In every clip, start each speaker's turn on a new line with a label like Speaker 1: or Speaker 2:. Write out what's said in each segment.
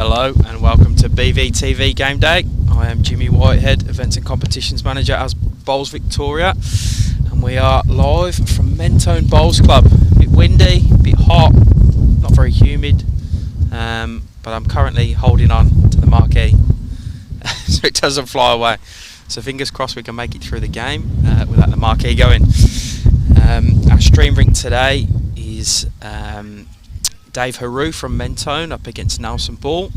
Speaker 1: Hello and welcome to BVTV Game Day. I am Jimmy Whitehead, Events and Competitions Manager as Bowls Victoria, and we are live from Mentone Bowls Club. A bit windy, a bit hot, not very humid, but I'm currently holding on to the marquee so it doesn't fly away. So fingers crossed we can make it through the game without the marquee going. Our stream rink today is Dave Haru from Mentone up against Nelson Ball.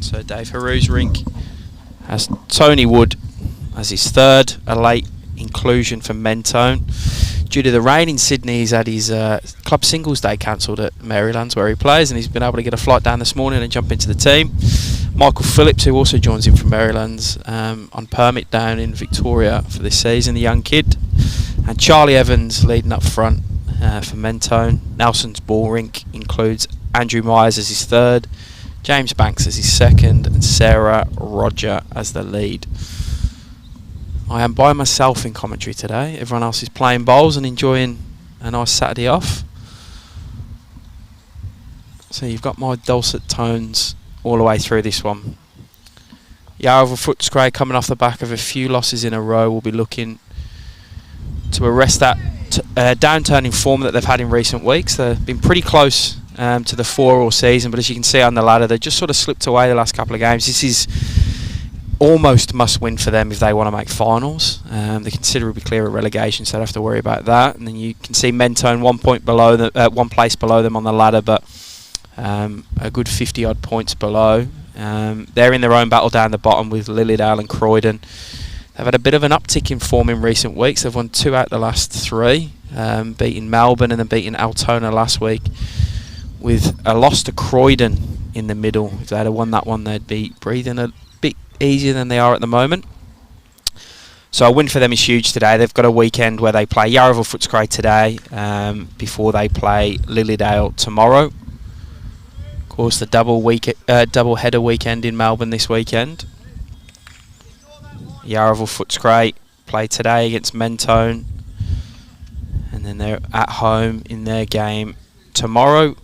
Speaker 1: So Dave Haru's rink has Tony Wood as his third, a late inclusion for Mentone. Due to the rain in Sydney, he's had his club singles day cancelled at Maryland's where he plays, and he's been able to get a flight down this morning and jump into the team. Michael Phillips, who also joins him from Maryland's on permit down in Victoria for this season, the young kid. And Charlie Evans leading up front for Mentone. Nelson's ball rink includes Andrew Myers as his third, James Banks as his second, and Sarah Roger as the lead. I am by myself in commentary today. Everyone else is playing bowls and enjoying a nice Saturday off. So you've got my dulcet tones all the way through this one. Yarraville Footscray, coming off the back of a few losses in a row, will be looking to arrest that downturn in form that they've had in recent weeks. They've been pretty close to the 4 all season, but as you can see on the ladder, they've just sort of slipped away the last couple of games. This is almost must win for them if they want to make finals. They're considerably clear of relegation, so they don't have to worry about that. And then you can see Mentone 1 point below them, 1 place below them on the ladder, but a good 50 odd points below. They're in their own battle down the bottom with Lilydale and Croydon. They've had a bit of an uptick in form in recent weeks. They've won 2 out of the last 3, beating Melbourne and then beating Altona last week, with a loss to Croydon in the middle. If they had won that one, they'd be breathing a bit easier than they are at the moment. So a win for them is huge today. They've got a weekend where they play Yarraville Footscray today before they play Lilydale tomorrow. Of course, the double header weekend in Melbourne this weekend. Yarraville Footscray play today against Mentone, and then they're at home in their game tomorrow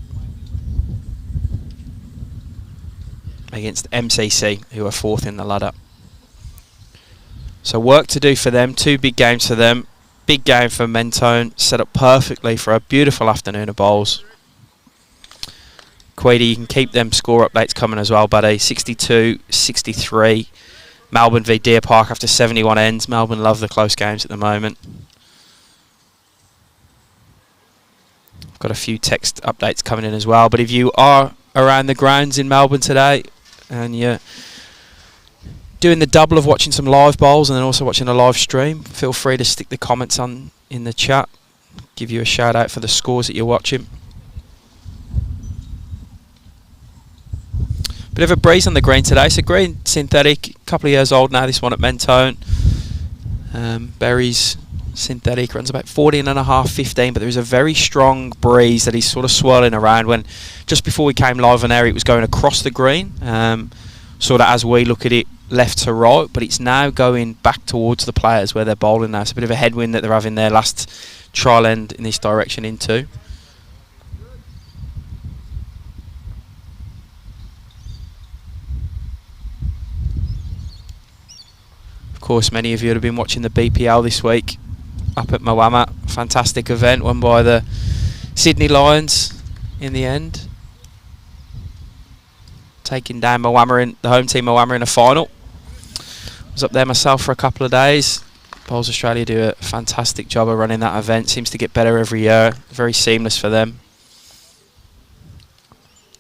Speaker 1: against MCC, who are 4th in the ladder. So work to do for them, 2 big games for them. Big game for Mentone, set up perfectly for a beautiful afternoon of bowls. Queedy, you can keep them score updates coming as well, buddy. 62-63. Melbourne v Deer Park after 71 ends. Melbourne love the close games at the moment. I've got a few text updates coming in as well, but if you are around the grounds in Melbourne today and you're doing the double of watching some live bowls and then also watching a live stream, feel free to stick the comments on in the chat. Give you a shout out for the scores that you're watching. Bit of a breeze on the green today. So green synthetic, a couple of years old now, this one at Mentone. Berries synthetic, runs about 14.5, 15, but there is a very strong breeze that is sort of swirling around. When just before we came live on air, it was going across the green, sort of as we look at it, left to right, but it's now going back towards the players where they're bowling now. It's a bit of a headwind that they're having their last trial end in this direction into. Of course, many of you have been watching the BPL this week up at Moama. Fantastic event, won by the Sydney Lions in the end, taking down Moama the home team Moama in a final. I was up there myself for a couple of days. Bowls Australia do a fantastic job of running that event. Seems to get better every year. Very seamless for them.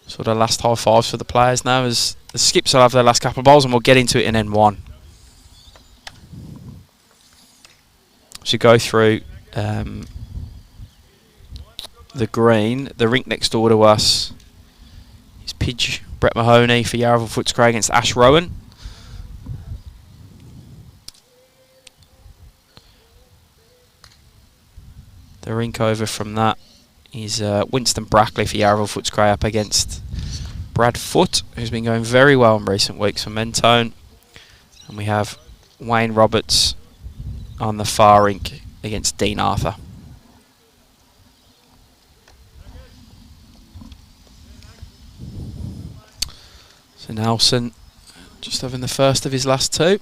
Speaker 1: Sort of last high fives for the players now as the skips will have their last couple of bowls, and we'll get into it in N1. To go through the green, the rink next door to us is Pidge Brett Mahoney for Yarraville Footscray against Ash Rowan. The rink over from that is Winston Brackley for Yarraville Footscray up against Brad Foote, who's been going very well in recent weeks for Mentone. And we have Wayne Roberts on the far rink against Dean Arthur. So Nelson just having the first of his last two.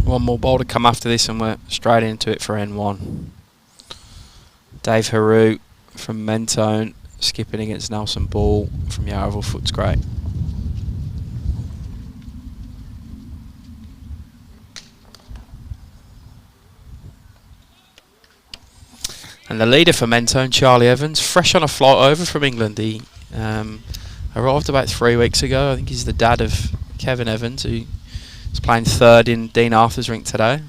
Speaker 1: One more ball to come after this and we're straight into it for N1. Dave Haru from Mentone skipping against Nelson Ball from Yarraville Footscray. And the leader for Mentone, Charlie Evans, fresh on a flight over from England. He arrived about 3 weeks ago. I think he's the dad of Kevin Evans, who is playing third in Dean Arthur's rink today.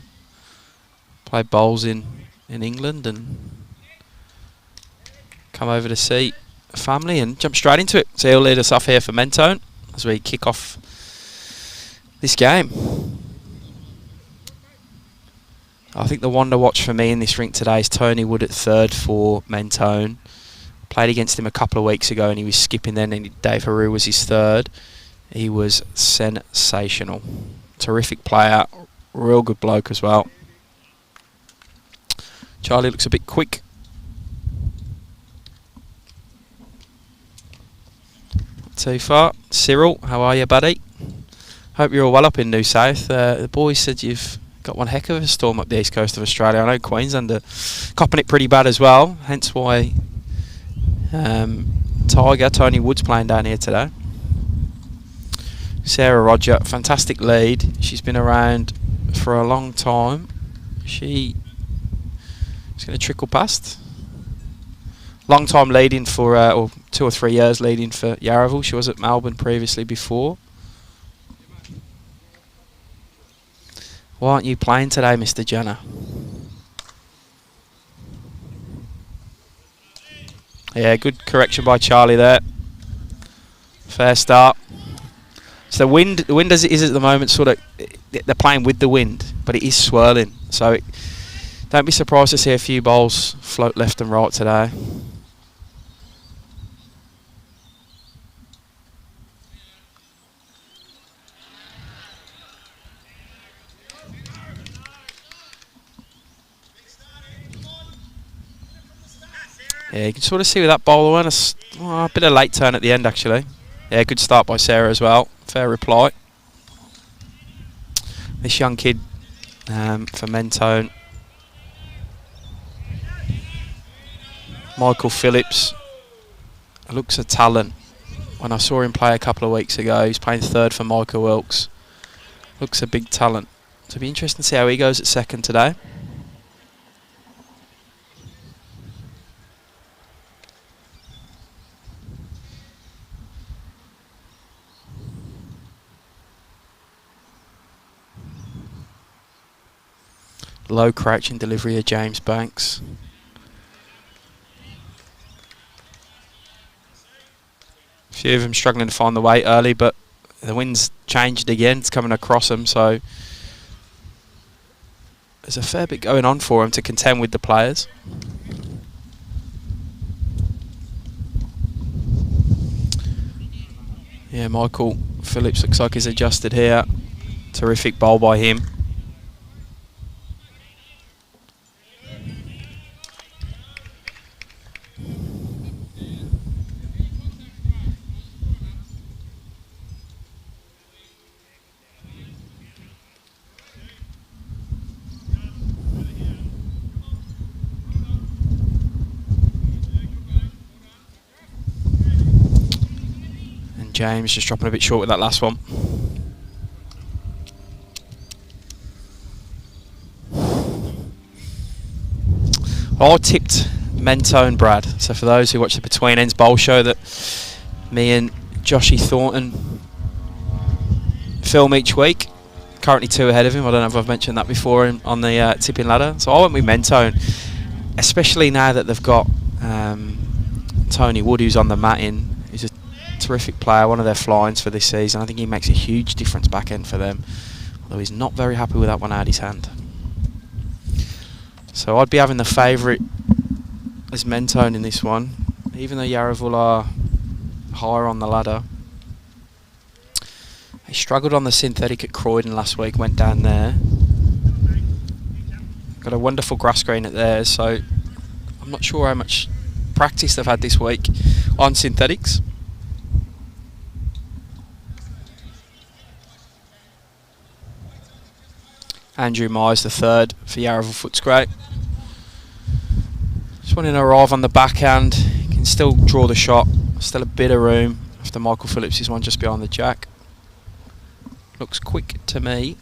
Speaker 1: Played bowls in England and come over to see family and jump straight into it. So he'll lead us off here for Mentone as we kick off this game. I think the one to watch for me in this rink today is Tony Wood at third for Mentone. Played against him a couple of weeks ago and he was skipping then, and Dave Haru was his third. He was sensational. Terrific player, real good bloke as well. Charlie looks a bit quick. Not too far. Cyril, how are you, buddy? Hope you're all well up in New South. The boys said you've got one heck of a storm up the east coast of Australia. I know Queensland are copping it pretty bad as well, hence why Tiger, Tony Wood's playing down here today. Sarah Roger, fantastic lead. She's been around for a long time. She's going to trickle past. Long time leading for, or 2 or 3 years leading for Yarraville. She was at Melbourne previously before. Why aren't you playing today, Mr. Jenner? Yeah, good correction by Charlie there. Fair start. So the wind as it is at the moment, sort of, they're playing with the wind, but it is swirling. So don't be surprised to see a few bowls float left and right today. Yeah, you can sort of see with that bowler one, a bit of late turn at the end actually. Yeah, good start by Sarah as well. Fair reply. This young kid for Mentone, Michael Phillips, looks a talent. When I saw him play a couple of weeks ago, he's playing third for Michael Wilkes. Looks a big talent. So it'll be interesting to see how he goes at second today. Low crouching delivery of James Banks. A few of them struggling to find the weight early, but the wind's changed again. It's coming across them, so there's a fair bit going on for them to contend with the players. Yeah, Michael Phillips looks like he's adjusted here. Terrific bowl by him. James just dropping a bit short with that last one. I tipped Mentone, Brad. So for those who watch the Between Ends Bowl show that me and Joshy Thornton film each week, currently 2 ahead of him. I don't know if I've mentioned that before on the tipping ladder. So I went with Mentone, especially now that they've got Tony Wood, who's on the matting, is a terrific player, one of their fly-ins for this season. I think he makes a huge difference back end for them, although he's not very happy with that one out of his hand. So I'd be having the favourite as Mentone in this one, even though Yarraville are higher on the ladder. He struggled on the synthetic at Croydon last week, went down there. Got a wonderful grass green at theirs, so I'm not sure how much practice they've had this week on synthetics. Andrew Myers the third for Yarraville Footscray. Just wanting to arrive on the backhand. He can still draw the shot. Still a bit of room after Michael Phillips' one just behind the jack. Looks quick to me.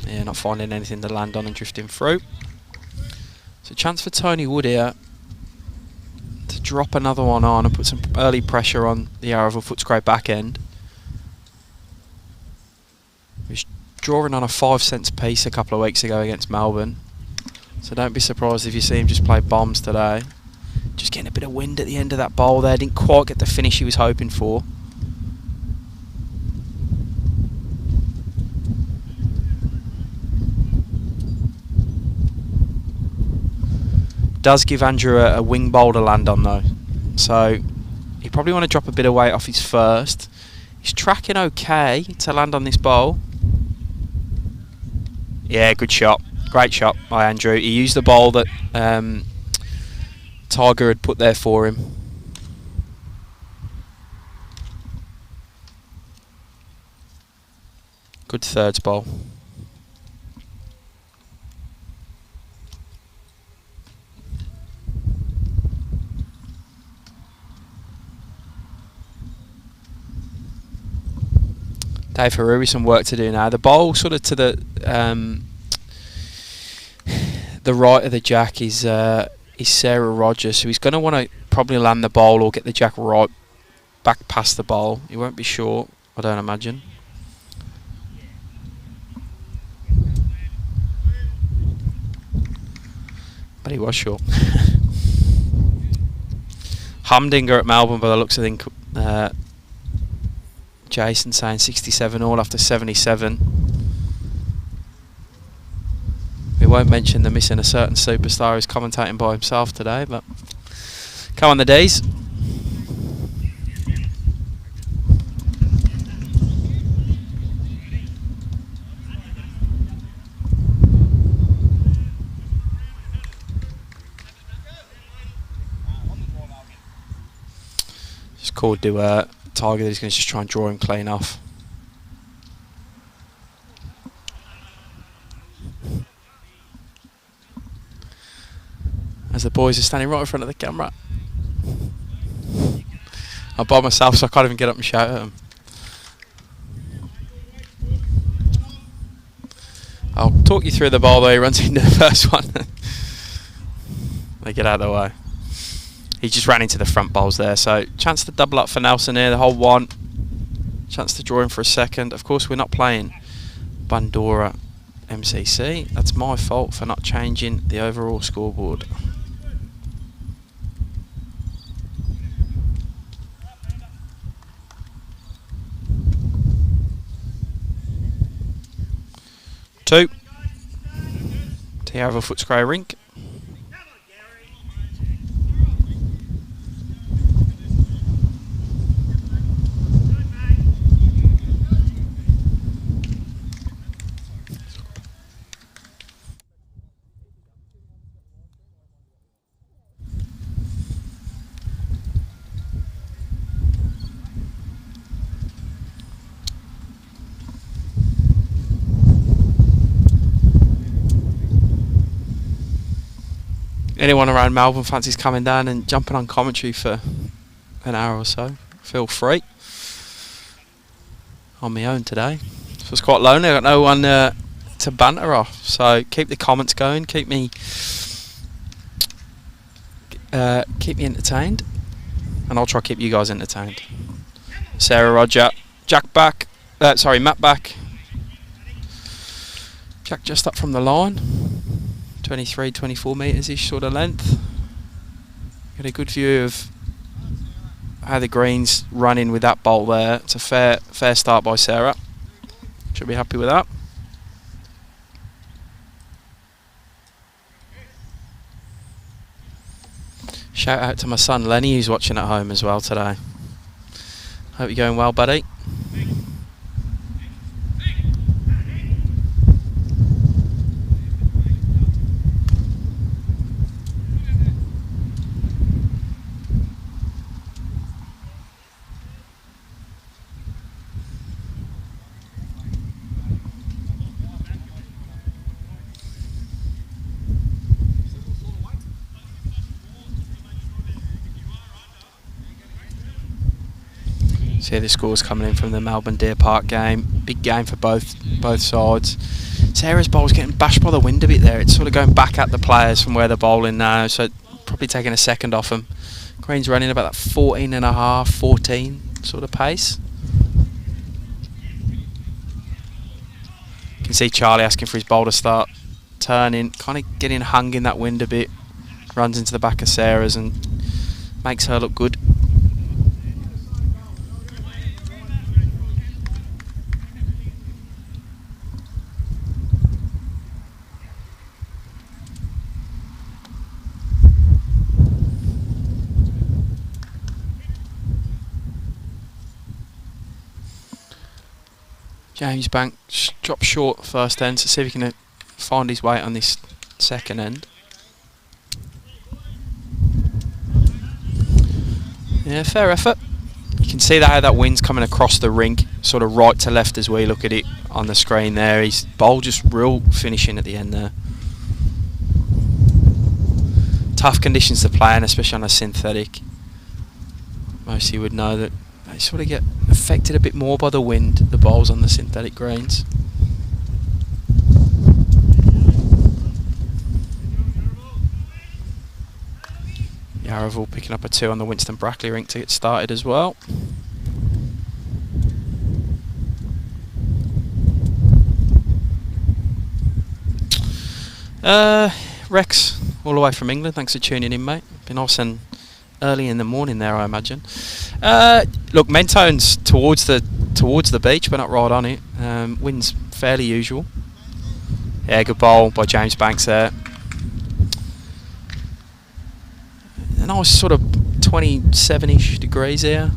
Speaker 1: Yeah, not finding anything to land on and drifting through. So chance for Tony Wood here to drop another one on and put some early pressure on the Yarraville Footscray back end. He's drawing on a 5 cents piece a couple of weeks ago against Melbourne. So don't be surprised if you see him just play bombs today. Just getting a bit of wind at the end of that bowl there. Didn't quite get the finish he was hoping for. Does give Andrew a wing bowl to land on though. So you probably want to drop a bit of weight off his first. He's tracking okay to land on this bowl. Yeah, good shot. Great shot by Andrew. He used the bowl that Tiger had put there for him. Good thirds bowl. Dave Haruri, some work to do now. The bowl sort of to the right of the jack is Sarah Rogers, so he's going to want to probably land the bowl or get the jack right back past the bowl. He won't be short, I don't imagine. But he was short. Humdinger at Melbourne by the looks of things. Jason saying 67 all after 77. We won't mention the missing a certain superstar who's commentating by himself today, but come on the D's. Just called to Tiger that he's going to just try and draw him clean off. As the boys are standing right in front of the camera. I'm by myself, so I can't even get up and shout at them. I'll talk you through the ball though. He runs into the first one. They get out of the way. He just ran into the front bowls there, so chance to double up for Nelson here, the whole one. Chance to draw him for a second. Of course, we're not playing Bandora MCC. That's my fault for not changing the overall scoreboard. Two. Yarraville Footscray rink. Anyone around Melbourne fancies coming down and jumping on commentary for an hour or so, feel free. On my own today, so it's quite lonely. I've got no one to banter off, so keep the comments going, keep me entertained, and I'll try to keep you guys entertained. Sarah Roger, Jack back, Matt back. Jack just up from the line. 23, 24 metres-ish sort of length. Get a good view of how the green's running with that bowl there. It's a fair start by Sarah. Should be happy with that. Shout out to my son Lenny, who's watching at home as well today. Hope you're going well, buddy. See the scores coming in from the Melbourne Deer Park game. Big game for both sides. Sarah's bowl's getting bashed by the wind a bit there. It's sort of going back at the players from where they're bowling now, so probably taking a second off them. Green's running about that 14.5, 14 sort of pace. You can see Charlie asking for his bowl to start turning, kind of getting hung in that wind a bit. Runs into the back of Sarah's and makes her look good. James Bank dropped short first end, so see if he can find his weight on this second end. Yeah, fair effort. You can see how that wind's coming across the rink, sort of right to left as we look at it on the screen there. His bowl just real finishing at the end there. Tough conditions to play in, especially on a synthetic. Most of you would know that they sort of get affected a bit more by the wind, the bowls on the synthetic greens. Yarraville picking up a 2 on the Winston Brackley rink to get started as well. Rex, all the way from England, thanks for tuning in, mate. Been nice and early in the morning there, I imagine. Look, Mentone's towards the beach, but not right on it. Wind's fairly usual. Yeah, good bowl by James Banks there. A nice sort of 27-ish degrees here.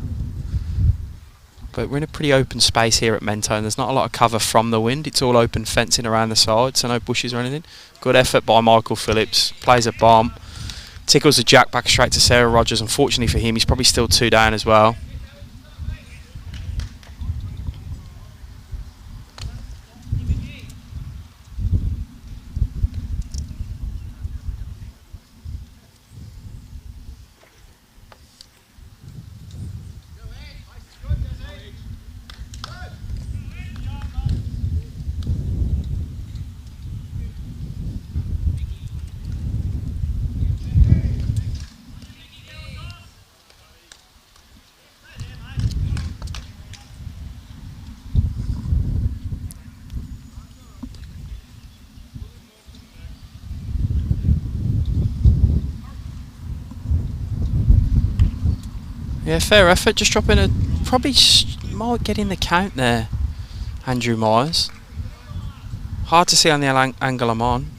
Speaker 1: But we're in a pretty open space here at Mentone. There's not a lot of cover from the wind. It's all open fencing around the side, so no bushes or anything. Good effort by Michael Phillips. Plays a bomb. Tickles the jack back straight to Sarah Rogers. Unfortunately for him, he's probably still 2 down as well. Yeah, fair effort. Just dropping a... Probably might get in the count there, Andrew Myers. Hard to see on the angle I'm on.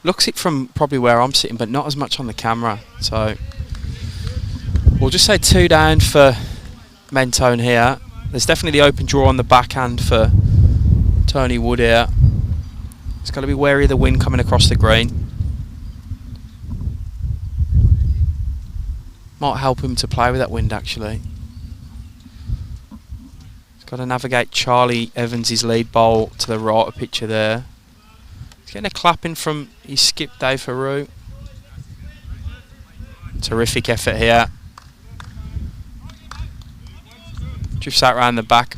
Speaker 1: Looks it from probably where I'm sitting, but not as much on the camera. So we'll just say 2 down for Mentone here. There's definitely the open draw on the backhand for Tony Wood here. He's got to be wary of the wind coming across the green. Might help him to play with that wind, actually. He's got to navigate Charlie Evans' lead bowl to the right of picture there. He's getting a clapping from his skip Dave Haru. Terrific effort here. Drifts out round the back.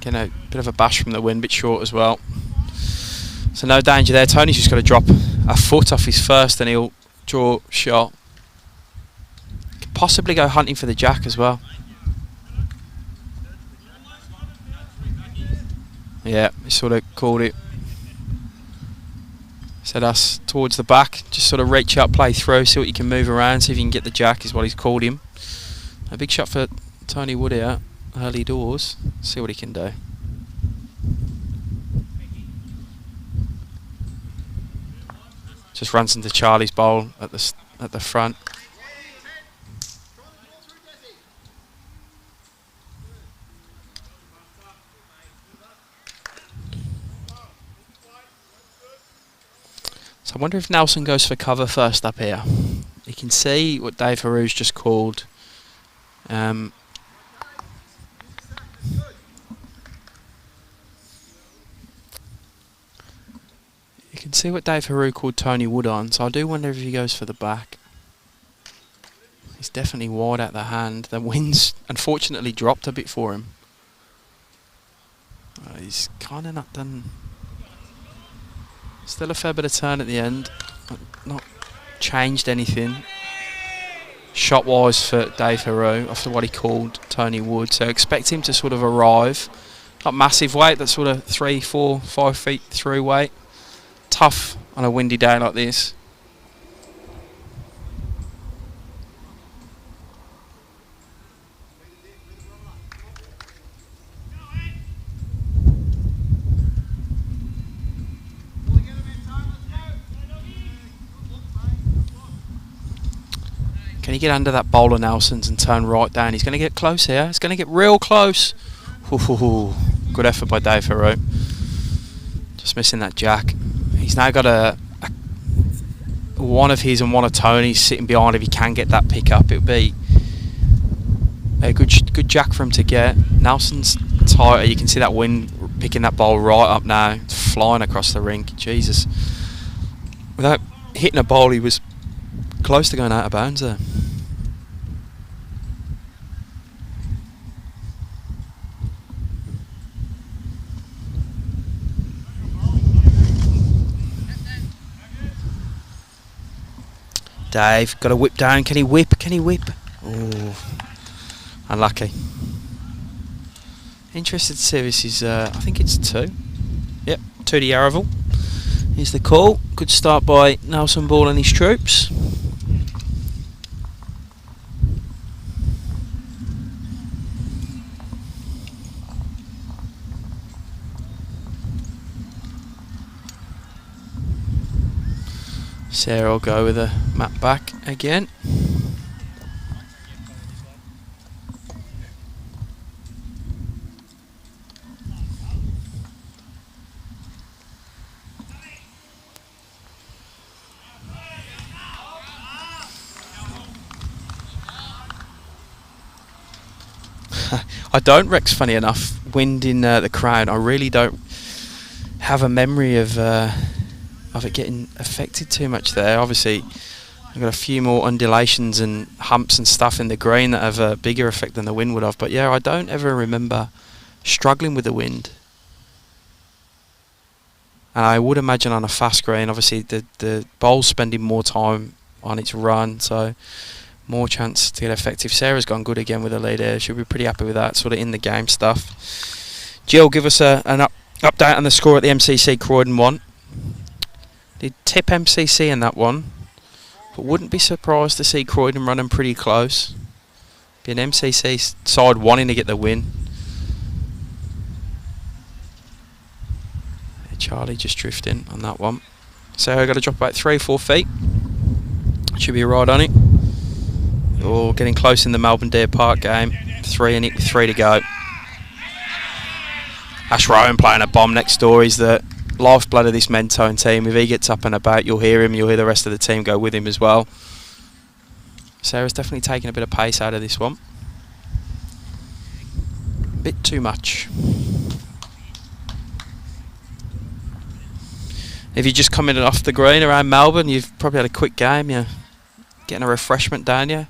Speaker 1: Getting a bit of a bash from the wind, bit short as well. So no danger there. Tony's just got to drop a foot off his first and he'll draw shot. Could possibly go hunting for the jack as well. Yeah, he sort of called it. Said us towards the back. Just sort of reach up, play through, see what you can move around, see if you can get the jack is what he's called him. A big shot for Tony Wood here, early doors. See what he can do. Just runs into Charlie's bowl at the front. So I wonder if Nelson goes for cover first up here. You can see what Dave Harou's just called. You can see what Dave Harou called Tony Wood on, so I do wonder if he goes for the back. He's definitely wide at the hand. The wind's unfortunately dropped a bit for him. He's kind of not done. Still a fair bit of turn at the end. Not changed anything shot wise for Dave Harou after what he called Tony Wood. So expect him to sort of arrive. Not massive weight, that's sort of 3, 4, 5 feet through weight. Tough on a windy day like this. Can he get under that bowler Nelson's and turn right down? He's going to get close here. He's going to get real close. Ooh, good effort by Dave Harou. Just missing that jack. He's now got a one of his and one of Tony's sitting behind. If he can get that pick up, it would be a good jack for him to get. Nelson's tighter. You can see that wind picking that ball right up now. It's flying across the rink. Jesus. Without hitting a ball, he was close to going out of bounds there. Dave, got a whip down. Can he whip? Can he whip? Oh, unlucky. Interested to see if this is, I think it's 2. Yep, 2 to Yarraville. Here's the call. Good start by Nelson Ball and his troops. Sarah will go with a mat back again. I don't, Rex, funny enough, wind in the crowd. I really don't have a memory of it getting affected too much there. Obviously, I've got a few more undulations and humps and stuff in the green that have a bigger effect than the wind would have. But yeah, I don't ever remember struggling with the wind. And I would imagine on a fast green, obviously the bowl's spending more time on its run, so more chance to get effective. Sarah's gone good again with the lead there. She'll be pretty happy with that, sort of in the game stuff. Jill, give us an update on the score at the MCC Croydon 1. Did tip MCC in that one, but wouldn't be surprised to see Croydon running pretty close. Be an MCC side wanting to get the win. Charlie just drifting on that one. So I've got to drop about 3 or 4 feet. Should be right on it. Oh, getting close in the Melbourne Deer Park game. 3 in it with 3 to go. Ash Rowan playing a bomb next door. He's the lifeblood of this Mentone team. If he gets up and about, you'll hear him. You'll hear the rest of the team go with him as well. Sarah's definitely taking a bit of pace out of this one. Bit too much. If you're just coming off the green around Melbourne, you've probably had a quick game. You're getting a refreshment down you.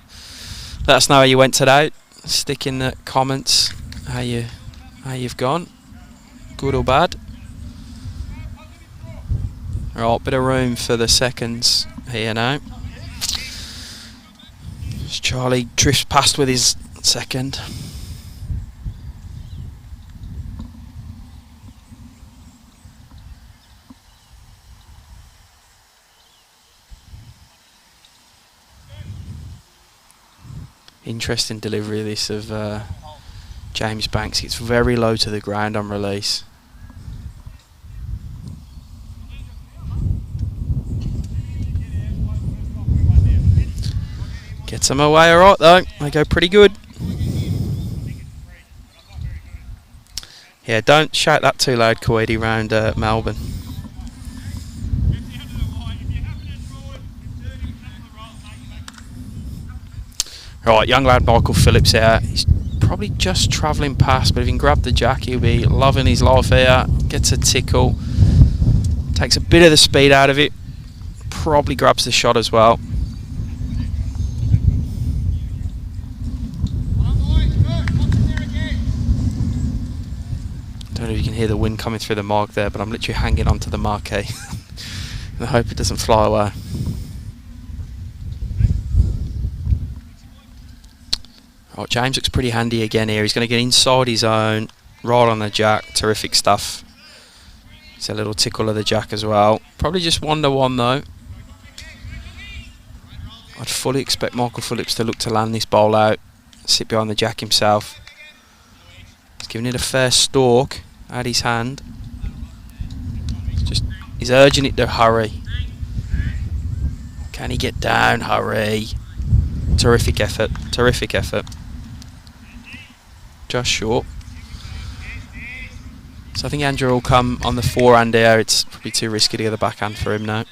Speaker 1: Let us know how you went today. Stick in the comments how you've gone. good or bad. Right, bit of room for the seconds here now. As Charlie drifts past with his second. Interesting delivery this of James Banks. It's very low to the ground on release. Gets them away alright though. They go pretty good. Yeah, don't shout that too loud, Coedy, round Melbourne. Right, young lad Michael Phillips here. He's probably just travelling past, but if he can grab the jack, he'll be loving his life here. Gets a tickle. Takes a bit of the speed out of it. Probably grabs the shot as well. Don't know if you can hear the wind coming through the mark there, but I'm literally hanging onto the marquee. And I hope it doesn't fly away. Right, James looks pretty handy again here. He's going to get inside his own, right on the jack. Terrific stuff. It's a little tickle of the jack as well. Probably just 1-1 though. I'd fully expect Michael Phillips to look to land this bowl out, sit behind the jack himself. He's giving it a fair stalk at his hand. He's urging it to hurry. Can he get down? Hurry. Terrific effort. Terrific effort. Just short. So I think Andrew will come on the forehand here. It's probably too risky to get the backhand for him now.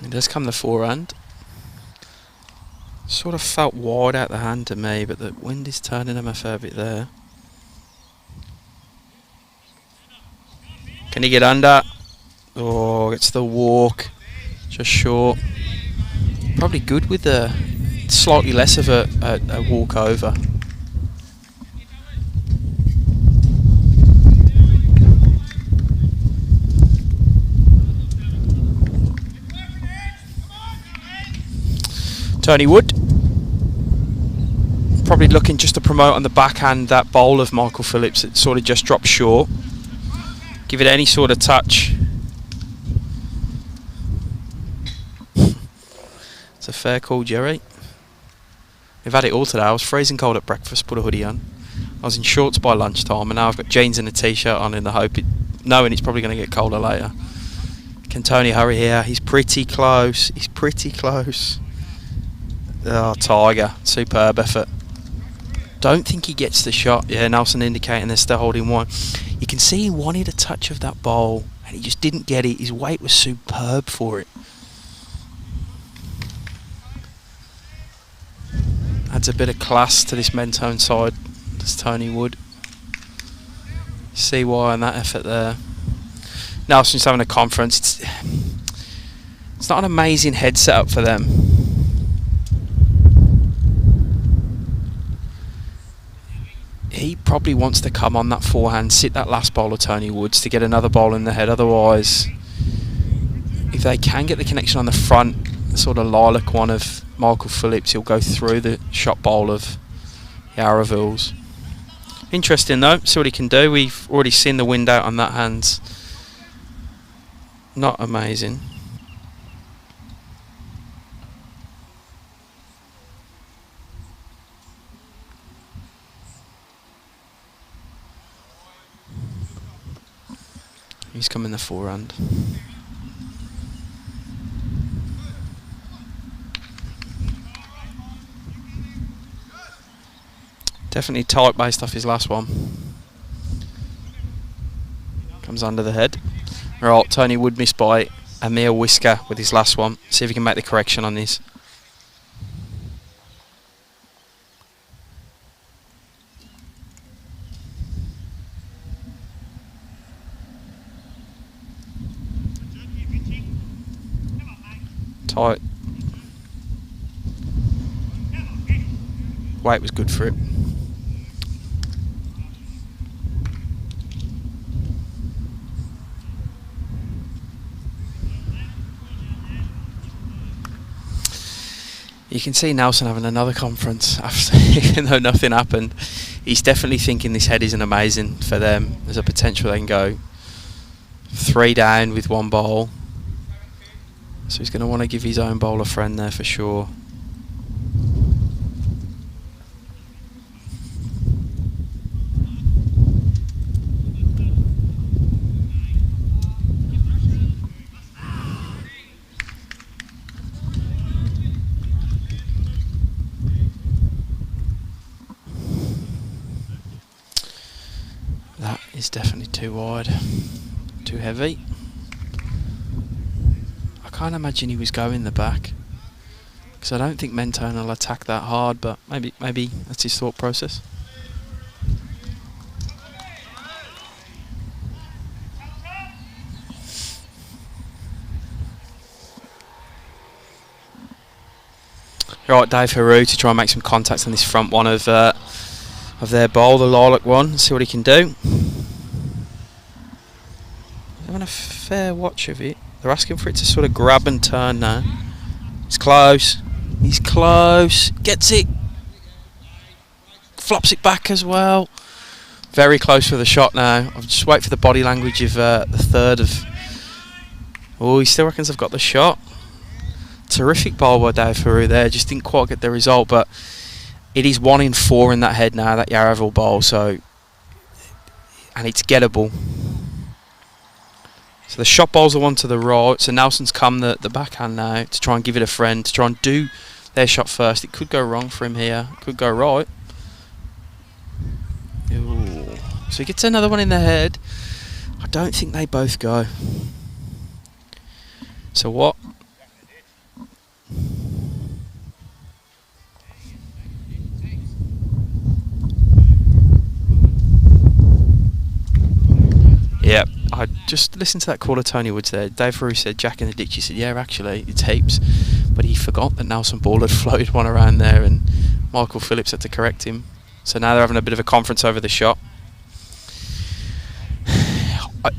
Speaker 1: It does come the forehand. Sort of felt wide out the hand to me, but the wind is turning him a fair bit there. Can he get under? Oh, it's the walk. Just short. Probably good with the slightly less of a walk over. Tony Wood probably looking just to promote on the backhand that bowl of Michael Phillips that sort of just dropped short. Give it any sort of touch. It's a fair call, Jerry. We've had it all today. I was freezing cold at breakfast, put a hoodie on. I was in shorts by lunchtime, and now I've got jeans and a t-shirt on in the hope, knowing it's probably going to get colder later. Can Tony hurry here? He's pretty close. He's pretty close. Oh, Tiger. Superb effort. Don't think he gets the shot. Yeah, Nelson indicating they're still holding one. You can see he wanted a touch of that bowl, and he just didn't get it. His weight was superb for it. Adds a bit of class to this Mentone side. Does Tony Wood. See why on that effort there. Nelson's having a conference. It's not an amazing head setup for them. He probably wants to come on that forehand, sit that last bowl of Tony Wood's to get another bowl in the head. Otherwise, if they can get the connection on the front, the sort of lilac one of Michael Phillips, he'll go through the shot bowl of Yarraville's. Interesting though, see what he can do. We've already seen the wind out on that hand. Not amazing. He's coming the forehand. Definitely tight based off his last one. Comes under the head. Right, Tony Wood missed by a mere whisker with his last one. See if he can make the correction on this. Tight. Weight was good for it. You can see Nelson having another conference after, even though nothing happened. He's definitely thinking this head isn't amazing for them. There's a potential they can go 3 down with 1 bowl. So he's going to want to give his own bowl a friend there for sure. That is definitely too wide, too heavy. I can't imagine he was going the back, because I don't think Mentone will attack that hard, but maybe that's his thought process. Right, Dave Haru to try and make some contact on this front one of their bowl, the lilac one, see what he can do. Having a fair watch of it. They're asking for it to sort of grab and turn now. It's close. He's close. Gets it. Flops it back as well. Very close for the shot now. I'll just wait for the body language of the third of... Oh, he still reckons I've got the shot. Terrific bowl by Dave Haru there. Just didn't quite get the result, but it is 1 in 4 in that head now, that Yarraville bowl, so... And it's gettable. So the shot bowls are one to the right, so Nelson's come the backhand now to try and give it a friend, to try and do their shot first. It could go wrong for him here, it could go right. Ooh. So he gets another one in the head. I don't think they both go. So what? Yep. I just listened to that call of Tony Woods there. Dave Haru said Jack in the ditch. He said, yeah, actually, it's heaps. But he forgot that Nelson Ball had floated one around there and Michael Phillips had to correct him. So now they're having a bit of a conference over the shot.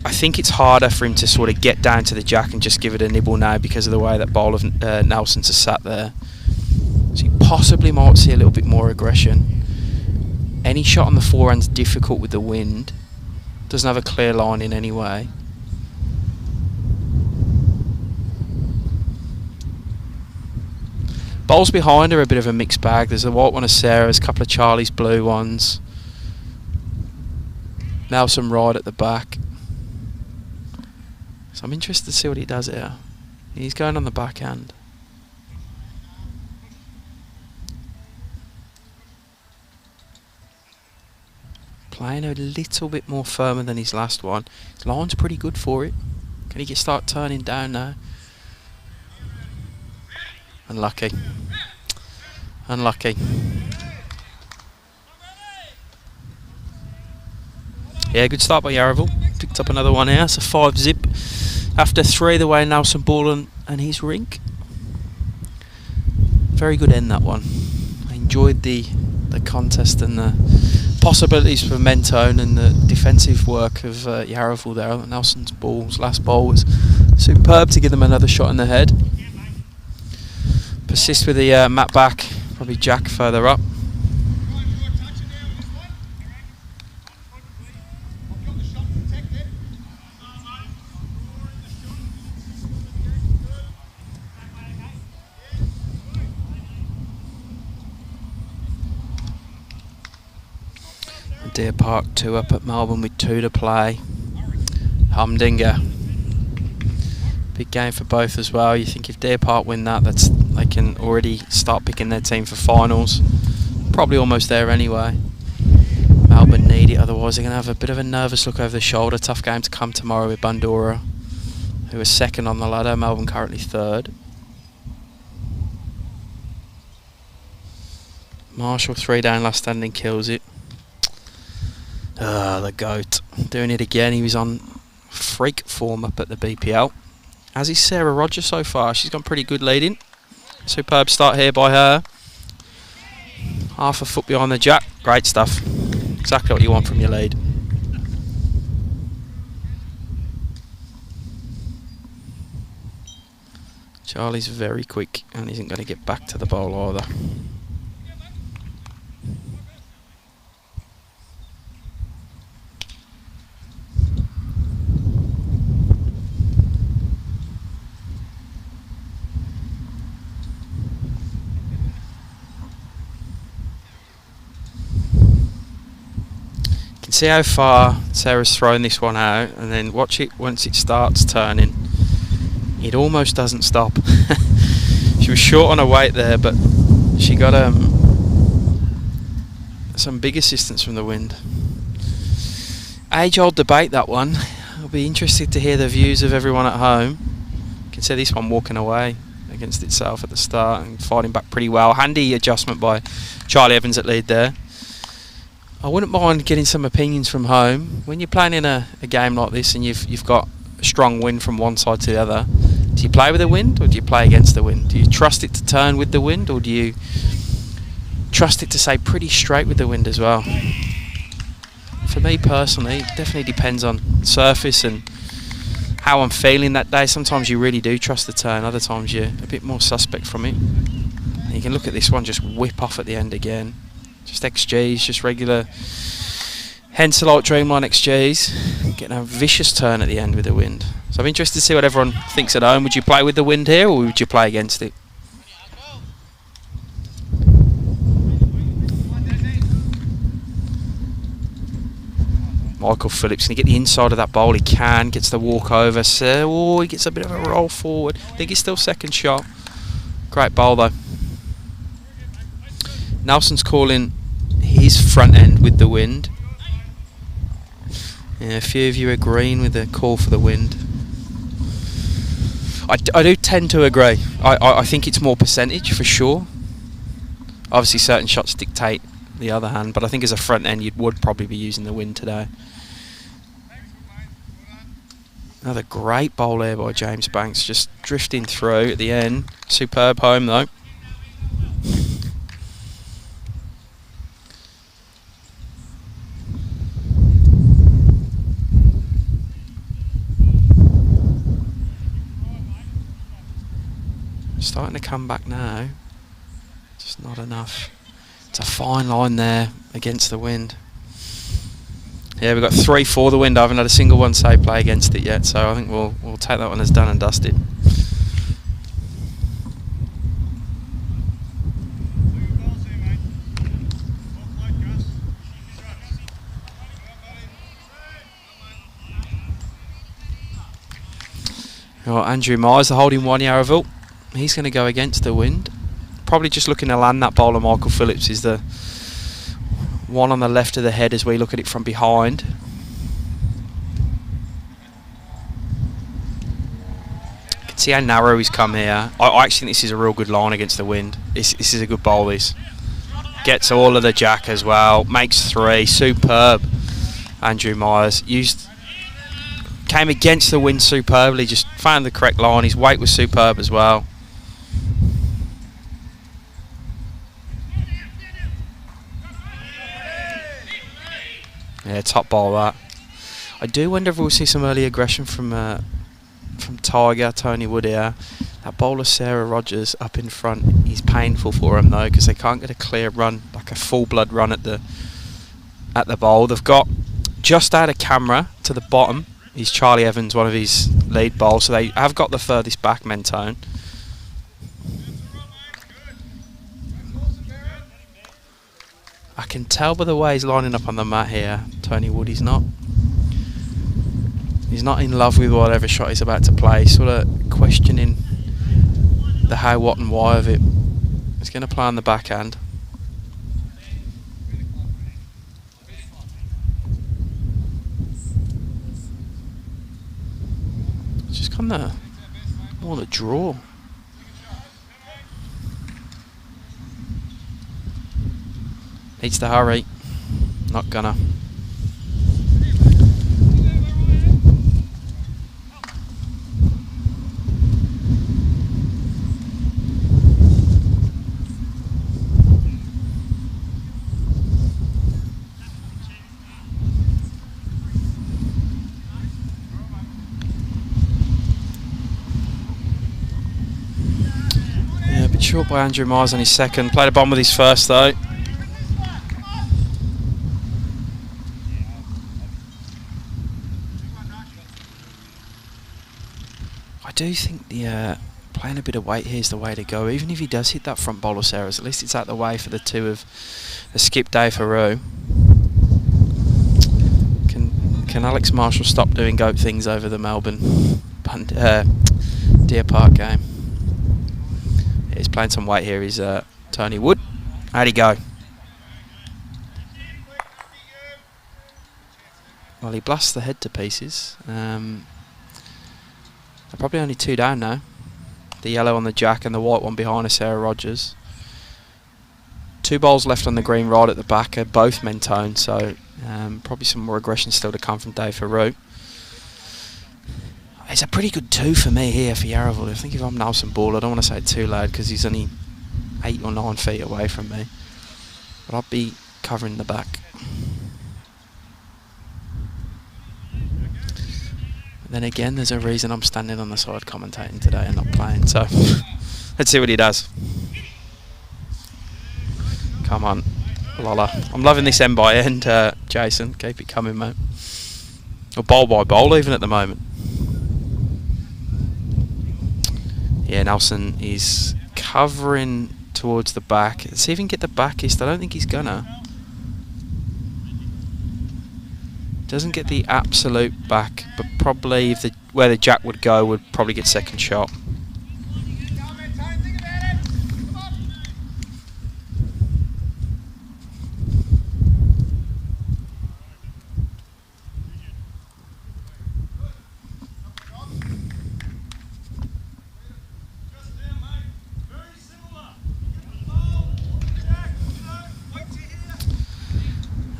Speaker 1: I think it's harder for him to sort of get down to the jack and just give it a nibble now because of the way that bowl of Nelson's has sat there. So he possibly might see a little bit more aggression. Any shot on the forehand's difficult with the wind. Doesn't have a clear line in any way. Bowls behind are a bit of a mixed bag. There's a white one of Sarah's, a couple of Charlie's blue ones. Nelson right at the back. So I'm interested to see what he does here. He's going on the backhand. Playing a little bit more firmer than his last one. His line's pretty good for it. Can he start turning down now? Unlucky. Unlucky. Yeah, good start by Yarraville. Picked up another one here. It's a 5-zip after 3 the way Nelson Ball and his rink. Very good end, that one. I enjoyed the contest and the possibilities for Mentone and the defensive work of Yarraville there. Nelson's Ball's last bowl was superb to give them another shot in the head. Persist with the mat back, probably Jack further up. Deer Park 2 up at Melbourne with 2 to play. Humdinger. Big game for both as well. You think if Deer Park win that, they can already start picking their team for finals. Probably almost there anyway. Melbourne need it, otherwise they're going to have a bit of a nervous look over the shoulder. Tough game to come tomorrow with Bandura. who are second on the ladder. Melbourne currently third. Marshall 3 down, last standing, kills it. The GOAT. Doing it again. He was on freak form up at the BPL. As is Sarah Rogers so far. She's gone pretty good leading. Superb start here by her. Half a foot behind the jack. Great stuff. Exactly what you want from your lead. Charlie's very quick and isn't going to get back to the bowl either. See how far Sarah's thrown this one out, and then watch it once it starts turning. It almost doesn't stop. She was short on her weight there, but she got some big assistance from the wind. Age-old debate, that one. I'll be interested to hear the views of everyone at home. You can see this one walking away against itself at the start and fighting back pretty well. Handy adjustment by Charlie Evans at lead there. I wouldn't mind getting some opinions from home. When you're playing in a game like this and you've got a strong wind from one side to the other, do you play with the wind or do you play against the wind? Do you trust it to turn with the wind, or do you trust it to stay pretty straight with the wind as well? For me personally, it definitely depends on surface and how I'm feeling that day. Sometimes you really do trust the turn, other times you're a bit more suspect from it. And you can look at this one just whip off at the end again. Just XGs, just regular Henselite Dreamline XGs, getting a vicious turn at the end with the wind. So I'm interested to see what everyone thinks at home. Would you play with the wind here, or would you play against it? Michael Phillips, can he get the inside of that bowl? He can, gets the walk over. So, he gets a bit of a roll forward. I think he's still second shot. Great bowl though. Nelson's calling his front end with the wind. Yeah, a few of you agreeing with the call for the wind. I do tend to agree. I think it's more percentage for sure. Obviously certain shots dictate the other hand, but I think as a front end you would probably be using the wind today. Another great bowl there by James Banks, just drifting through at the end. Superb home though. Starting to come back now, just not enough. It's a fine line there against the wind. Yeah, we've got 3 for the wind. I haven't had a single one say play against it yet, so I think we'll take that one as done and dusted. Right, Andrew Myers, the holding one, Yarraville. He's going to go against the wind. Probably just looking to land that bowler. Michael Phillips is the one on the left of the head as we look at it from behind. You can see how narrow he's come here. I actually think this is a real good line against the wind. This is a good bowl, this. Gets all of the jack as well. Makes 3. Superb. Andrew Myers came against the wind superbly. Just found the correct line. His weight was superb as well. Yeah, top ball that. I do wonder if we'll see some early aggression from Tiger, Tony Wood here. That bowler Sarah Rogers up in front is painful for them though, because they can't get a clear run, like a full blood run at the bowl. They've got just out of camera to the bottom is Charlie Evans, one of his lead bowls, so they have got the furthest back, Mentone. I can tell by the way he's lining up on the mat here, Tony Wood, he's not in love with whatever shot he's about to play. He's sort of questioning the how, what and why of it. He's going to play on the backhand. Just on the more the draw. Needs to hurry. Not gonna. Yeah, a bit short by Andrew Myers on his second. Played a bomb with his first though. I do think the playing a bit of weight here is the way to go. Even if he does hit that front bolus errors, at least it's out the way for the two of the skip Dave Haru. Can Alex Marshall stop doing goat things over the Melbourne Deer Park game? Yeah, he's playing some weight here. He's Tony Wood. How'd he go? Well, he blasts the head to pieces. They're probably only 2 down now. The yellow on the jack and the white one behind us, Sarah Rogers. 2 balls left on the green right at the back are both Mentone, so probably some more aggression still to come from Dave Haru. It's a pretty good 2 for me here for Yarraville. I think if I'm Nelson Ball, I don't want to say it too loud because he's only 8 or 9 feet away from me. But I'll be covering the back. Then again, there's a reason I'm standing on the side commentating today and not playing, so let's see what he does. Come on, Lola. I'm loving this end by end, Jason. Keep it coming, mate. Or bowl by bowl even at the moment. Yeah, Nelson is covering towards the back. Let's see if he can get the backist. I don't think he's gonna. Doesn't get the absolute back, but probably if where the jack would go would probably get second shot.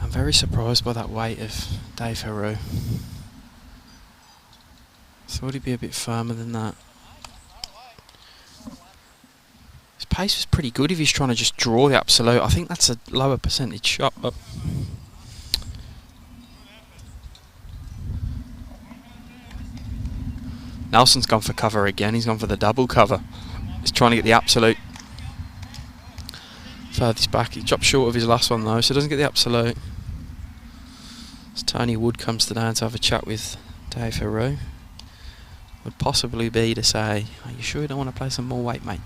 Speaker 1: I'm very surprised by that weight of Dave Haru. Thought he'd be a bit firmer than that. His pace was pretty good if he's trying to just draw the absolute. I think that's a lower percentage shot, but Nelson's gone for cover again. He's gone for the double cover. He's trying to get the absolute furthest back. He dropped short of his last one though, so doesn't get the absolute. As Tony Wood comes to down to have a chat with Dave Haru, would possibly be to say, are you sure you don't want to play some more weight, mate?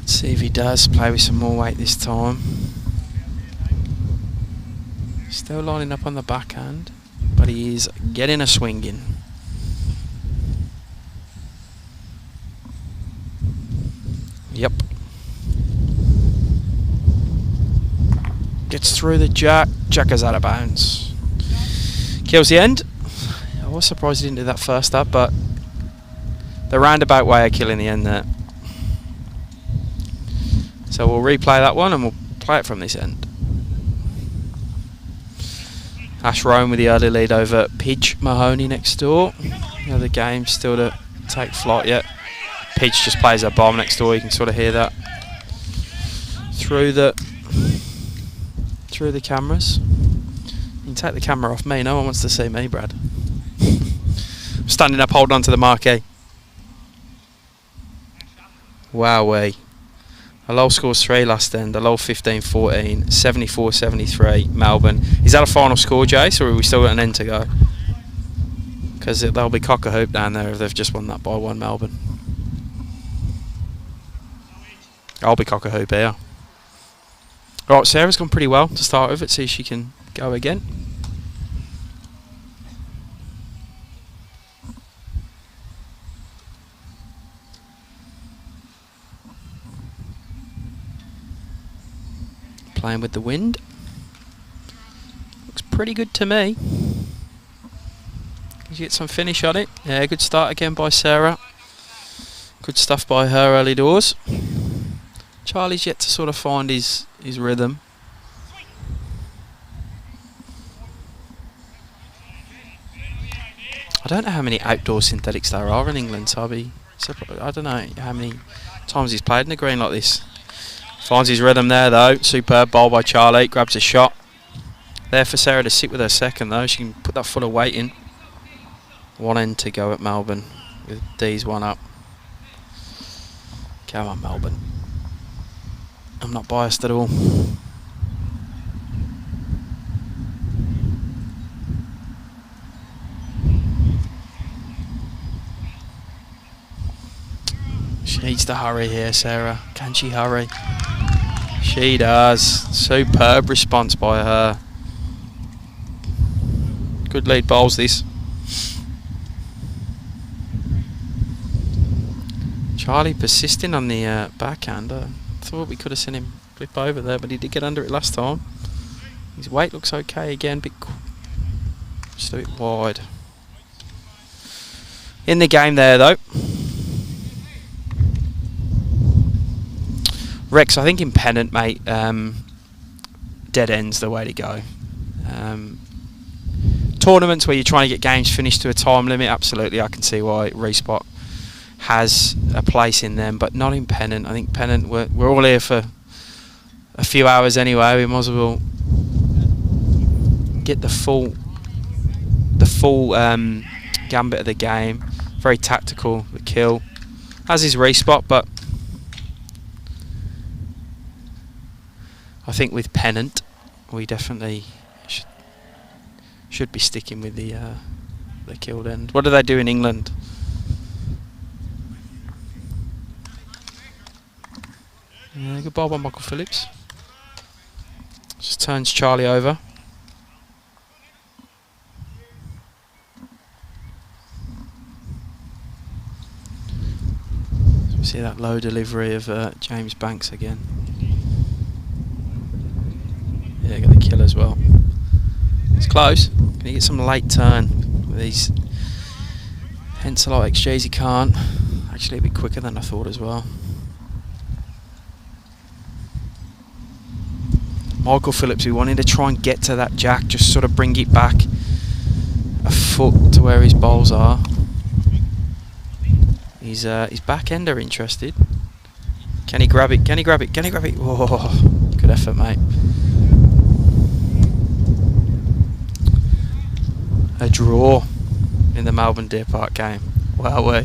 Speaker 1: Let's see if he does play with some more weight this time. Still lining up on the backhand, but he is getting a swing in. Yep. Gets through the jack. Jack goes out of bounds. Kills the end. I was surprised he didn't do that first up, but the roundabout way of killing the end there. So we'll replay that one and we'll play it from this end. Ash Rome with the early lead over Pidge Mahoney next door. You know, the game's still to take flight yet. Pidge just plays a bomb next door. You can sort of hear that through the cameras. You can take the camera off me. No one wants to see me, Brad. I'm standing up, holding on to the marquee. Wowee. A low scores 3 last end, a low 15-14, 74-73, Melbourne. Is that a final score, Jace, or are we still got an end to go? Because there'll be cock a hoop down there if they've just won that by 1, Melbourne. I'll be cock a hoop here. Alright, Sarah's gone pretty well to start with. Let's see if she can go again. playing with the wind. Looks pretty good to me. Did you get some finish on it? Yeah, good start again by Sarah. Good stuff by her early doors. Charlie's yet to sort of find his rhythm. I don't know how many outdoor synthetics there are in England, so I don't know how many times he's played in the green like this. Finds his rhythm there though. Superb bowl by Charlie. Grabs a shot. There for Sarah to sit with her second though. She can put that foot of weight in. One end to go at Melbourne with D's one up. Come on, Melbourne. I'm not biased at all. She needs to hurry here, Sarah. Can she hurry? She does. Superb response by her. Good lead bowls this. Charlie persisting on the backhand. I thought we could have seen him flip over there, but he did get under it last time. His weight looks okay again, just a bit wide. In the game there though. Rex, I think in Pennant, mate, dead end's the way to go. Tournaments where you're trying to get games finished to a time limit, absolutely, I can see why Respot has a place in them, but not in Pennant. I think Pennant, we're all here for a few hours anyway. We might as well get the full gambit of the game. Very tactical, the kill, as is Respot, but I think with Pennant, we definitely should be sticking with the killed end. What do they do in England? Good ball by Michael Phillips. Just turns Charlie over. So we see that low delivery of James Banks again. Yeah, got the kill as well. It's close. Can he get some late turn with these Henselite XGs? He can't. Actually, it'd be quicker than I thought as well. Michael Phillips, who wanted to try and get to that jack, just sort of bring it back a foot to where his bowls are. His back-ender interested. Can he grab it? Can he grab it? Can he grab it? Oh, good effort, mate. A draw in the Melbourne Deer Park game. Wow,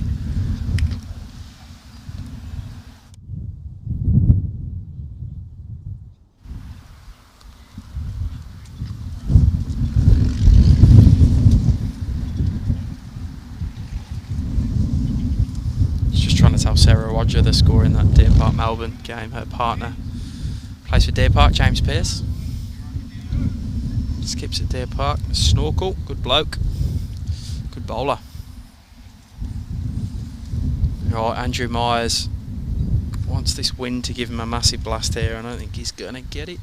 Speaker 1: Just trying to tell Sarah Roger the score in that Deer Park Melbourne game. Her partner plays for Deer Park, James Pearce. Skips at Deer Park. Snorkel, good bloke. Good bowler. Right, Andrew Myers wants this wind to give him a massive blast here. I don't think he's going to get it.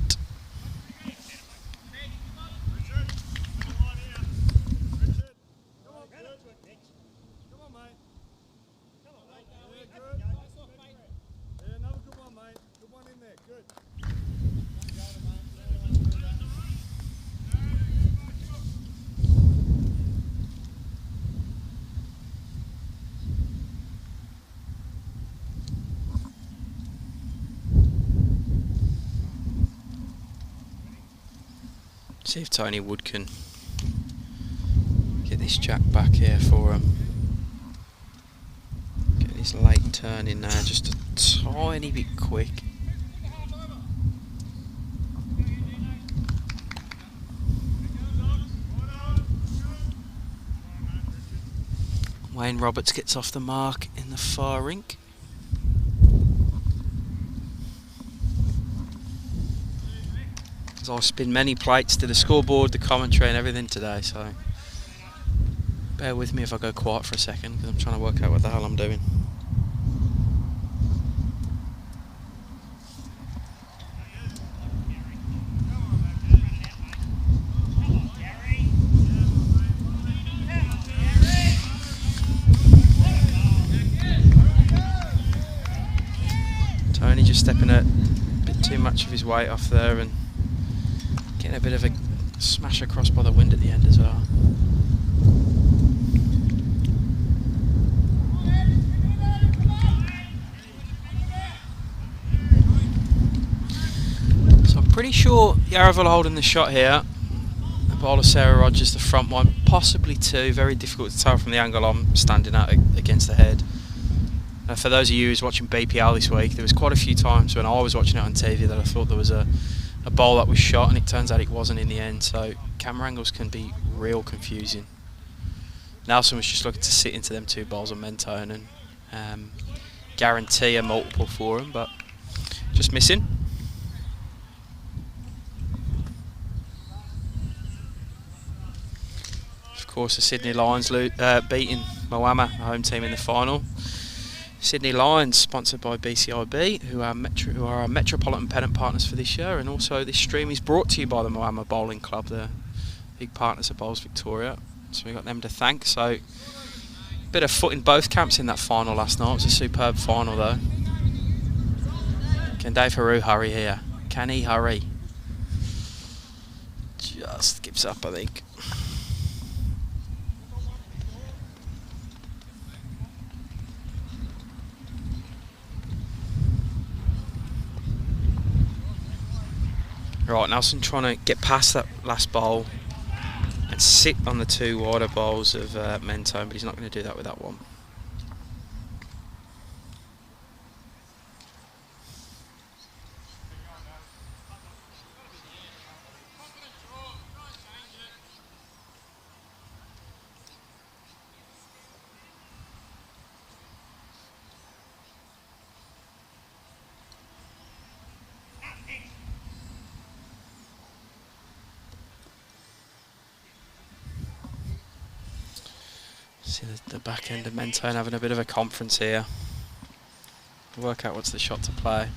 Speaker 1: See if Tony Wood can get this jack back here for him. Get this late turn in there, just a tiny bit quick. Wayne Roberts gets off the mark in the far rink. As I spin many plates to the scoreboard, the commentary and everything today, so bear with me if I go quiet for a second because I'm trying to work out what the hell I'm doing. just stepping a bit too much of his weight off there and getting a bit of a smash across by the wind at the end as well. So I'm pretty sure Yarraville holding the shot here. The bowler Sarah Rogers, the front one, possibly two. Very difficult to tell from the angle I'm standing at against the head. For those of you who's watching BPL this week, there was quite a few times when I was watching it on TV that I thought there was a bowl that was shot, and it turns out it wasn't in the end. So camera angles can be real confusing. Nelson was just looking to sit into them two bowls on Mentone and guarantee a multiple for him, but just missing. Of course, the Sydney Lions beating Moama, the home team, in the final. Sydney Lions, sponsored by BCIB, who are our Metropolitan Pennant partners for this year, and also this stream is brought to you by the Moama Bowling Club, the big partners of Bowls Victoria. So we got them to thank. So bit of foot in both camps in that final last night. It was a superb final though. Can Dave Haru hurry here? Can he hurry? Just gives up, I think. Right, Nelson trying to get past that last bowl and sit on the two wider bowls of Mentone, but he's not going to do that with that one. See the back end of Mentone having a bit of a conference here. Work out what's the shot to play.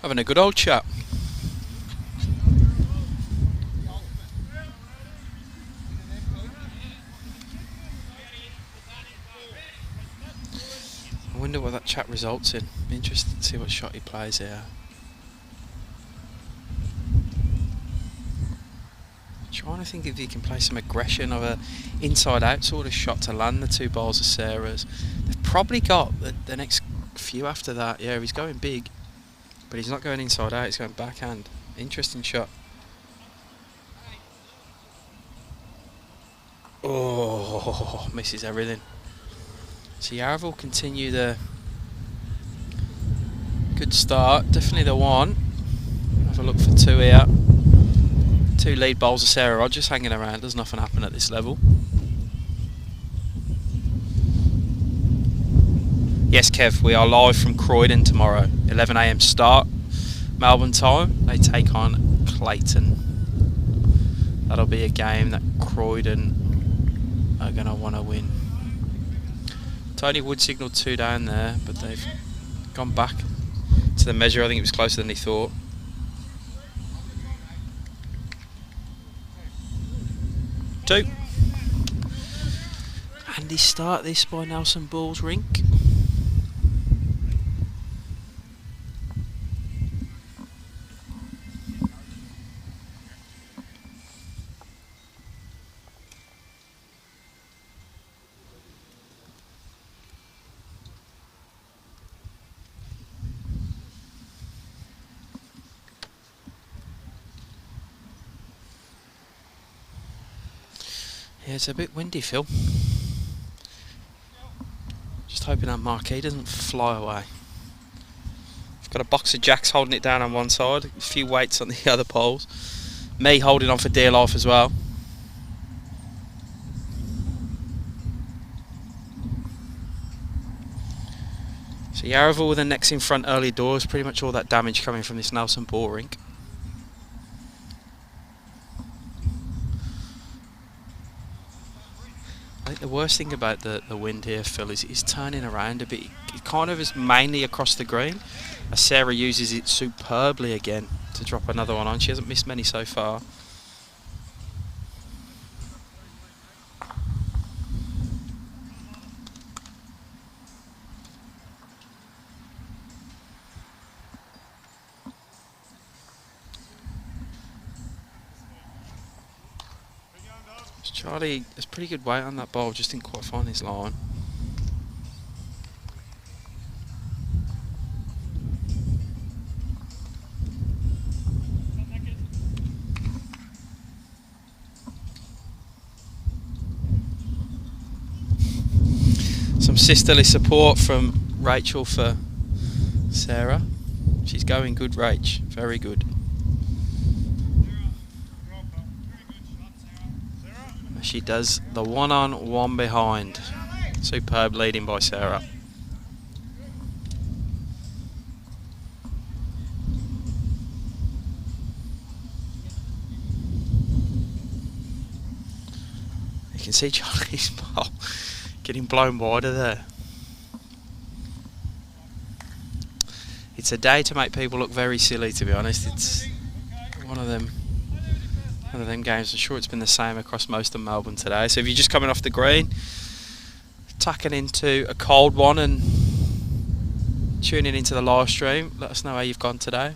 Speaker 1: Having a good old chat. I wonder what that chat results in. Be interested to see what shot he plays here. Trying to think if he can play some aggression of a inside-out sort of shot to land the two balls of Sarah's. They've probably got the next few after that. Yeah, he's going big, but he's not going inside out. He's going backhand. Interesting shot. Oh, misses everything. So Yarraville continue the good start. Definitely the one. Have a look for two here. Two lead bowls of Sarah Rogers hanging around. There's nothing happen at this level. Yes, Kev, we are live from Croydon tomorrow. 11 AM start, Melbourne time. They take on Clayton. That'll be a game that Croydon are going to want to win. Tony Wood signalled 2 down there, but they've gone back to the measure. I think it was closer than he thought. Two. Handy start this by Nelson Bull's rink. Yeah, it's a bit windy, Phil. Just hoping that marquee doesn't fly away. I've got a box of jacks holding it down on one side, a few weights on the other poles. Me holding on for dear life as well. So Yarraville with the necks in front early doors, pretty much all that damage coming from this Nelson Ball rink. I think the worst thing about the wind here, Phil, is it's turning around a bit. It kind of is mainly across the green. As Sarah uses it superbly again to drop another one on. She hasn't missed many so far. Charlie has pretty good weight on that ball, just didn't quite find his line. Some sisterly support from Rachel for Sarah. She's going good, Rach. Very good. She does the 1-on-1 behind. Superb leading by Sarah. You can see Charlie's ball getting blown wider there. It's a day to make people look very silly, to be honest. It's one of them games. I'm sure it's been the same across most of Melbourne today. So if you're just coming off the green, tucking into a cold one and tuning into the live stream, let us know how you've gone today.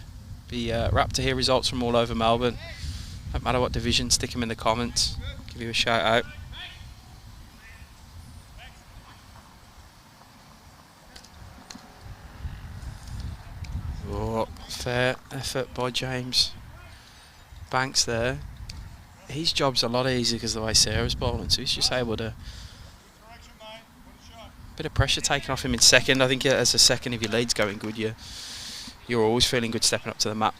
Speaker 1: Be rapt to hear results from all over Melbourne. Don't matter what division, stick them in the comments. Give you a shout out. Oh, fair effort by James Banks there. His job's a lot easier because of the way Sarah's bowling, so he's just able to... Bit of pressure taken off him in second. I think as a second, if your lead's going good, you're always feeling good stepping up to the mat.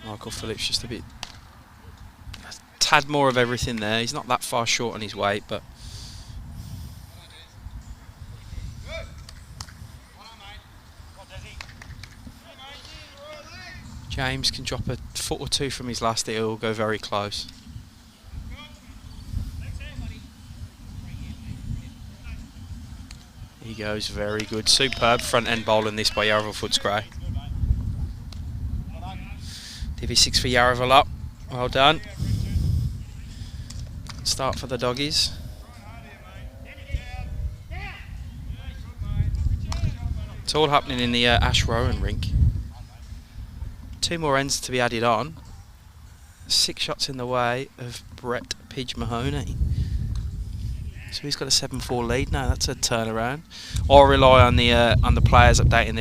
Speaker 1: Michael Phillips just a tad more of everything there. He's not that far short on his weight, but... James can drop a foot or two from his last hit, he'll go very close. He goes very good. Superb front end bowling this by Yarraville Footscray. DV6 for Yarraville up. Well done. Start for the doggies. It's all happening in the Ash Rowan rink. 2 more ends to be added on. 6 shots in the way of Brett Pidge Mahoney. So he's got a 7-4 lead now. That's a turnaround. I'll rely on the players updating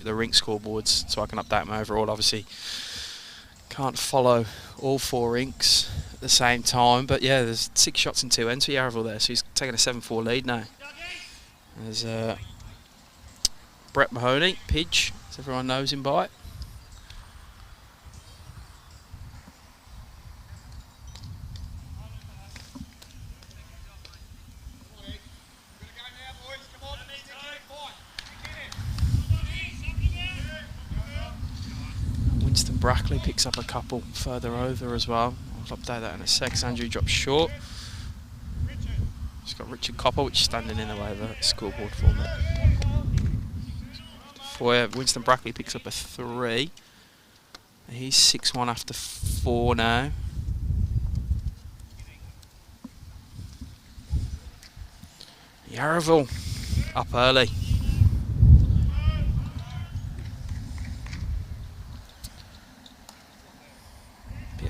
Speaker 1: the rink scoreboards so I can update them overall. Obviously, can't follow all 4 rinks at the same time. But yeah, there's 6 shots in 2 ends for Yarraville there. So he's taking a 7-4 lead now. There's Brett Mahoney, Pidge, as everyone knows him by. Brackley picks up a couple further over as well. I'll update that in a sec. Andrew drops short. Just got Richard Copper, which is standing in the way of the scoreboard for me. Winston Brackley picks up a 3. He's 6-1 after 4 now. Yarraville up early.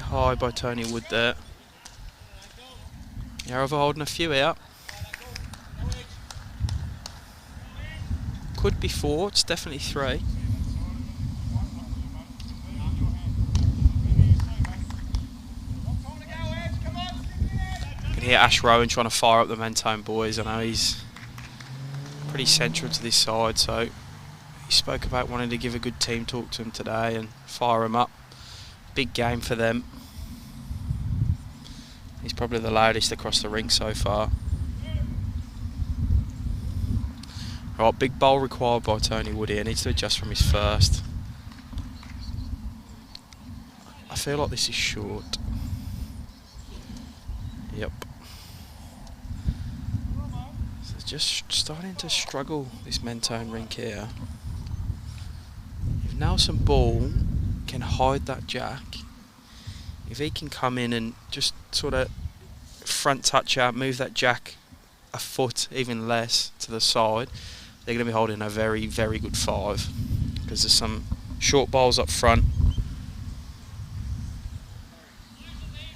Speaker 1: High by Tony Wood there. Yarraville holding a few out. Could be 4, it's definitely 3. You can hear Ash Rowan trying to fire up the Mentone boys. I know he's pretty central to this side, so he spoke about wanting to give a good team talk to him today and fire them up. Big game for them. He's probably the loudest across the rink so far. Right, big bowl required by Tony Wood here. Needs to adjust from his first. I feel like this is short. Yep. So just starting to struggle, this Mentone rink here. If Nelson Ball can hide that jack, if he can come in and just sort of front touch out, move that jack a foot, even less, to the side, they're going to be holding a very, very good 5. Because there's some short balls up front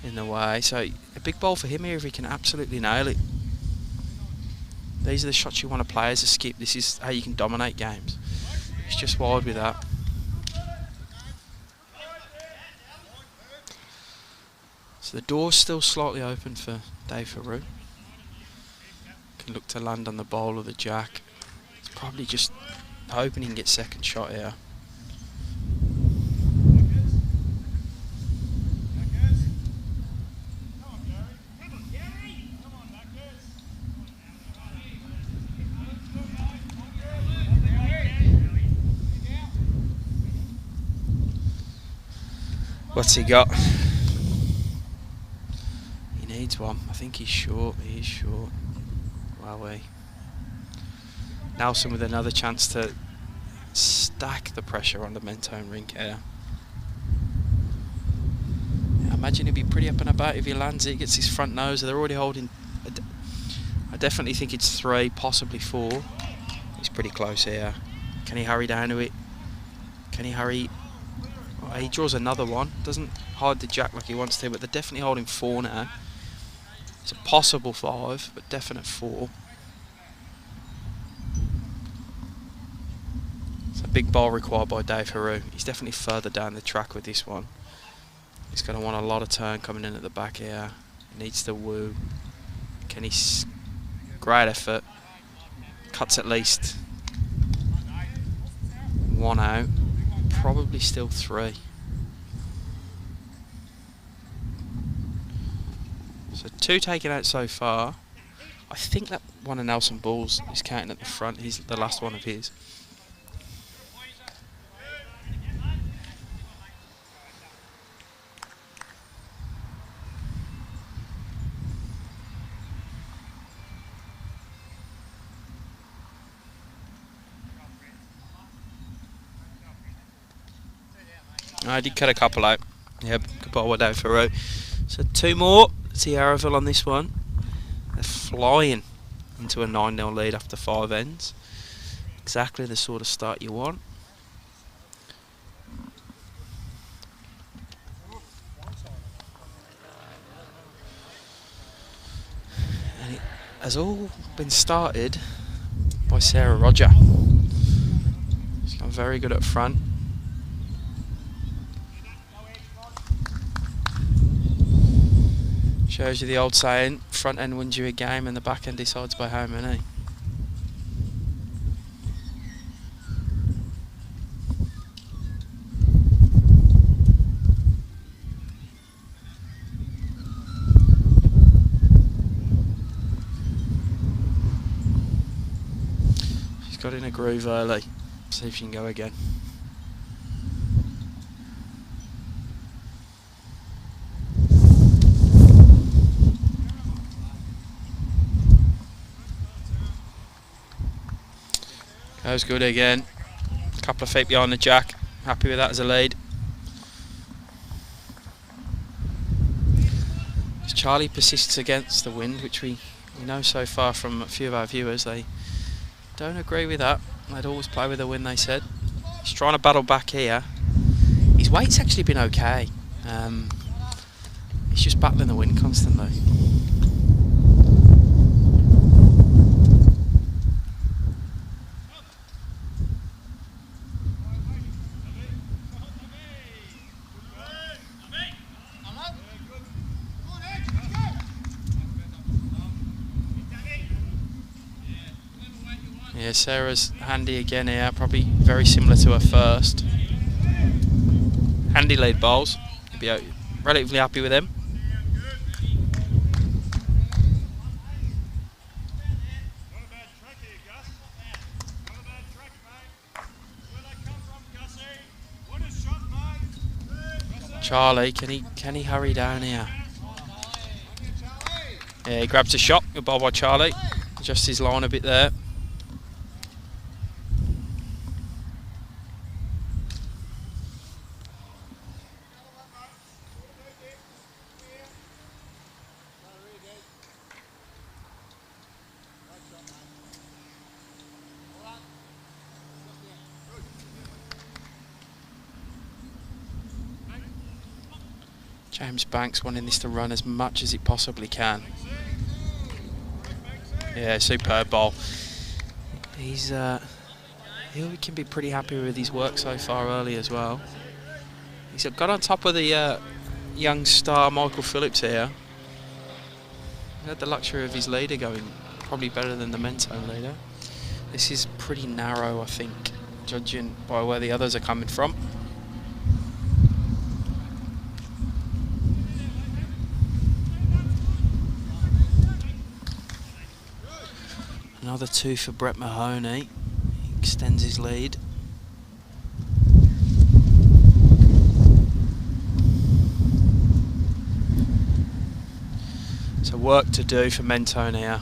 Speaker 1: in the way. So a big ball for him here if he can absolutely nail it. These are the shots you want to play as a skip. This is how you can dominate games. He's just wide with that. So the door's still slightly open for Dave Farouk. Can look to land on the bowl or the jack. He's probably just hoping he can get second shot here. What's he got? He needs one. I think he's short. He is short. Wowee. Nelson with another chance to stack the pressure on the Mentone rink here. I imagine he'd be pretty up and about if he lands it, gets his front nose. They're already holding. I definitely think it's 3, possibly 4. He's pretty close here. Can he hurry down to it? Can he hurry? Oh, he draws another one. Doesn't hide the jack like he wants to, but they're definitely holding 4 now. It's a possible 5, but definite 4. It's a big ball required by Dave Haru. He's definitely further down the track with this one. He's going to want a lot of turn coming in at the back here. He needs to woo. Can he? Great effort. Cuts at least 1 out. Probably still 3. So 2 taken out so far. I think that one of Nelson Ball's is counting at the front. He's the last one of his. I did cut a couple out. Yep, good ball down for row. So 2 more. See Yarraville on this one. They're flying into a 9-0 lead after 5 ends. Exactly the sort of start you want. And it has all been started by Sarah Roger. She's gone very good up front. Shows you the old saying, front end wins you a game and the back end decides by how many. She's got in a groove early. See if she can go again. Goes good again. A couple of feet behind the jack. Happy with that as a lead. As Charlie persists against the wind, which we know so far from a few of our viewers, they don't agree with that. They'd always play with the wind, they said. He's trying to battle back here. His weight's actually been okay. He's just battling the wind constantly. Yeah, Sarah's handy again here, probably very similar to her first. Handy lead bowls, you'll be relatively happy with them. Charlie, can he hurry down here? Yeah, he grabs a shot. Good ball by Charlie. Adjusts his line a bit there. James Banks wanting this to run as much as it possibly can. Yeah, superb ball. He can be pretty happy with his work so far early as well. He's got on top of the young star Michael Phillips here. He had the luxury of his leader going probably better than the Mentone leader. This is pretty narrow, I think, judging by where the others are coming from. Another 2 for Brett Mahoney. He extends his lead. So work to do for Mentone here.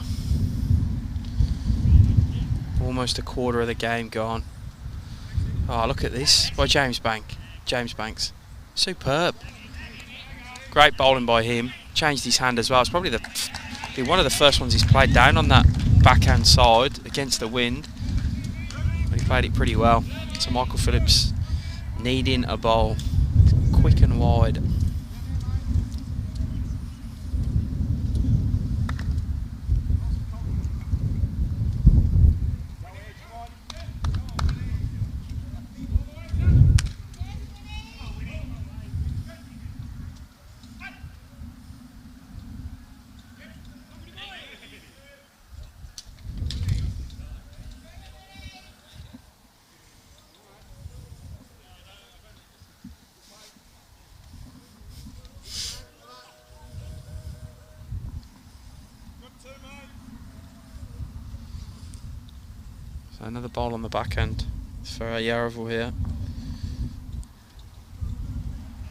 Speaker 1: Almost a quarter of the game gone. Oh, look at this by James Banks. Superb. Great bowling by him. Changed his hand as well. It's probably one of the first ones he's played down on that backhand side against the wind. But he played it pretty well. So Michael Phillips needing a bowl. Quick and wide. So another ball on the back end for Yarraville here.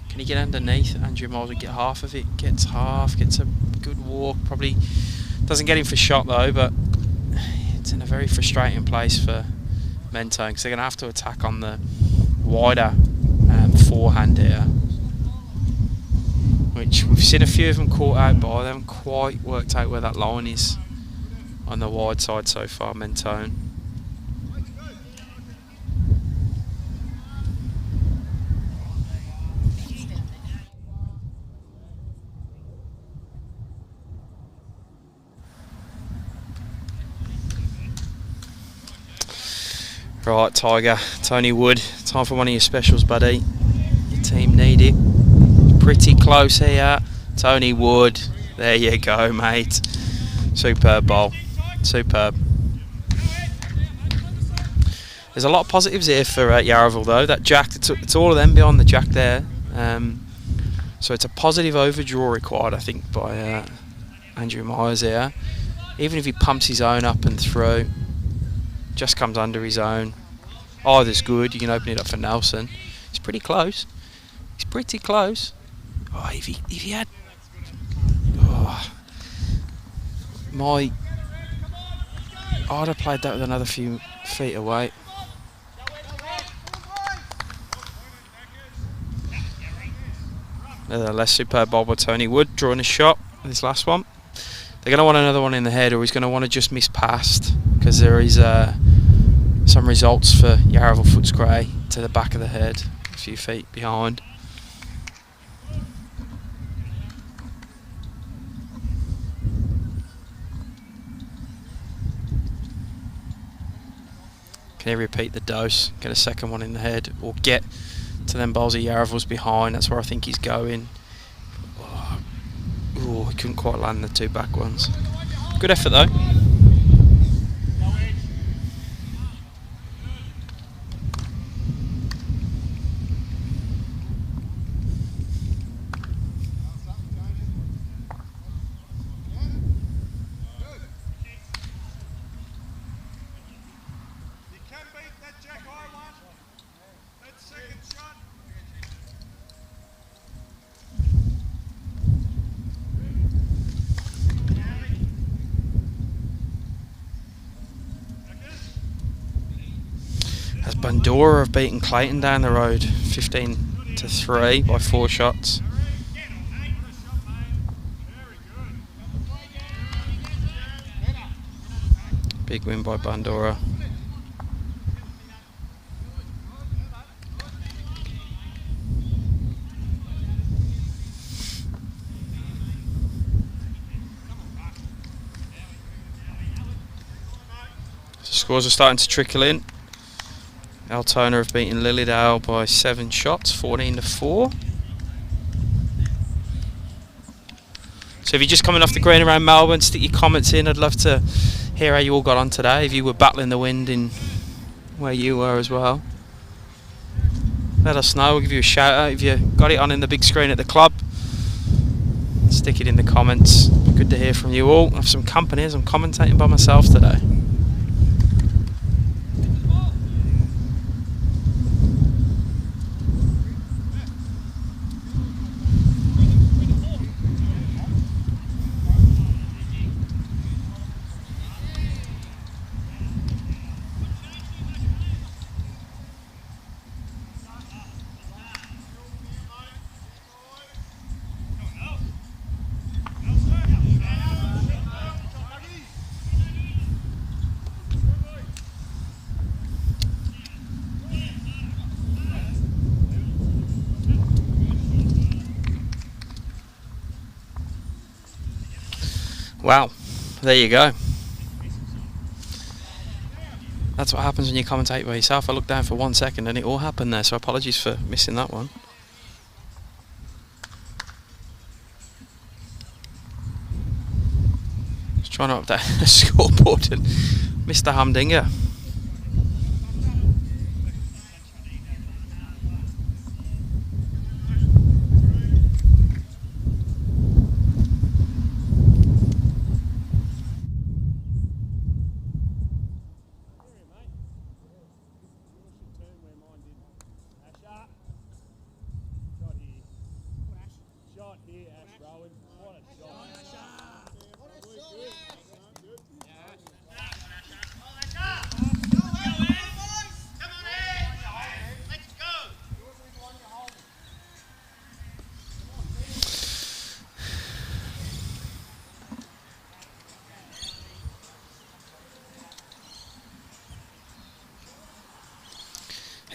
Speaker 1: Can he get underneath? Andrew Miles would get half of it. Gets half, gets a good walk. Probably doesn't get him for shot though, but it's in a very frustrating place for Mentone because they're going to have to attack on the wider forehand here, which we've seen a few of them caught out by. They haven't quite worked out where that line is on the wide side so far, Mentone. Right, Tiger, Tony Wood, time for one of your specials, buddy. Your team need it. Pretty close here. Tony Wood, there you go, mate. Superb bowl, superb. There's a lot of positives here for Yarraville though. That jack, it's all of them behind the jack there. So it's a positive overdraw required, I think, by Andrew Myers here. Even if he pumps his own up and through, just comes under his own. Either's good. You can open it up for Nelson. He's pretty close. He's pretty close. Oh, if he had, oh, I'd have played that with another few feet away. Nevertheless, superb bowl by Tony Wood, drawing a shot with his last one. They're going to want another one in the head, or he's going to want to just miss past, because there is some results for Yarraville Footscray to the back of the head, a few feet behind. Can he repeat the dose, get a second one in the head, or get to them bowls of Yarraville's behind? That's where I think he's going. Oh, he couldn't quite land the 2 back ones. Good effort though. Bandora have beaten Clayton down the road 15-3 by 4 shots. Big win by Bandora. Scores are starting to trickle in. Altona have beaten Lilydale by 7 shots, 14-4. So if you're just coming off the green around Melbourne, stick your comments in. I'd love to hear how you all got on today. If you were battling the wind in where you were as well, let us know. We'll give you a shout out. If you got it on in the big screen at the club, stick it in the comments. Good to hear from you all. I have some company as I'm commentating by myself today. Wow, there you go. That's what happens when you commentate by yourself. I looked down for 1 second and it all happened there, so apologies for missing that one. Just trying to update the scoreboard and missed the humdinger.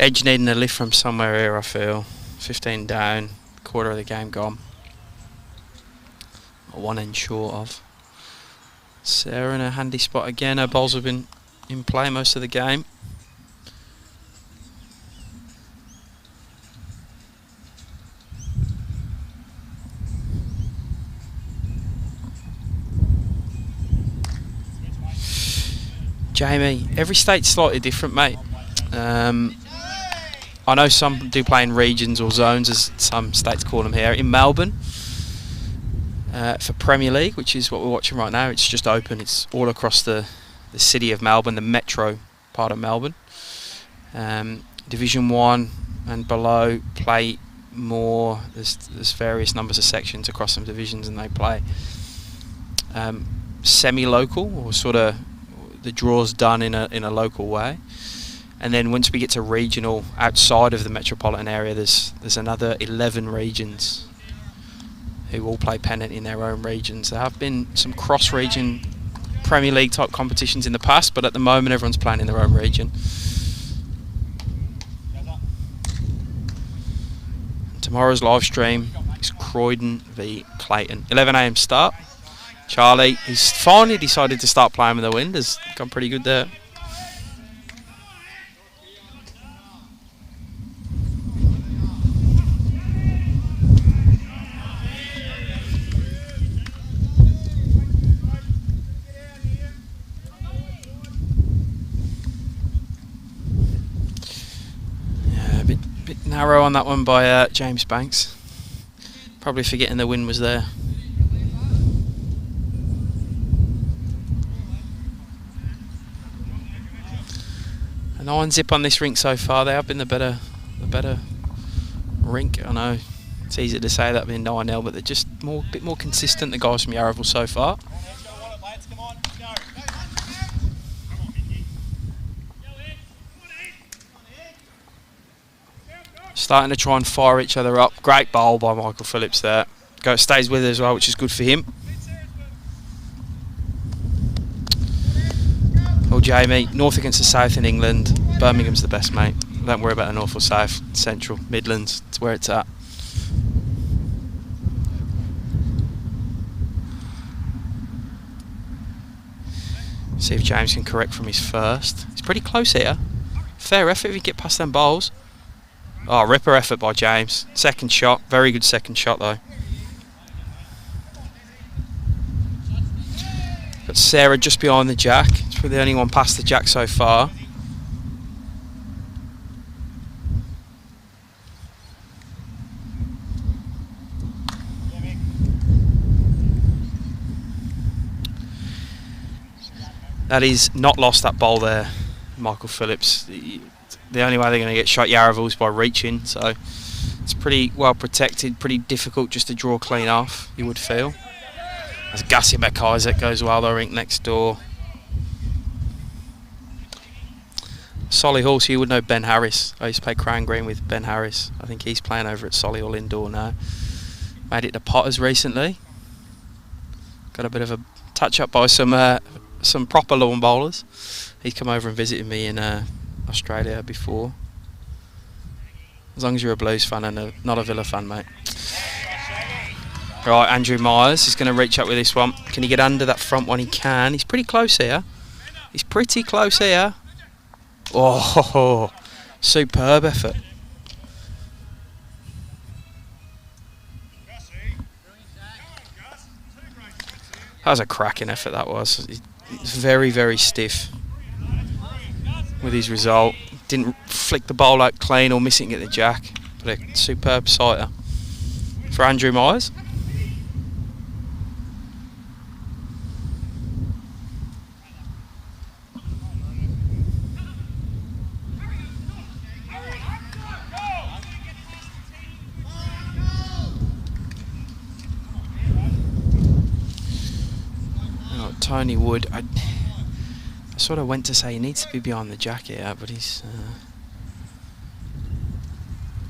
Speaker 1: Edge needing a lift from somewhere here, I feel. 15 down, quarter of the game gone. One end short of. Sarah in a handy spot again. Her bowls have been in play most of the game. Jamie, every state's slightly different, mate. I know some do play in regions or zones, as some states call them here. In Melbourne, for Premier League, which is what we're watching right now, it's just open. It's all across the city of Melbourne, the metro part of Melbourne. Division 1 and below play more. There's various numbers of sections across some divisions, and they play semi-local, or sort of the draw's done in a local way. And then once we get to regional, outside of the metropolitan area, there's another 11 regions who all play Pennant in their own regions. There have been some cross-region Premier League type competitions in the past, but at the moment everyone's playing in their own region. Tomorrow's live stream is Croydon v Clayton. 11 AM start. Charlie, he's finally decided to start playing with the wind. Has gone pretty good there. Narrow on that one by James Banks. Probably forgetting the wind was there. A 9-zip on this rink so far. They have been the better rink. I know it's easy to say that being 9-0, but they're just a bit more consistent, the guys from Yarraville so far. Starting to try and fire each other up. Great bowl by Michael Phillips there. Stays with it as well, which is good for him. Oh, Jamie, north against the south in England. Birmingham's the best, mate. Don't worry about the north or south. Central, Midlands, it's where it's at. See if James can correct from his first. He's pretty close here. Fair effort if he can get past them bowls. Oh, ripper effort by James. Second shot. Very good second shot though. Got Sarah just behind the jack. It's probably the only one past the jack so far. That is not lost, that bowl there, Michael Phillips. The only way they're going to get shot Yarraville is by reaching, so it's pretty well protected, pretty difficult just to draw clean off, you would feel. As Gussie McIsaac goes well, the rink next door. Solihull, so you would know Ben Harris. I used to play Crown Green with Ben Harris. I think he's playing over at Solihull Indoor now. Made it to Potters recently. Got a bit of a touch up by some proper lawn bowlers. He's come over and visited me in Australia before. As long as you're a Blues fan and not a Villa fan, mate. Right, Andrew Myers is going to reach up with this one. Can he get under that front one? He can. He's pretty close here. He's pretty close here. Oh, superb effort. That was a cracking effort, that was. It's very, very stiff with his result. Didn't flick the bowl out clean or missing at the jack, but a superb sighter for Andrew Myers. Tony Wood, I sort of went to say he needs to be behind the jack here, but he's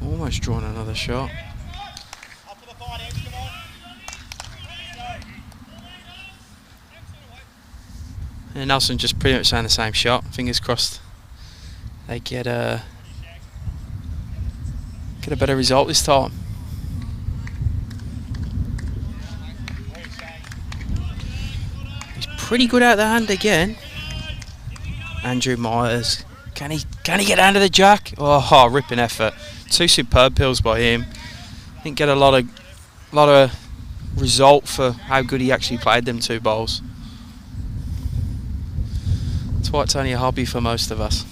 Speaker 1: almost drawn another shot. And Nelson just pretty much saying the same shot. Fingers crossed they get a better result this time. Pretty good out the hand again. Andrew Myers. Can he get under the jack? Oh, ripping effort. Two superb pills by him. Didn't get a lot of result for how good he actually played them two bowls. That's why it's only a hobby for most of us.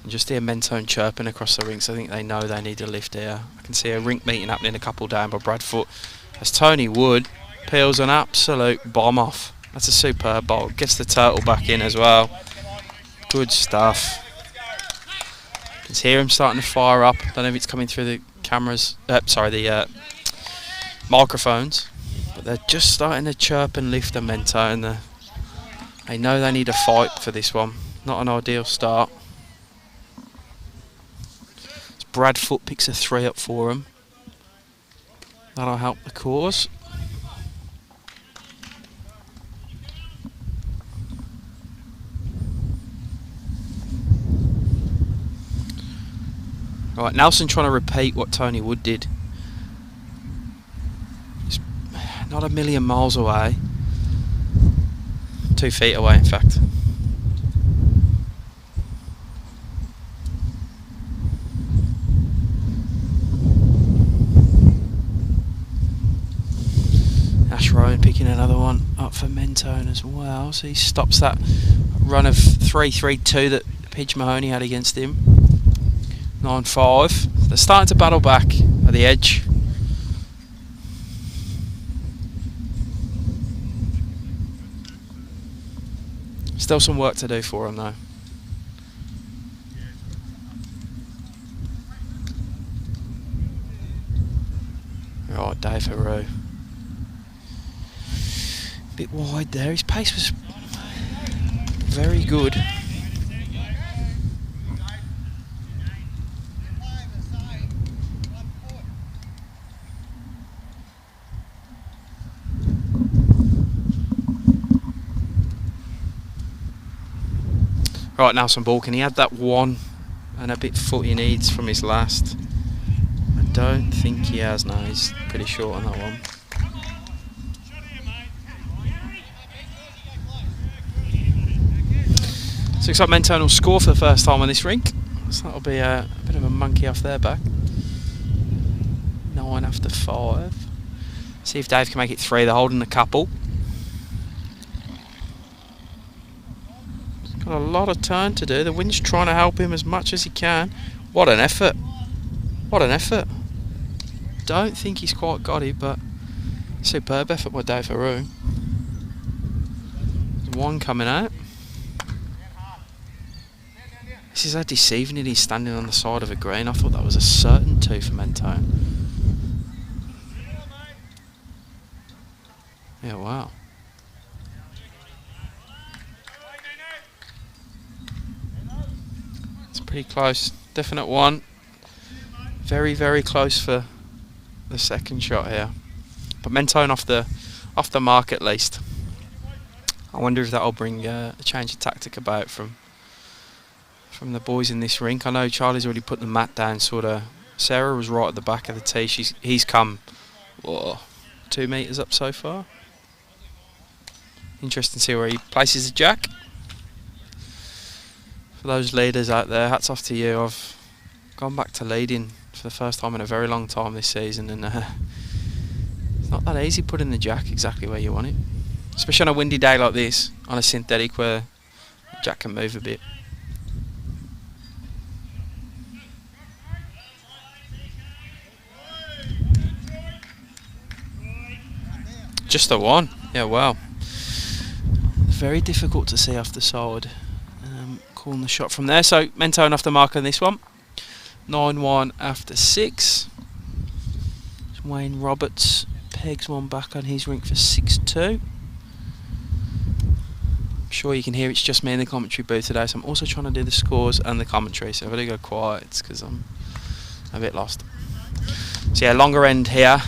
Speaker 1: And just hear Mentone chirping across the rinks. I think they know they need to lift here. I can see a rink meeting happening a couple down by Bradfoot. As Tony Wood peels an absolute bomb off. That's a superb bowl. Gets the turtle back in as well. Good stuff. You can hear him starting to fire up. Don't know if it's coming through the cameras. The microphones. But they're just starting to chirp and lift the Mentone. They know they need a fight for this one. Not an ideal start. As Bradfoot picks a 3 up for him. That'll help the cause. Right, Nelson trying to repeat what Tony Wood did. It's not a million miles away. 2 feet away, in fact. Ash Rowan picking another one up for Mentone as well. So he stops that run of 3-3-2 that Pidge Mahoney had against him. 9-5. They're starting to battle back at the edge. Still some work to do for them though. Right, Dave Haru. Bit wide there. His pace was very good. Right, now some ball. Can he add that one and a bit foot he needs from his last? I don't think he has. No, he's pretty short on that one. So looks like Mentone will score for the first time on this rink. So that'll be a bit of a monkey off their back. 9 after 5. See if Dave can make it 3. They're holding a couple. Got a lot of turn to do. The wind's trying to help him as much as he can. What an effort. What an effort. Don't think he's quite got it, but superb effort by Dave Haroon. There's one coming out. This is how deceiving it is standing on the side of a green. I thought that was a certain 2 for Mentone. Yeah, wow. It's pretty close. Definite 1. Very, very close for the second shot here. But Mentone off the mark at least. I wonder if that'll bring a change of tactic about from the boys in this rink. I know Charlie's already put the mat down, sort of. Sarah was right at the back of the tee. He's come 2 metres up so far. Interesting to see where he places the jack. For those leaders out there, hats off to you. I've gone back to leading for the first time in a very long time this season, and it's not that easy putting the jack exactly where you want it, especially on a windy day like this on a synthetic where the jack can move a bit. Just a 1. Yeah, wow. Very difficult to see off the side. Calling the shot from there. So Mentone off the mark on this one. 9-1 after 6. Wayne Roberts pegs one back on his rink for 6-2. I'm sure you can hear it's just me in the commentary booth today, so I'm also trying to do the scores and the commentary, so if I do go quiet it's because I'm a bit lost. So yeah, longer end here.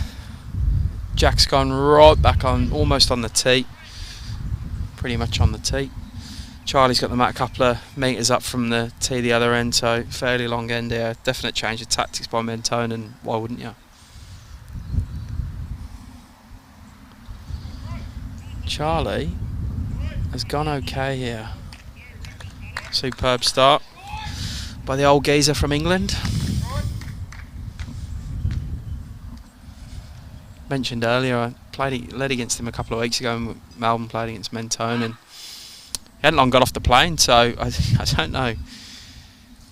Speaker 1: Jack's gone right back on, almost on the tee. Pretty much on the tee. Charlie's got the mat a couple of metres up from the tee the other end, so fairly long end here. Definite change of tactics by Mentone, and why wouldn't you? Charlie has gone okay here. Superb start by the old geezer from England. Mentioned earlier, I led against him a couple of weeks ago when Melbourne played against Mentone, and he hadn't long got off the plane, so I don't know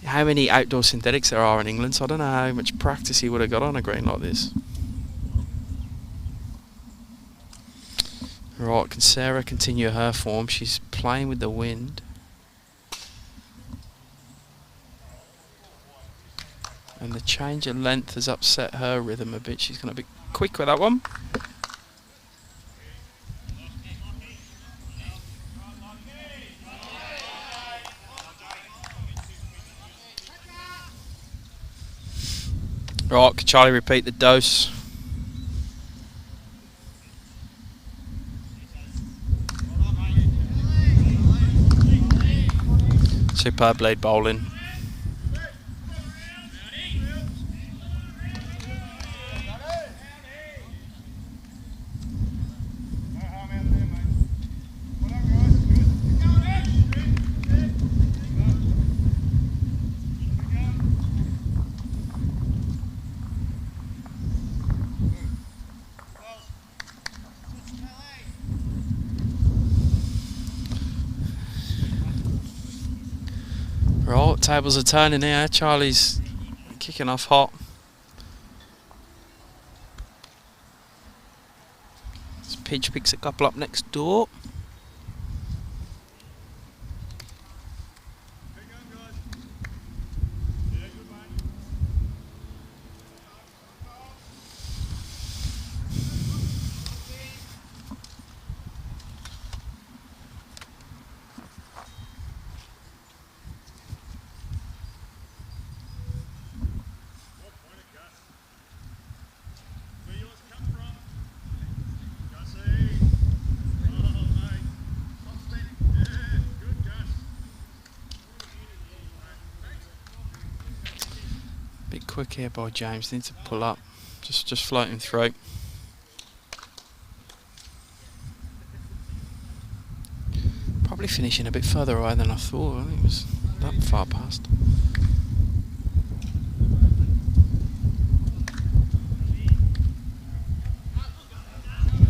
Speaker 1: how many outdoor synthetics there are in England, so I don't know how much practice he would have got on a green like this. Right, can Sarah continue her form? She's playing with the wind. And the change of length has upset her rhythm a bit. She's going to be quick with that one. Right, can Charlie repeat the dose? Superb lead bowling. Right, tables are turning here. Charlie's kicking off hot. Pidge picks a couple up next door. quick here by James. Need to pull up. Just floating through. Probably finishing a bit further away than I thought. I think it was that far past.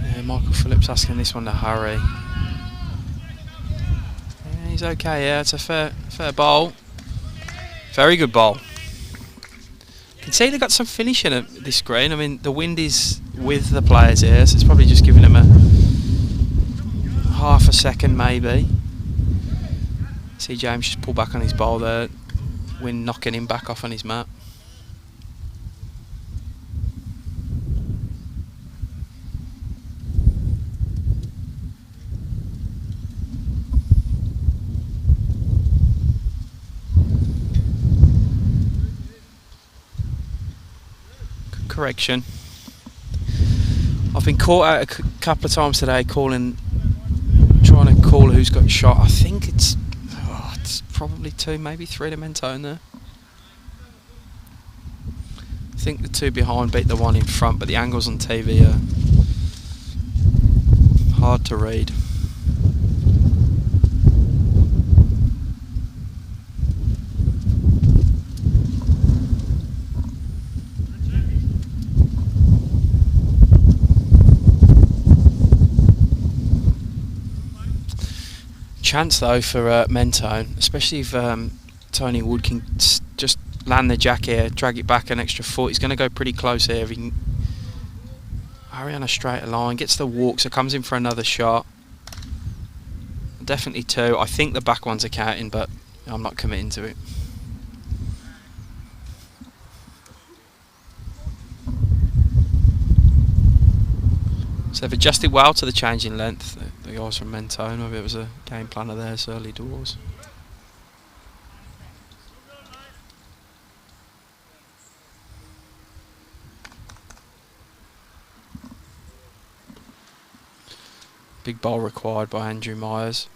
Speaker 1: Yeah, Michael Phillips asking this one to hurry. Yeah, he's okay. Yeah, it's a fair bowl. Very good bowl. You can see they got some finishing at this green. I mean, the wind is with the players here, so it's probably just giving them a half a second maybe. See James just pull back on his bowl there. Wind knocking him back off on his mat. Correction. I've been caught out a couple of times today trying to call who's got shot. I think it's probably 2, maybe 3 to Mentone there. I think the 2 behind beat the 1 in front, but the angles on TV are hard to read. Chance though for Mentone, especially if Tony Wood can just land the jack here, drag it back an extra foot. He's going to go pretty close here. If he can hurry on a straight line, gets the walk, so comes in for another shot. Definitely 2. I think the back ones are counting, but I'm not committing to it. So they've adjusted well to the change in length, the guys from Mentone. Maybe it was a game plan of theirs early doors. Big bowl required by Andrew Myers.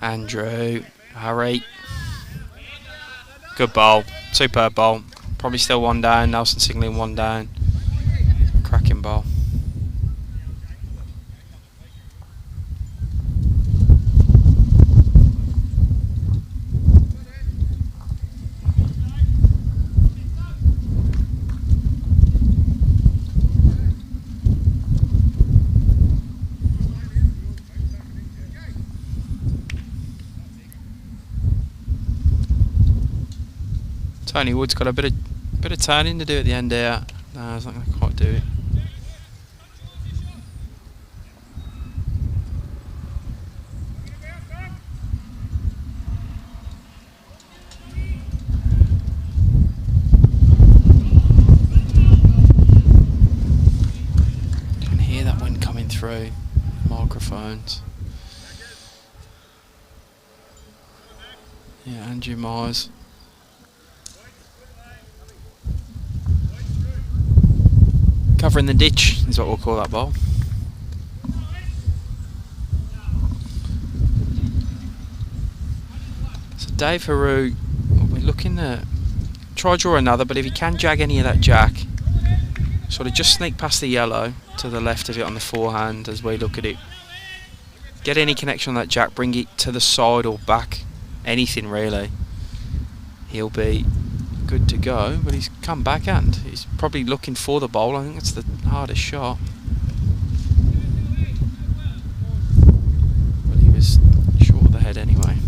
Speaker 1: Andrew, hurry. Good bowl, superb bowl. Probably still 1 down, Nelson signalling 1 down. Cracking bowl. Tony Wood's got a bit of turning to do at the end here. No, he's not going to quite do it. You can hear that wind coming through microphones. Yeah, Andrew Myers. Covering the ditch is what we'll call that ball. So Dave Haru will be looking to try draw another, but if he can jag any of that jack, sort of just sneak past the yellow to the left of it on the forehand as we look at it. Get any connection on that jack, bring it to the side or back, anything really. He'll be good to go, but he's come backhand. He's probably looking for the bowl. I think that's the hardest shot. But he was short of the head anyway.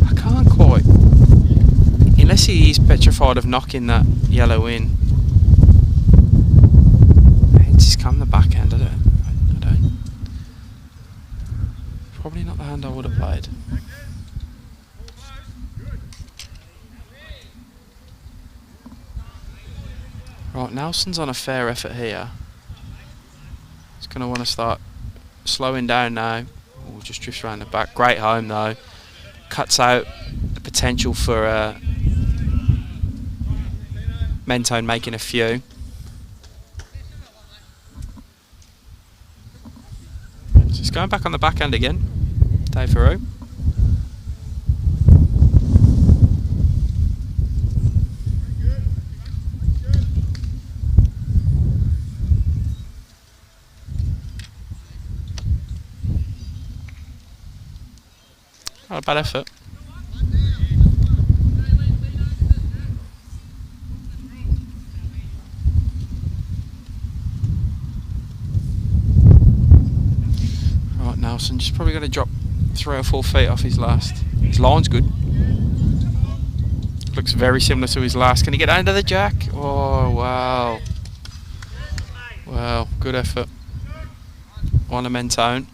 Speaker 1: I can't quite, unless he is petrified of knocking that yellow in. It's just come the backhand, I don't. Probably not the hand I would have played. Right, Nelson's on a fair effort here. He's going to want to start slowing down now. Ooh, just drifts around the back. Great home though. Cuts out the potential for Mentone making a few. So he's going back on the backhand again. Dave Farouk. Not a bad effort. Right, Nelson just probably going to drop 3 or 4 feet off his last. His line's good. Looks very similar to his last. Can he get under the jack? Oh, wow. Wow, good effort. On a Mentone.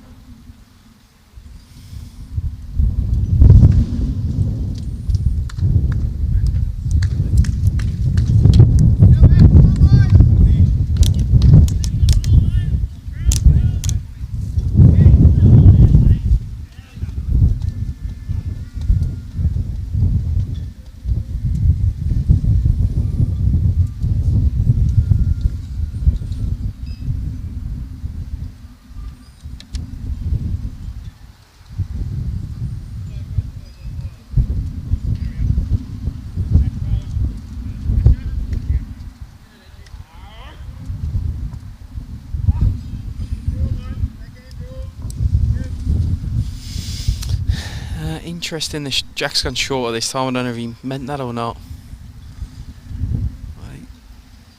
Speaker 1: Interesting, the jack's gone shorter this time. I don't know if he meant that or not.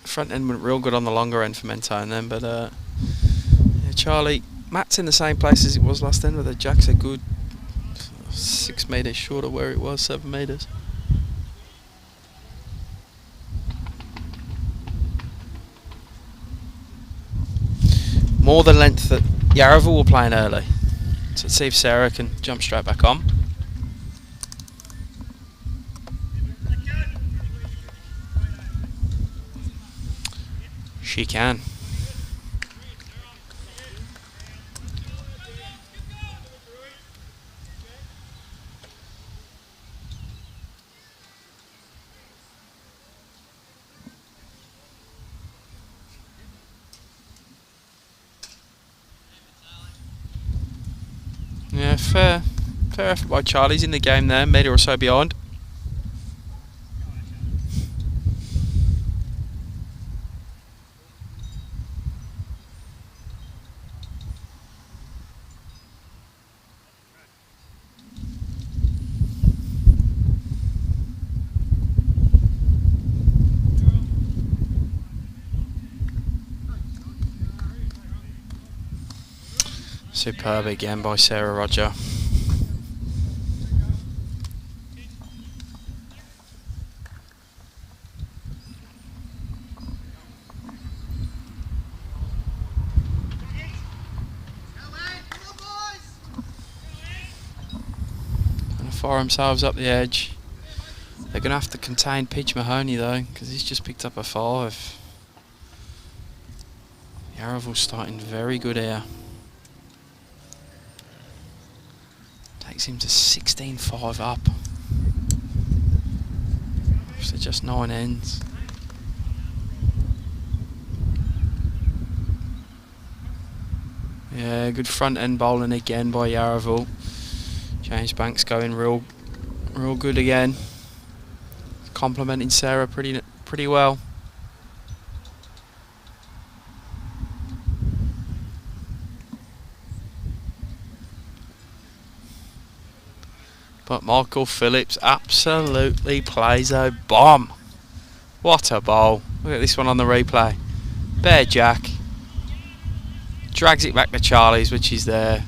Speaker 1: Front end went real good on the longer end for Mentone then, but yeah, Charlie, Matt's in the same place as it was last end, but the jack's a good 6 metres short of where it was, 7 metres. More the length that Yarraville were playing early. So let's see if Sarah can jump straight back on. She can. Yeah, fair effort by Charlie's in the game there, metre or so behind. Superb again by Sarah Roger. Gonna fire themselves up the edge. They're gonna have to contain Peach Mahoney though, because he's just picked up a 5. Yarraville's starting very good here. Takes him to 16-5 up. So just 9 ends. Yeah, good front end bowling again by Yarraville. James Banks going real good again. Complimenting Sarah pretty well. But Michael Phillips absolutely plays a bomb. What a bowl. Look at this one on the replay. Bare jack. Drags it back to Charlie's, which is there.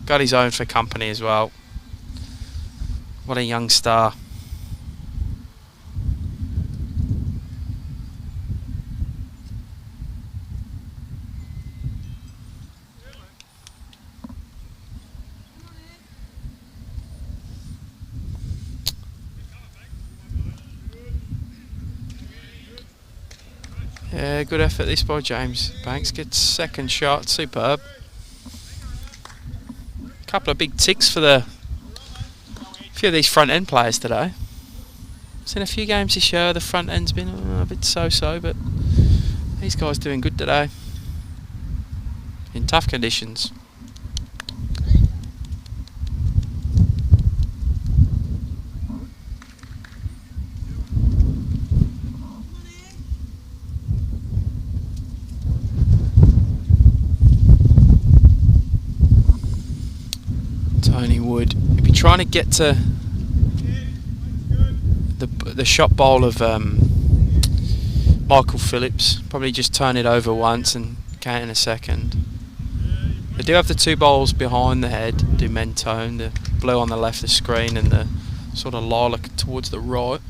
Speaker 1: Got his own for company as well. What a young star. Yeah, good effort this by James Banks. Gets second shot, superb. Couple of big ticks for a few of these front end players today. Seen a few games this year, the front end's been a bit so-so, but these guys doing good today in tough conditions. Tony Wood, he'll be trying to get to the shot bowl of Michael Phillips. Probably just turn it over once and count in a second. They do have the two bowls behind the head, do Mentone, the blue on the left of the screen and the sort of lilac towards the right.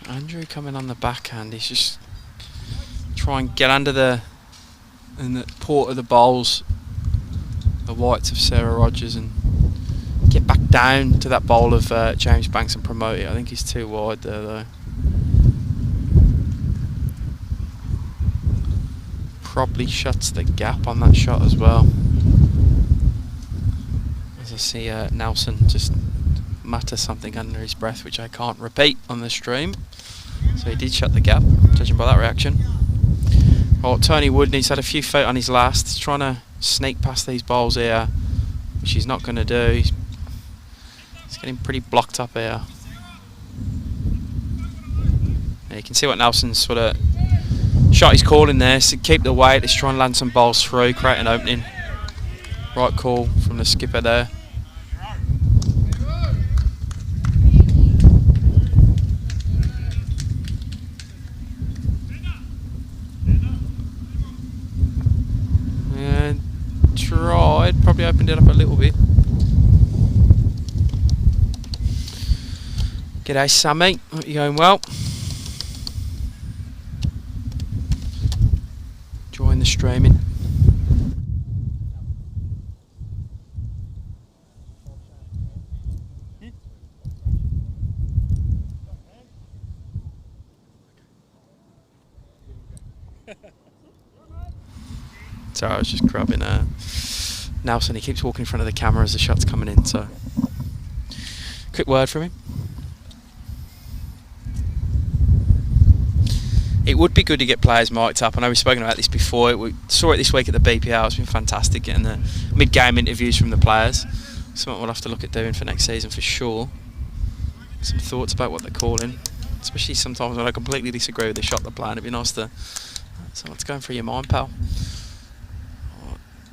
Speaker 1: Andrew coming on the backhand, he's just trying to get under the port of the bowls, the whites of Sarah Rogers, and get back down to that bowl of James Banks and promote it. I think he's too wide there though. Probably shuts the gap on that shot as well. As I see Nelson just mutter something under his breath, which I can't repeat on the stream. So he did shut the gap, judging by that reaction. Oh, Tony Wood, he's had a few feet on his last. He's trying to sneak past these bowls here, which he's not going to do. He's getting pretty blocked up here. Yeah, you can see what Nelson's sort of shot he's calling there. So keep the weight, let's try and land some bowls through, create an opening. Right call from the skipper there. Tried, probably opened it up a little bit. G'day Sammy, hope you're going well. Enjoying the streaming. Sorry, I was just grabbing Nelson. He keeps walking in front of the camera as the shot's coming in, so quick word from him. It would be good to get players mic'd up. I know we've spoken about this before. We saw it this week at the BPL. It's been fantastic getting the mid-game interviews from the players. Something we'll have to look at doing for next season for sure. Some thoughts about what they're calling, especially sometimes when I completely disagree with the shot they're playing. It'd be nice to... So what's going through your mind, pal?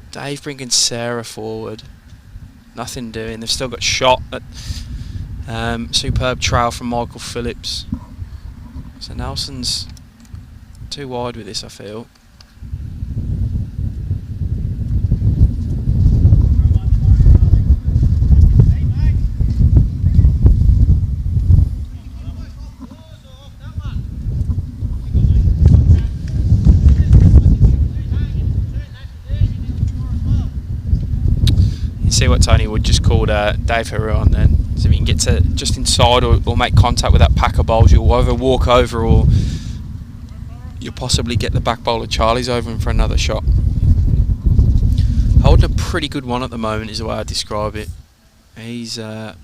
Speaker 1: Dave bringing Sarah forward. Nothing doing. They've still got shot at superb trail from Michael Phillips. So Nelson's too wide with this, I feel. See what Tony Wood just called Dave Heron then. So if you can get to just inside or make contact with that pack of bowls, you'll either walk over or you'll possibly get the back bowler Charlie's over him for another shot. Holding a pretty good one at the moment is the way I describe it. He's not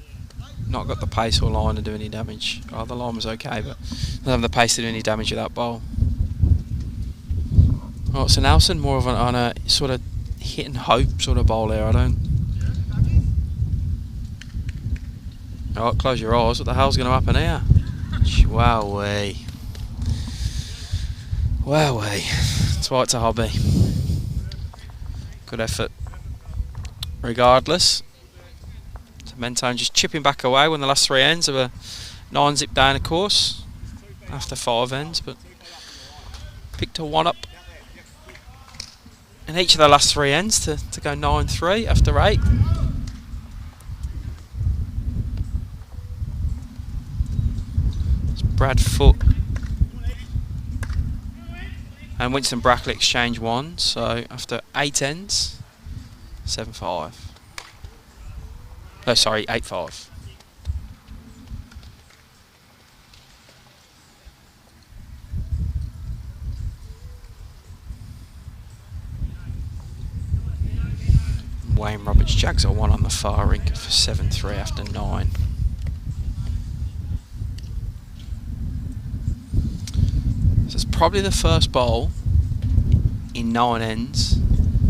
Speaker 1: got the pace or line to do any damage. Oh, the line was okay, but doesn't have the pace to do any damage with that bowl. Right, so Nelson more of on a sort of hit and hope sort of bowl there. I don't... Alright, close your eyes. What the hell's going to happen here? Wowee. Wowee. That's why it's a hobby. Good effort. Regardless. So Mentone just chipping back away when the last three ends of a 9-zip down, of course. After 5 ends, but picked a 1 up. In each of the last 3 ends to go 9-3 after 8. Brad Foot And Winston Brackley exchange 1, so after 8 ends, 7-5. Oh, sorry, 8-5. Wayne Roberts Jags are 1 on the far rink for 7-3 after 9. So it's probably the first bowl in 9 ends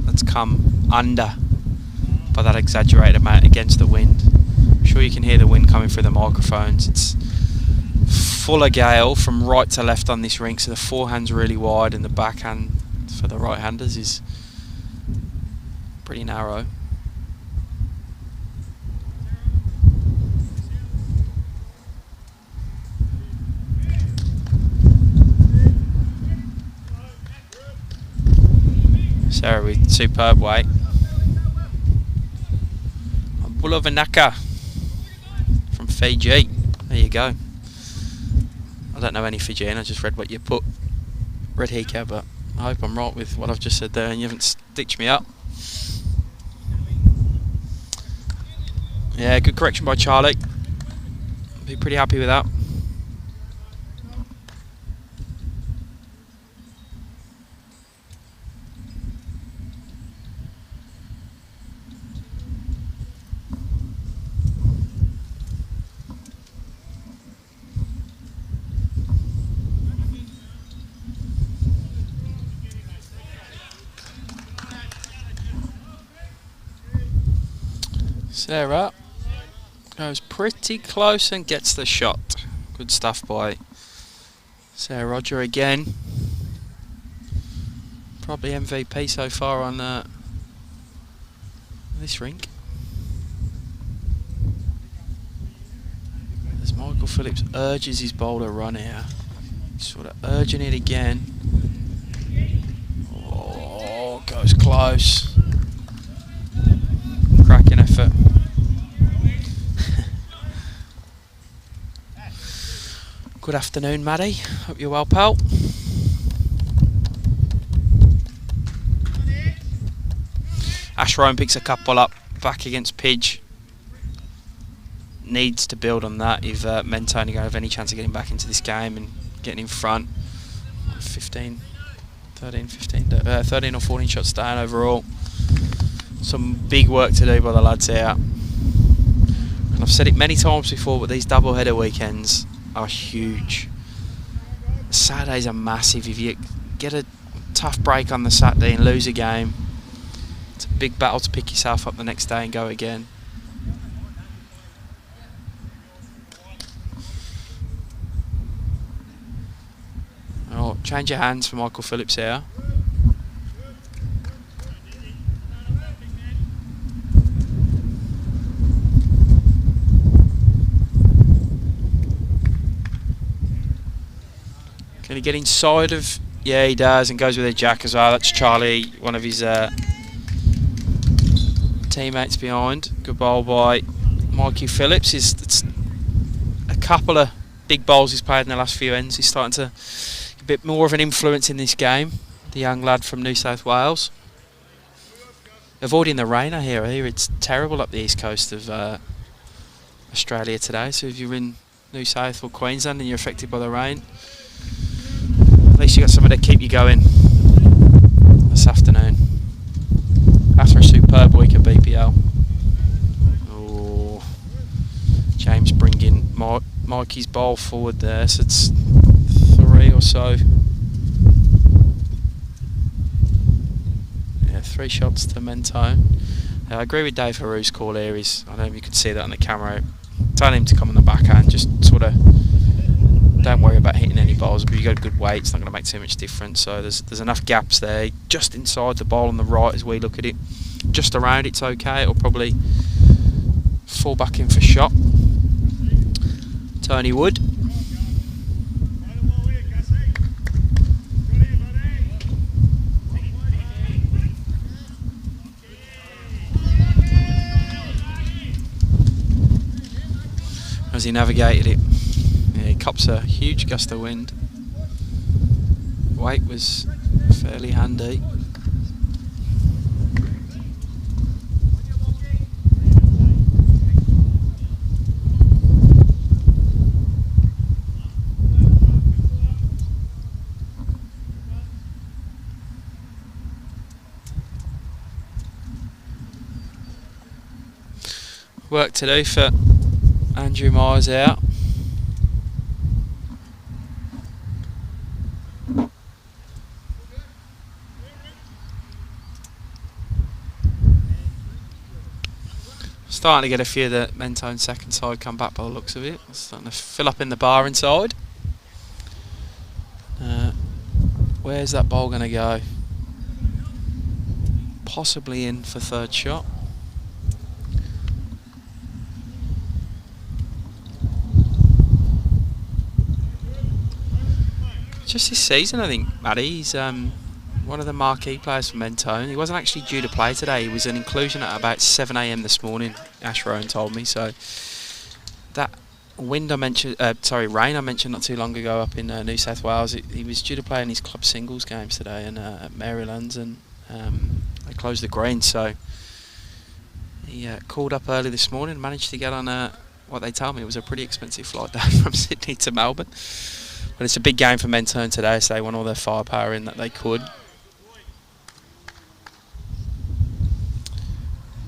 Speaker 1: that's come under by that exaggerated amount against the wind. I'm sure you can hear the wind coming through the microphones. It's full of gale from right to left on this rink, so the forehand's really wide and the backhand for the right-handers is pretty narrow. Sarah with superb weight. Bulavanaka from Fiji. There you go. I don't know any Fijian, I just read what you put. Red Hika, but I hope I'm right with what I've just said there and you haven't stitched me up. Yeah, good correction by Charlie. Be pretty happy with that. Sarah goes pretty close and gets the shot. Good stuff by Sarah Roger again. Probably MVP so far on this rink. As Michael Phillips urges his bowler run here. Sort of urging it again. Oh, goes close. Cracking effort. Good afternoon, Maddie. Hope you're well, pal. Ash Ryan picks a couple up back against Pidge. Needs to build on that if Mentone are going to have any chance of getting back into this game and getting in front. 13 or 14 shots down overall. Some big work to do by the lads here. And I've said it many times before, but these double header weekends are huge. Saturdays are massive. If you get a tough break on the Saturday and lose a game, it's a big battle to pick yourself up the next day and go again. Oh, change your hands for Michael Phillips here. Can he get inside of... Yeah, he does, and goes with a jack as well. That's Charlie, one of his teammates behind. Good bowl by Mikey Phillips. It's a couple of big bowls he's played in the last few ends. He's starting to get a bit more of an influence in this game. The young lad from New South Wales. Avoiding the rain, I hear. It's terrible up the east coast of Australia today. So if you're in New South or Queensland and you're affected by the rain, at least you got something to keep you going this afternoon after a superb week of BPL. Oh, James bringing Mikey's bowl forward there, so it's 3 or so. Yeah, 3 shots to Mentone. I agree with Dave Harou's call here. I don't know if you could see that on the camera. Telling him to come on the backhand, just sort of don't worry about hitting any balls, but you got a good weight, it's not going to make too much difference. So there's enough gaps there, just inside the ball on the right as we look at it. Just around it's okay, it'll probably fall back in for shot. Tony Wood. As he navigated it. Yeah, he cops a huge gust of wind. Weight was fairly handy. Work to do for Andrew Myers out. Starting to get a few of the Mentone second side come back by the looks of it. Starting to fill up in the bar inside. Where's that ball going to go? Possibly in for third shot. Just this season, I think, Matty, he's one of the marquee players for Mentone. He wasn't actually due to play today. He was an inclusion at about 7 AM this morning, Ash Rowan told me. So that rain I mentioned not too long ago up in New South Wales, he was due to play in his club singles games today at Maryland's, and they closed the green. So he called up early this morning and managed to get on what they told me was a pretty expensive flight down from Sydney to Melbourne. But it's a big game for Mentone today, so they want all their firepower in that they could.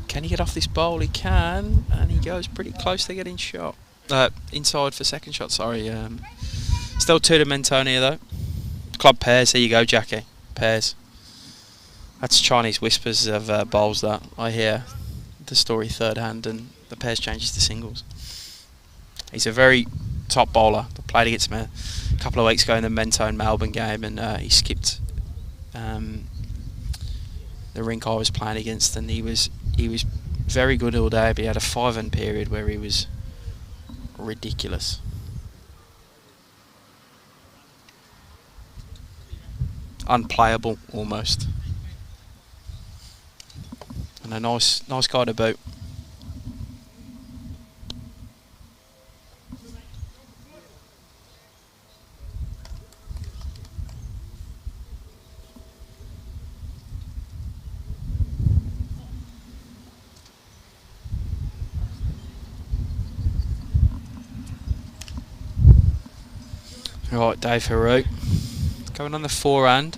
Speaker 1: Can he get off this bowl? He can, and he goes pretty close to getting shot. Inside for second shot, sorry. Still 2 to Mentone here, though. Club pairs, here you go, Jackie. Pairs. That's Chinese whispers of bowls, that. I hear the story third hand, and the pairs changes to singles. He's a very top bowler. I played against him a couple of weeks ago in the Mentone-Melbourne game, and he skipped the rink I was playing against, and he was very good all day, but he had a 5-end period where he was ridiculous. Unplayable almost. And a nice guy to boot. Right, Dave Haru going on the forehand.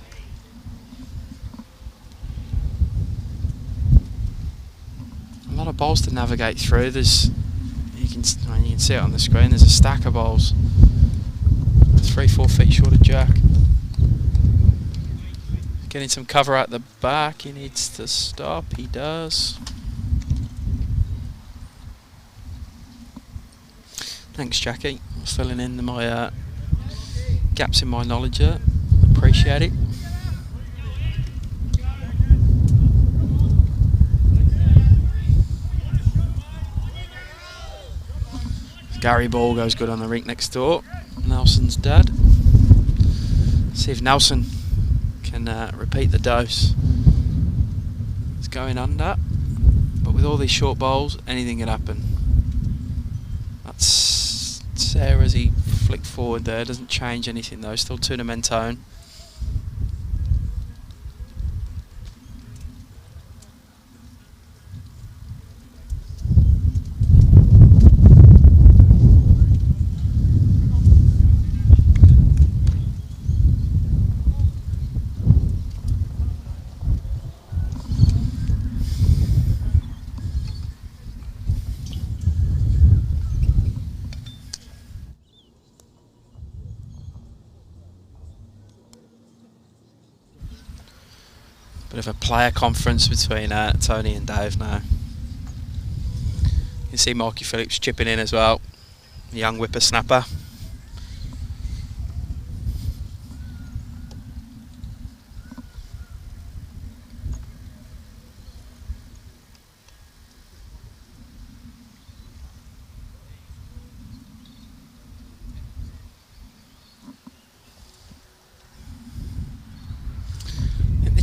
Speaker 1: A lot of balls to navigate through. You can see it on the screen. There's a stack of balls, 3-4 feet short of Jack. Getting some cover at the back. He needs to stop. He does. Thanks, Jackie. Filling in my gaps in my knowledge there. Appreciate it. Gary Ball goes good on the rink next door. Nelson's dad. See if Nelson can repeat the dose. It's going under, but with all these short bowls, anything can happen. That's Sarah as he flicked forward there. Doesn't change anything though. Still 2 to Mentone. Bit of a player conference between Tony and Dave now. You can see Marky Phillips chipping in as well, the young whippersnapper.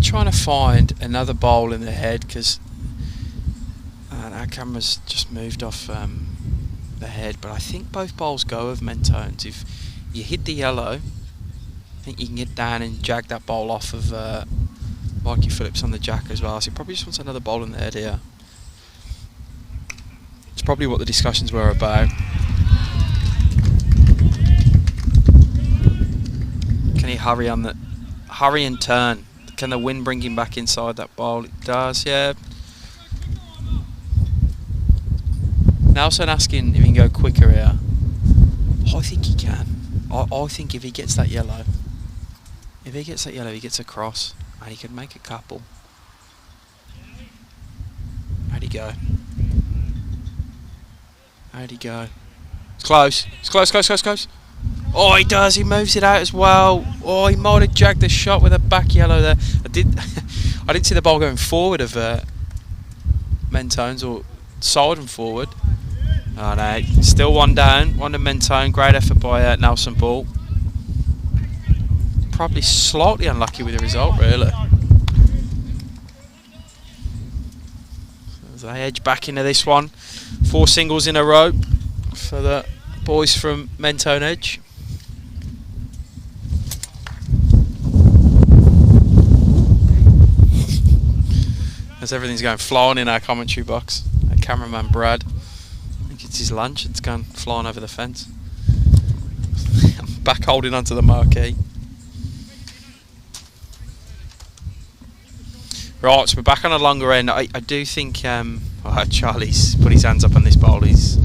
Speaker 1: Trying to find another bowl in the head because our camera's just moved off the head, but I think both bowls go of Mentones. If you hit the yellow think you can get down and jag that bowl off of Mikey Phillips on the jack as well. So he probably just wants another bowl in the head here. It's probably what the discussions were about. Can he hurry and turn? Can the wind bring him back inside that bowl? It does, yeah. Nelson asking if he can go quicker here. I think he can. I think if he gets that yellow, he gets across and he can make a couple. How'd he go? It's close. It's close. Oh, he does. He moves it out as well. Oh, he might have jagged the shot with a back yellow there. I didn't see the ball going forward of Mentone's, or side and forward. Oh no, still one down. One to Mentone. Great effort by Nelson Ball. Probably slightly unlucky with the result, really. So they edge back into this one. 4 singles in a row for the boys from Mentone Edge. As everything's going flying in our commentary box. Our cameraman Brad, I think it's his lunch, it's gone flying over the fence. I'm back holding onto the marquee. Right, so we're back on a longer end. I do think Charlie's put his hands up on this bowl. He's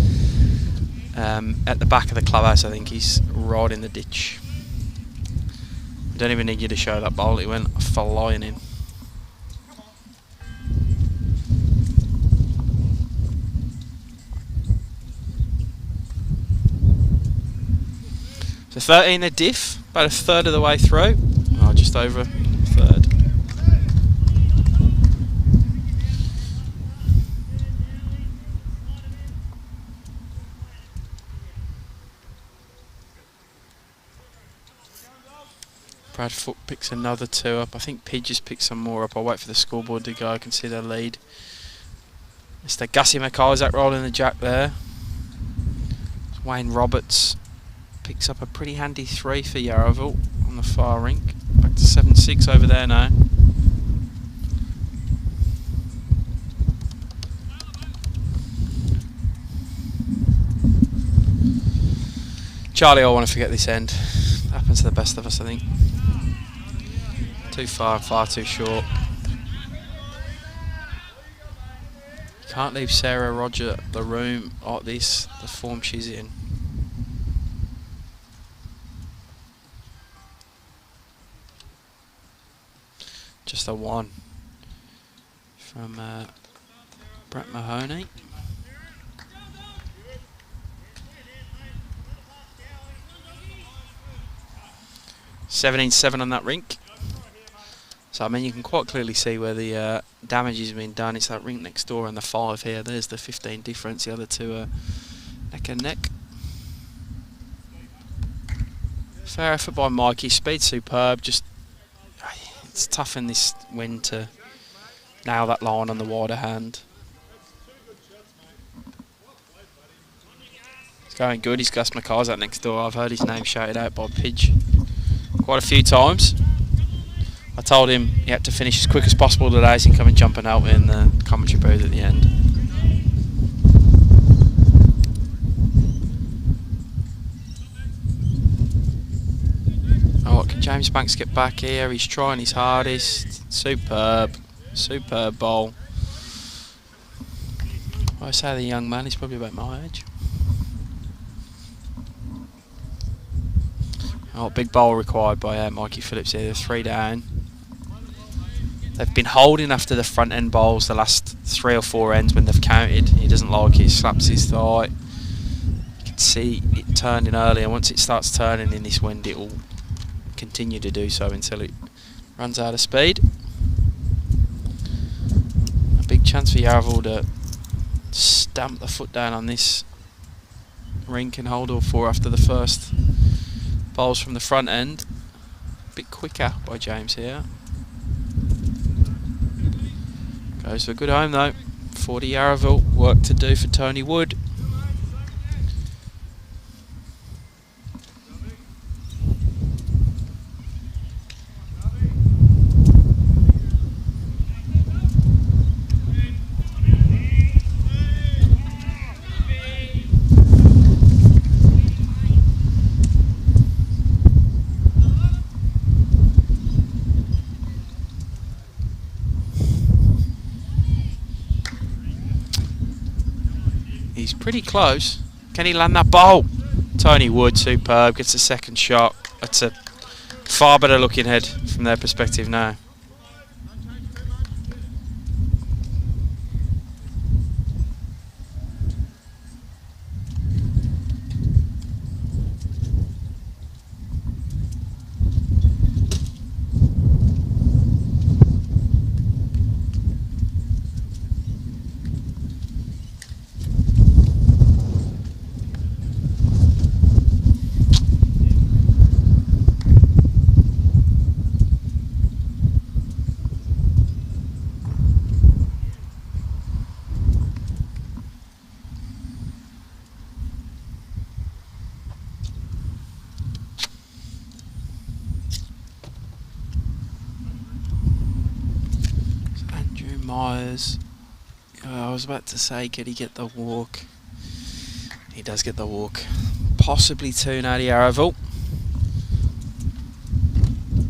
Speaker 1: at the back of the clubhouse. I think he's right in the ditch. I don't even need you to show that bowl. He went flying in. So 13 the diff, about a third of the way through. Oh, just over a third. Brad Foot picks another 2 up. I think Pidge just picked some more up. I'll wait for the scoreboard to go. I can see their lead. Mr. Gussie McIsaac rolling the jack there. Wayne Roberts picks up a pretty handy 3 for Yarraville on the far rink. Back to 7-6 over there now. Charlie, I want to forget this end. Happens to the best of us, I think. Too far too short. Can't leave Sarah Roger the room like this, the form she's in. Just a 1 from Brett Mahoney. (17-7) on that rink. So I mean, you can quite clearly see where the damage has been done. It's that rink next door and the 5 here. There's the 15 difference. The other 2 are neck and neck. Fair effort by Mikey. Speed superb. Just it's tough in this wind to nail that line on the wider hand. It's going good. He's Gus McIsaac next door. I've heard his name shouted out by Pidge quite a few times. I told him he had to finish as quick as possible today so he can come and jumping out in the commentary booth at the end. Oh, can James Banks get back here? He's trying his hardest. Superb bowl. I say the young man, he's probably about my age. Oh, big bowl required by Mikey Phillips here. 3 down. They've been holding after the front end bowls the last 3 or 4 ends when they've counted. He doesn't like it, he slaps his thigh. You can see it turning earlier. Once it starts turning in this wind, it will continue to do so until it runs out of speed. A big chance for Yarraville to stamp the foot down on this rink and hold all 4 after the first bowls from the front end. A bit quicker by James here. Goes for a good home though. 40 Yarraville, work to do for Tony Wood. He's pretty close. Can he land that ball? Tony Wood, superb. Gets the second shot. That's a far better looking head from their perspective now. Myers. I was about to say, could he get the walk? He does get the walk. Possibly 2 now to Yarraville.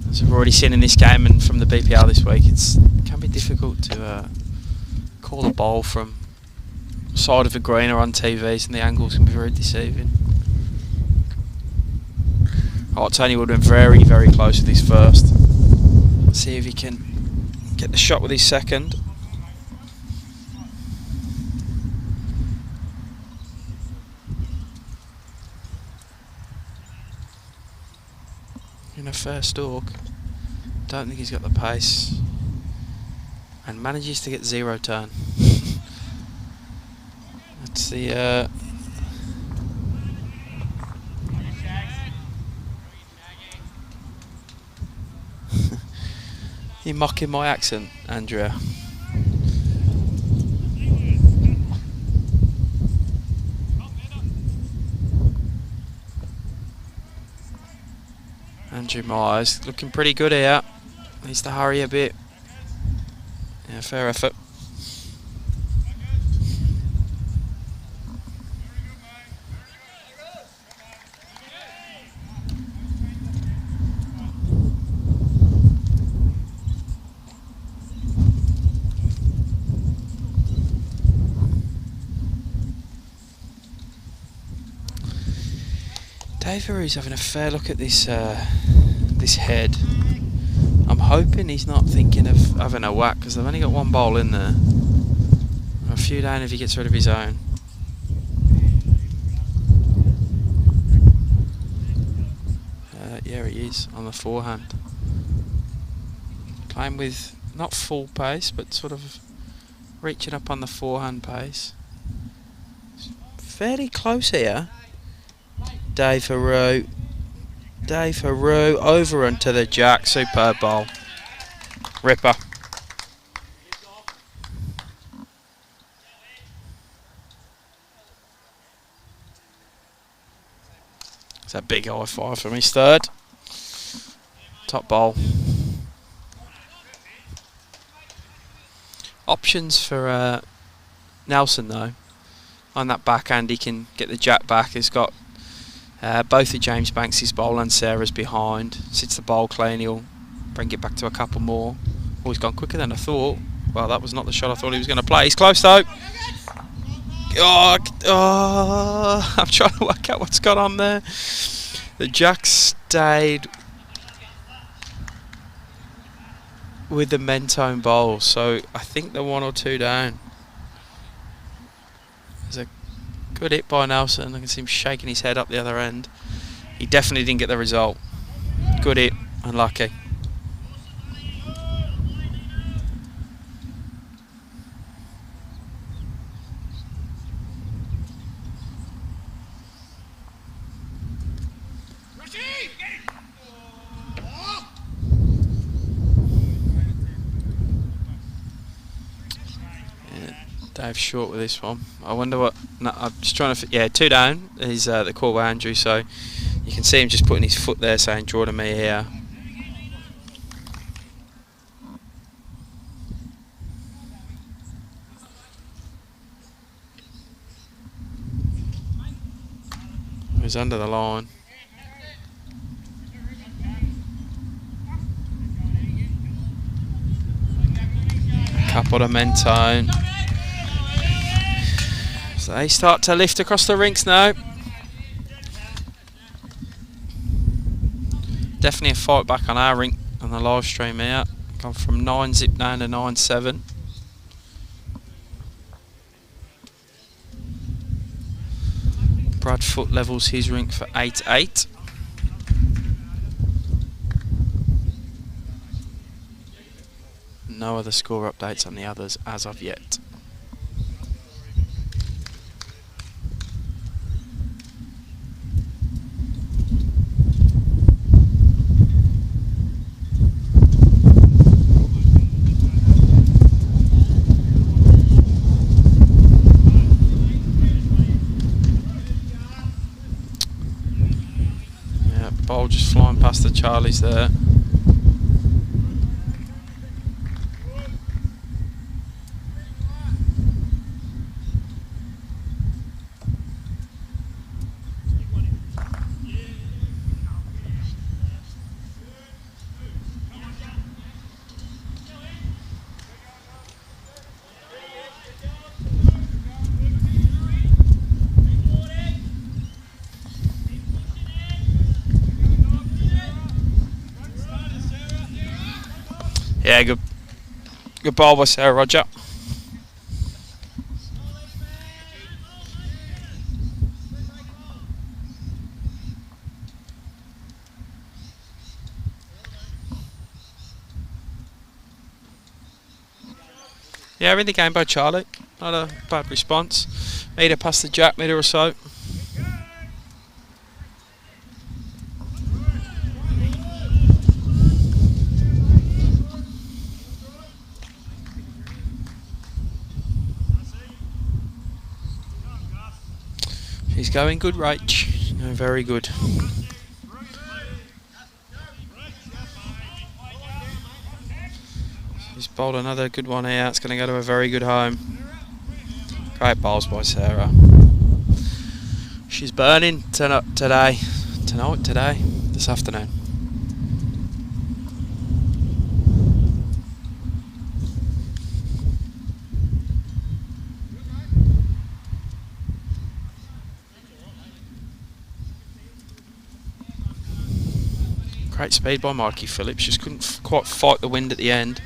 Speaker 1: As we've already seen in this game and from the BPL this week, it can be difficult to call a ball from side of a green or on TVs, and the angles can be very deceiving. Oh, Tony would have been very, very close with his first. Let's see if he can get the shot with his second. In a fair stalk. Don't think he's got the pace. And manages to get 0 turn. That's the you mocking my accent, Andrea? Andrew Myers looking pretty good here. Needs to hurry a bit. Yeah, fair effort. Dave Verou's having a fair look at this this head. I'm hoping he's not thinking of having a whack, because they've only got 1 ball in there. A few down if he gets rid of his own. Yeah, he is on the forehand. Playing with not full pace, but sort of reaching up on the forehand pace. Fairly close here. Dave Verou. Dave Verou over onto the jack. Superb ball. Ripper. It's a big high five from his third. Top ball. Options for Nelson though. On that backhand he can get the jack back. He's got both of James Banks' bowl and Sarah's behind. Sits the bowl clean, he'll bring it back to a couple more. Oh, he's gone quicker than I thought. Well, that was not the shot I thought he was going to play. He's close though. Oh, I'm trying to work out what's gone on there. The jack stayed with the Mentone bowl, so I think they're 1 or 2 down. There's a good hit by Nelson. I can see him shaking his head up the other end. He definitely didn't get the result. Good hit, unlucky. Dave short with this one. I wonder what. No, I'm just trying to. Yeah, 2 down is the call by Andrew. So you can see him just putting his foot there, saying "Draw to me here." He's under the line. Couple to Mentone. So they start to lift across the rinks now. Definitely a fight back on our rink on the live stream here. Gone from 9 zip down to 9-7. Brad Foot levels his rink for 8-8. No other score updates on the others as of yet. Yeah, ball just flying past the Charlies there. Yeah, good ball by Sarah Roger. Yeah, in the game by Charlie. Not a bad response. Made it past the jack meter or so. He's going good, Rach. No, very good. He's bowled another good one here. It's going to go to a very good home. Great bowls by Sarah. She's burning today, this afternoon. Great speed by Mikey Phillips, just couldn't quite fight the wind at the end.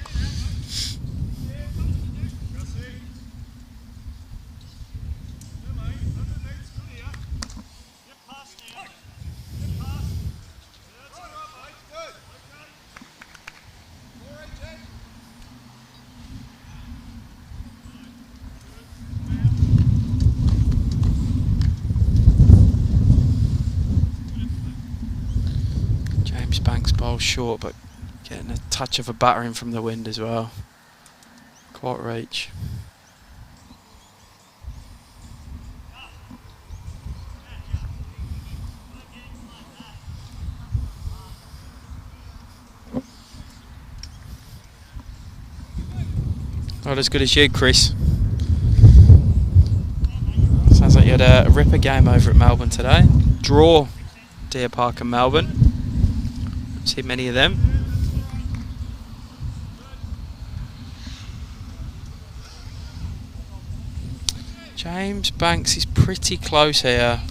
Speaker 1: Short, but getting a touch of a battering from the wind as well. Quite reach. Not as good as you, Chris. Sounds like you had a ripper game over at Melbourne today. Draw Deer Park and Melbourne. See many of them. James Banks is pretty close here.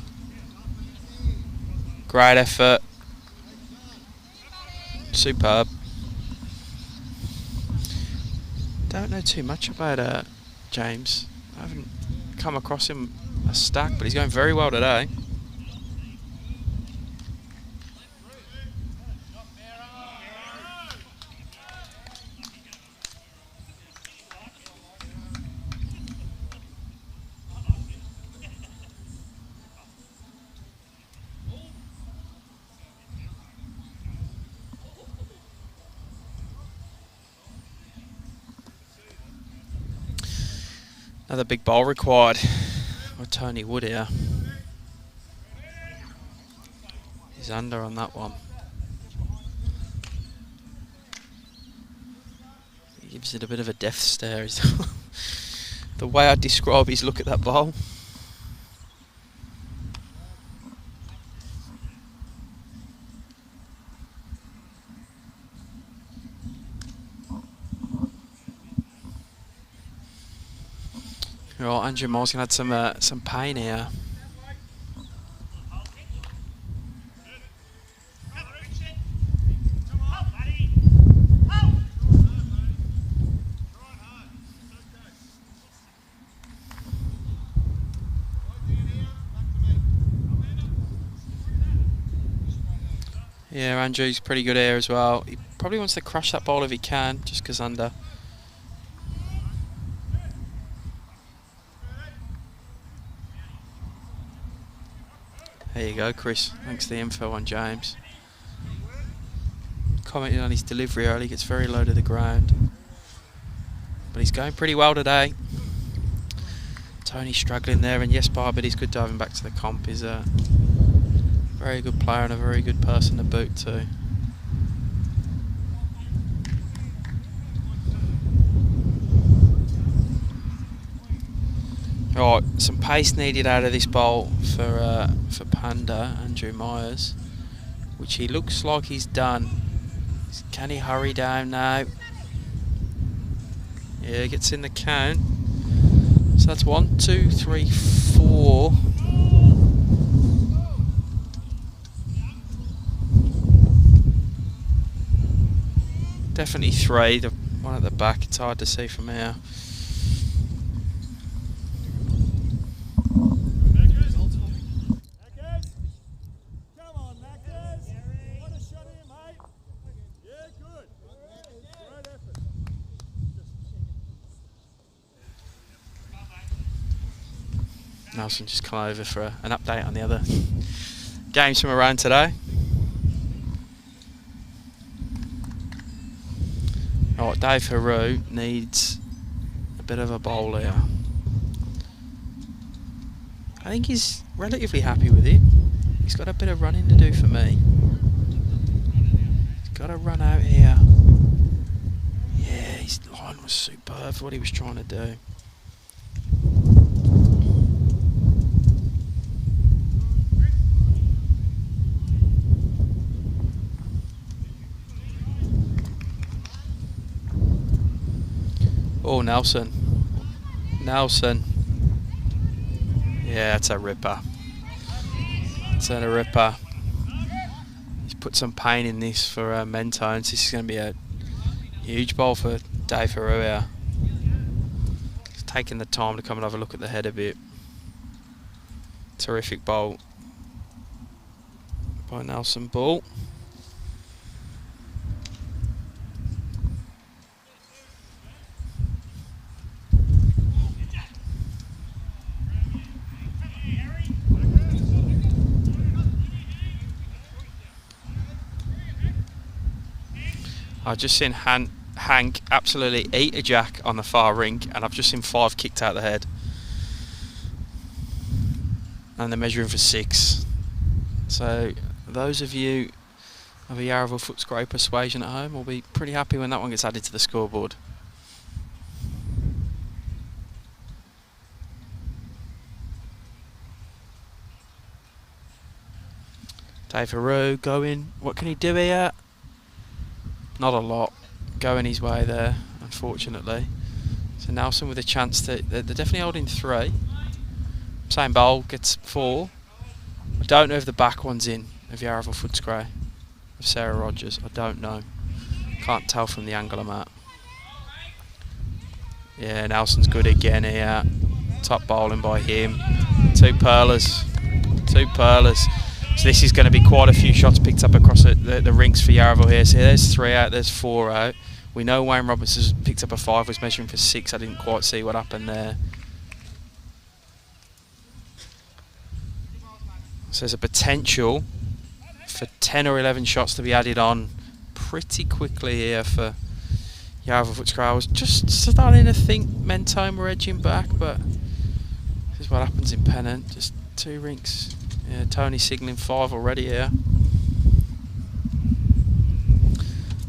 Speaker 1: Great effort. Superb. Don't know too much about James. I haven't come across him a stack, but he's going very well today. Another big bowl required by Tony Wood here. He's under on that one. He gives it a bit of a death stare. The way I describe his look at that bowl. Right, Andrew Moore's going to have some pain here. Yeah, Andrew's pretty good here as well. He probably wants to crush that ball if he can, just because under. There you go, Chris. Thanks for the info on James. Commenting on his delivery early, gets very low to the ground. But he's going pretty well today. Tony's struggling there, and yes, but he's good diving back to the comp. He's a very good player and a very good person to boot too. Right, some pace needed out of this bowl for Panda, Andrew Myers, which he looks like he's done. Can he hurry down now? Yeah, gets in the count. So that's 1, 2, 3, 4. Definitely 3. The one at the back, it's hard to see from here. Nelson just come over for an update on the other games from around today. Right, Dave Haru needs a bit of a bowl here. I think he's relatively happy with it. He's got a bit of running to do for me. He's got to run out here. Yeah, his line was superb for what he was trying to do. Oh, Nelson. Nelson. Yeah, it's a ripper. It's a ripper. He's put some pain in this for Mentone. This is going to be a huge bowl for Dave Haru here. He's taking the time to come and have a look at the head a bit. Terrific bowl by Nelson Bull. I've just seen Hank absolutely eat a jack on the far rink, and I've just seen 5 kicked out the head. And they're measuring for 6. So those of you of a Yarraville Footscray persuasion at home will be pretty happy when that one gets added to the scoreboard. Dave Haru going. What can he do here? Not a lot going his way there, unfortunately. So Nelson with a chance to. They're definitely holding 3. Same bowl gets 4. I don't know if the back one's in of Yarraville Footscray of Sarah Rogers. I don't know. Can't tell from the angle I'm at. Yeah, Nelson's good again here. Top bowling by him. 2 pearlers. 2 pearlers. So this is going to be quite a few shots picked up across the rinks for Yarraville here. So there's 3 out, there's 4 out. We know Wayne Roberts has picked up a 5, was measuring for 6. I didn't quite see what happened there. So there's a potential for 10 or 11 shots to be added on pretty quickly here for Yarraville Footscray. I was just starting to think Mentone were edging back, but this is what happens in Pennant. Just 2 rinks. Yeah, Tony signalling 5 already here.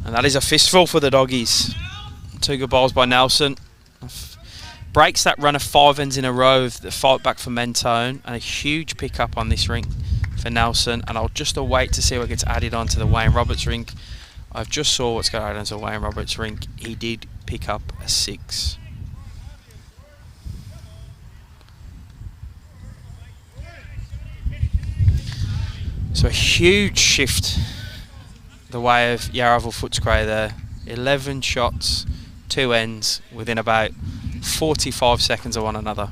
Speaker 1: And that is a fistful for the doggies. 2 good bowls by Nelson. Breaks that run of 5 ends in a row of the fight back for Mentone, and a huge pick up on this rink for Nelson. And I'll just await to see what gets added onto the Wayne Roberts rink. I've just saw what's going on onto the Wayne Roberts rink. He did pick up a 6. So a huge shift the way of Yarraville Footscray there. 11 shots, 2 ends within about 45 seconds of one another.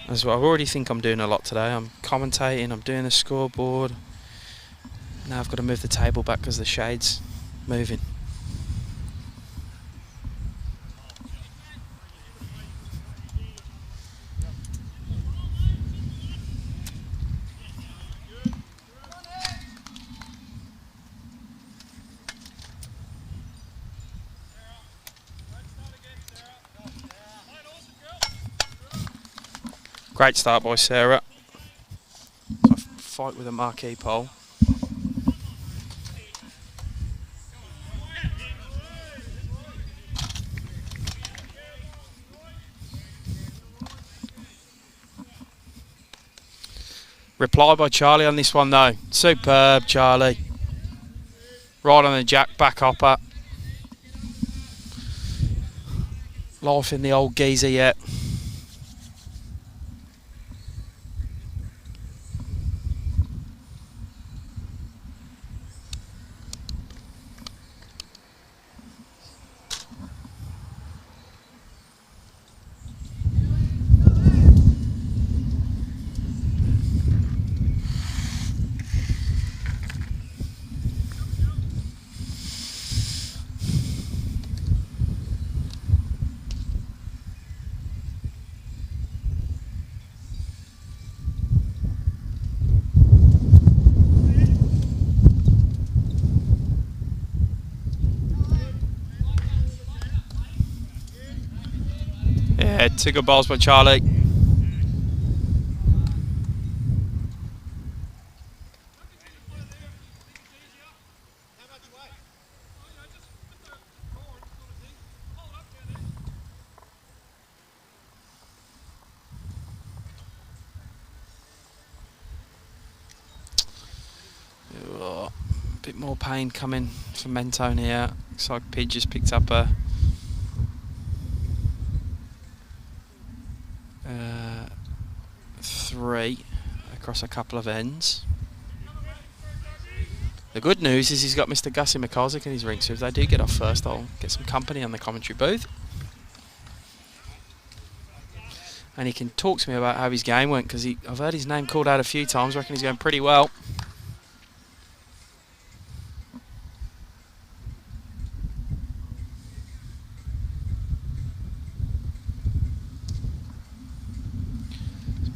Speaker 1: As well, I already think I'm doing a lot today. I'm commentating, I'm doing the scoreboard. Now I've got to move the table back because the shade's moving. Great start by Sarah. So fight with a marquee pole. Reply by Charlie on this one though. Superb, Charlie. Right on the jack, back hopper. Life in the old geezer yet. Yeah, 2 good balls by Charlie. Oh, a bit more pain coming from Mentone here. Looks like Pidge just picked up a 3 across a couple of ends. The good news is he's got Mr. Gussie McCarsick in his ring, so if they do get off first, I'll get some company on the commentary booth. And he can talk to me about how his game went, because I've heard his name called out a few times. I reckon he's going pretty well.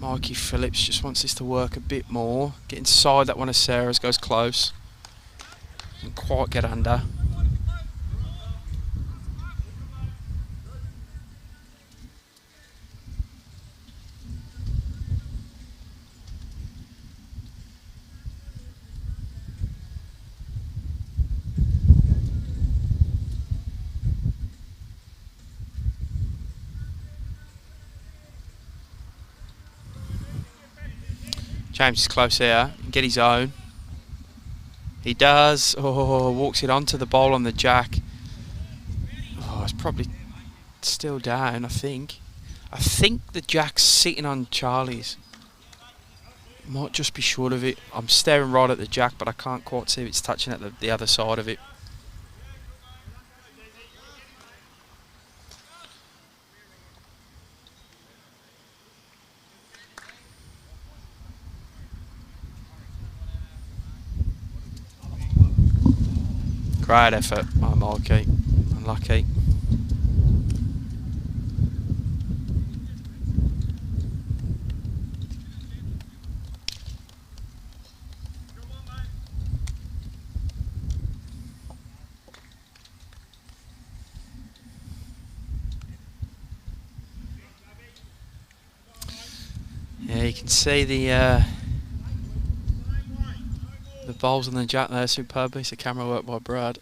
Speaker 1: Mikey Phillips just wants this to work a bit more. Get inside that one of Sarah's, goes close. Doesn't quite get under. James is close here. Get his own. He does. Oh, walks it onto the bowl on the jack. Oh, it's probably still down, I think. I think the jack's sitting on Charlie's. Might just be short of it. I'm staring right at the jack, but I can't quite see if it's touching at the other side of it. Great effort by Markey. Unlucky. Yeah, you can see the bowls on the jack there superbly. It's a camera work by Brad.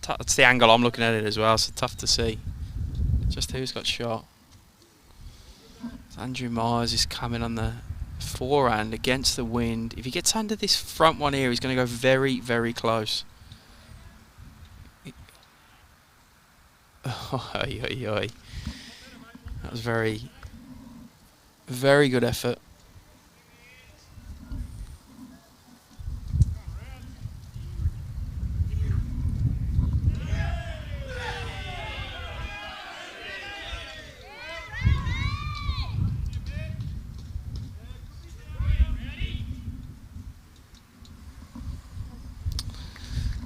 Speaker 1: That's the angle I'm looking at it as well, so tough to see just who's got shot. Andrew Myers is coming on the forehand against the wind. If he gets under this front one here, he's going to go very, very close. Oi, oi, oi. That was very, very good effort.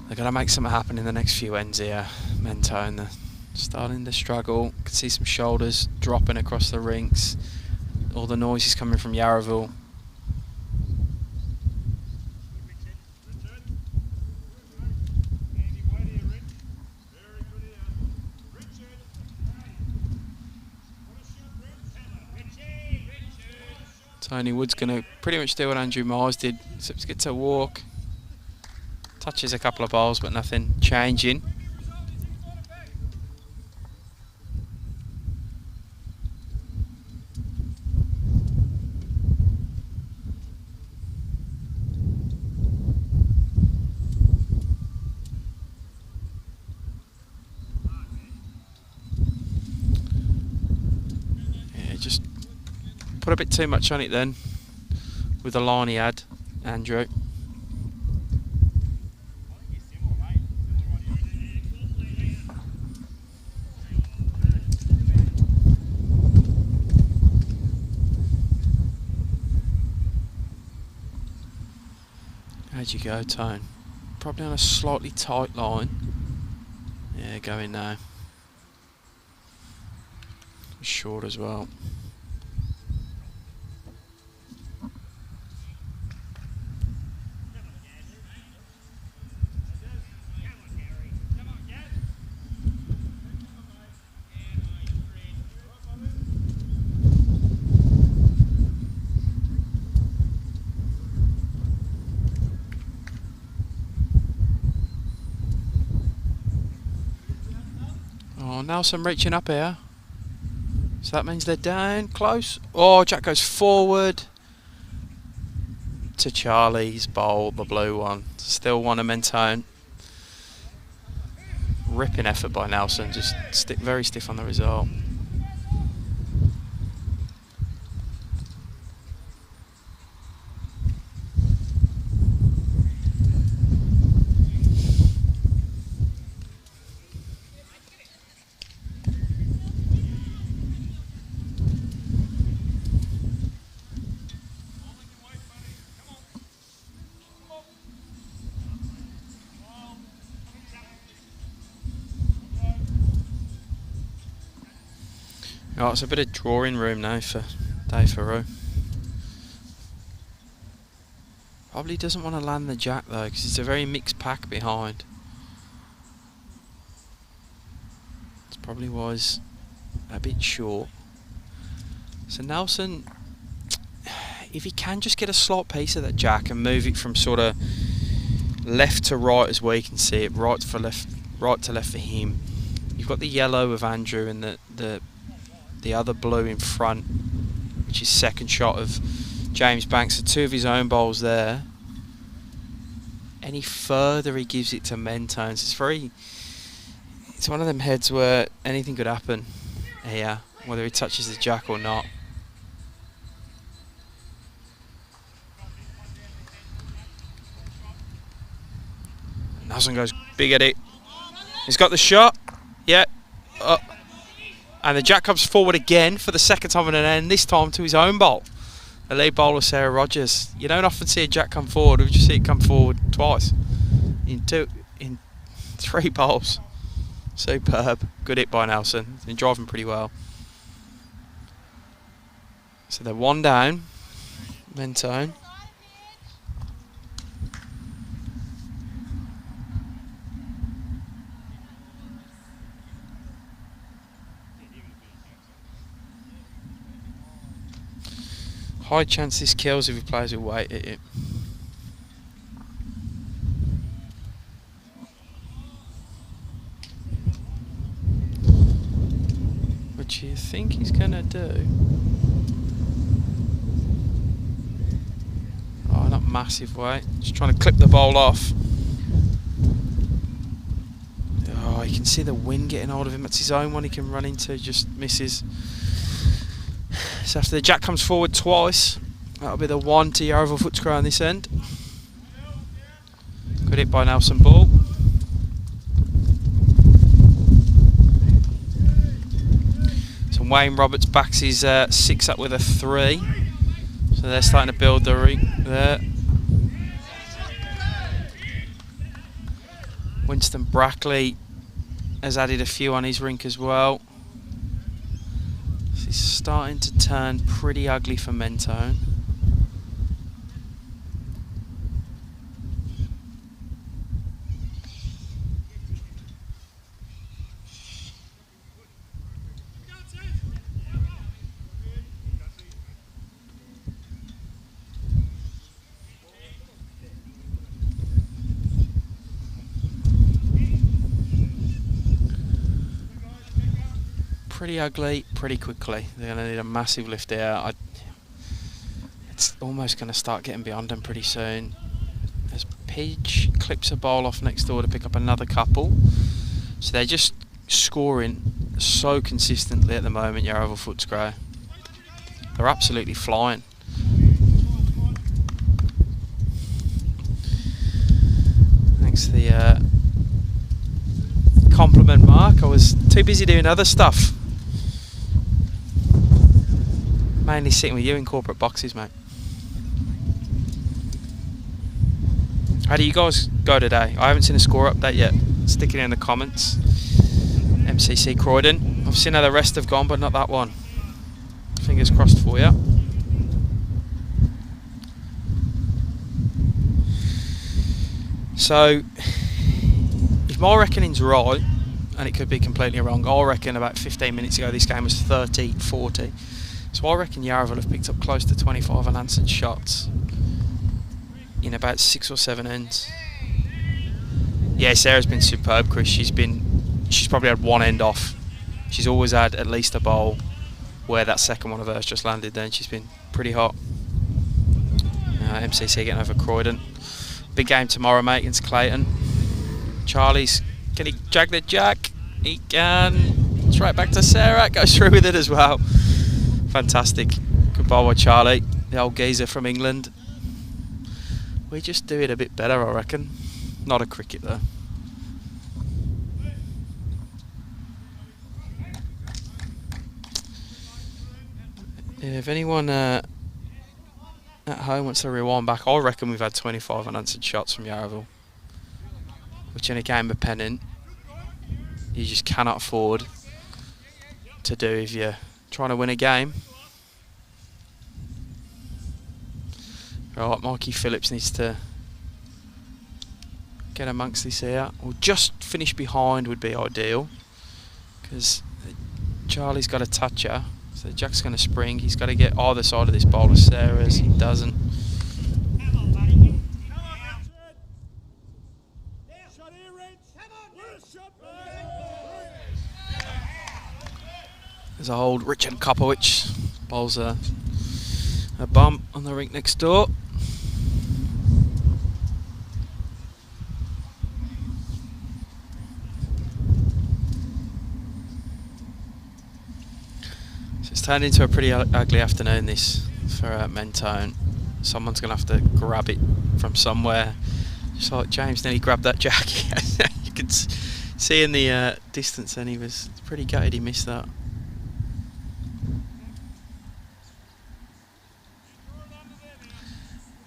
Speaker 1: They're going to make something happen in the next few ends here. Mentone, they're starting to struggle. Can see some shoulders dropping across the rinks. All the noise is coming from Yarraville. Tony Wood's going to pretty much do what Andrew Miles did. Except get to walk. Touches a couple of balls, but nothing changing. Yeah, just put a bit too much on it then with the line he had, Andrew. How'd you go, Tone? Probably on a slightly tight line. Yeah, going now. Short as well. Oh, Nelson reaching up here. So that means they're down close. Oh, Jack goes forward to Charlie's bowl, the blue one. Still one of Mentone. Ripping effort by Nelson, just very stiff on the result. Oh, it's a bit of drawing room now for Dave Farrow. Probably doesn't want to land the jack though, because it's a very mixed pack behind. It probably was a bit short. So Nelson, if he can just get a slight piece of that jack and move it from sort of left to right as we can see it, right to left for him. You've got the yellow of Andrew and the other blue in front, which is second shot of James Banks. So two of his own bowls there. Any further he gives it to Mentone. So it's one of them heads where anything could happen here, whether he touches the jack or not. Nelson goes big at it. He's got the shot. Yeah. And the jack comes forward again for the second time in an end, this time to his own bowl. The lead bowler, Sarah Rogers. You don't often see a jack come forward, we just see it come forward twice. In 3 bowls. Superb. Good hit by Nelson. He's been driving pretty well. So they're one down. Mentone. High chance this kills if he plays with weight at it. Which you think he's gonna do? Oh, not massive weight. Just trying to clip the bowl off. Oh, you can can see the wind getting hold of him. That's his own one he can run into, just misses. So after the jack comes forward twice, that'll be the 1 to Yarraville Footscray on this end. Good hit by Nelson Ball. So Wayne Roberts backs his 6 up with a 3. So they're starting to build the rink there. Winston Brackley has added a few on his rink as well. So it's starting to turn pretty ugly for Mentone. Pretty ugly, pretty quickly. They're going to need a massive lift here. It's almost going to start getting beyond them pretty soon. As Pidge clips a ball off next door to pick up another couple. So they're just scoring so consistently at the moment, Yarraville Footscray. They're absolutely flying. Thanks to the compliment, Mark. I was too busy doing other stuff. Mainly sitting with you in corporate boxes, mate. How do you guys go today? I haven't seen a score update yet. Stick it in the comments. MCC Croydon. I've seen how the rest have gone, but not that one. Fingers crossed for you. So, if my reckoning's right, and it could be completely wrong, I reckon about 15 minutes ago this game was 30-40. So I reckon Yarraville have picked up close to 25 unanswered shots in about 6 or 7 ends. Yeah, Sarah's been superb, Chris. She's probably had one end off. She's always had at least a bowl where that second one of hers just landed then. She's been pretty hot. MCC getting over Croydon. Big game tomorrow, mate, against Clayton. Charlie's, can he jag the jack? He can. It's right back to Sarah. Goes through with it as well. Fantastic. Good ball by Charlie, the old geezer from England. We just do it a bit better, I reckon. Not a cricket though. If anyone at home wants to rewind back, I reckon we've had 25 unanswered shots from Yarraville, which in a game of Pennant you just cannot afford to do if you're trying to win a game. Right, Mikey Phillips needs to get amongst this here, or just finish behind would be ideal, because Charlie's got a toucher, so Jack's going to spring. He's got to get either side of this bowl of Sarah's. He doesn't. There's a old Richard Kopowicz bowls a bump on the rink next door. So it's turned into a pretty ugly afternoon this for Mentone. Someone's going to have to grab it from somewhere. Just like James nearly grabbed that jack. You could see in the distance, and he was pretty gutted he missed that.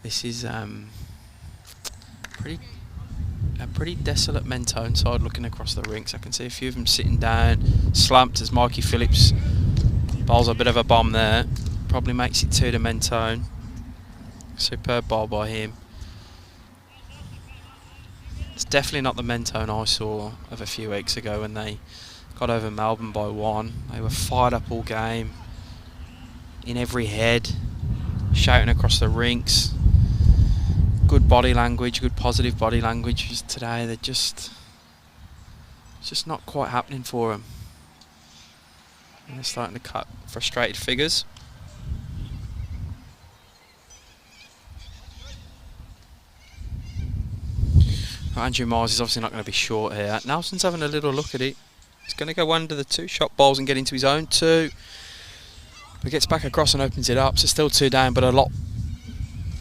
Speaker 1: This is a pretty desolate Mentone side looking across the rinks. I can see a few of them sitting down, slumped as Mikey Phillips bowls a bit of a bomb there. Probably makes it 2 to Mentone. Superb bowl by him. It's definitely not the Mentone I saw of a few weeks ago when they got over Melbourne by 1. They were fired up all game, in every head, shouting across the rinks. Good body language, good positive body language. Just today, it's just not quite happening for them. And they're starting to cut frustrated figures. Andrew Miles is obviously not going to be short here. Nelson's having a little look at it. He's going to go under the 2-shot bowls and get into his own 2. But gets back across and opens it up. So still 2 down, but a lot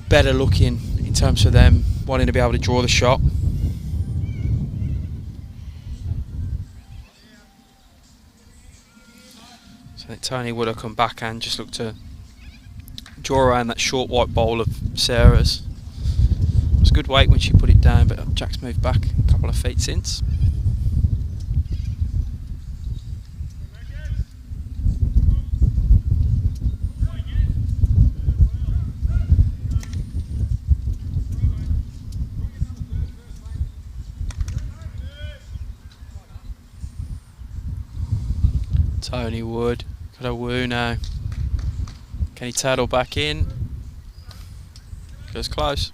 Speaker 1: better looking in terms of them wanting to be able to draw the shot. So I think Tony would have come back and just looked to draw around that short white bowl of Sarah's. It was good weight when she put it down, but Jack's moved back a couple of feet since. Tony Wood, got a woo now. Can he turtle back in? Goes close.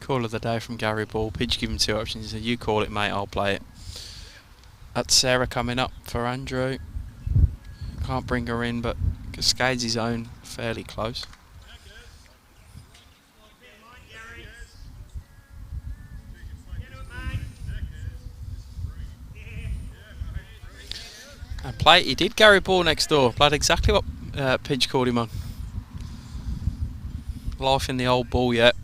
Speaker 1: Call of the day from Gary Ball. Pitch given 2 options. He said, "You call it, mate. I'll play it." That's Sarah coming up for Andrew. Can't bring her in, but cascades his own fairly close. And play, he did Gary Ball next door. Played exactly what Pidge called him on. Life in the old ball yet.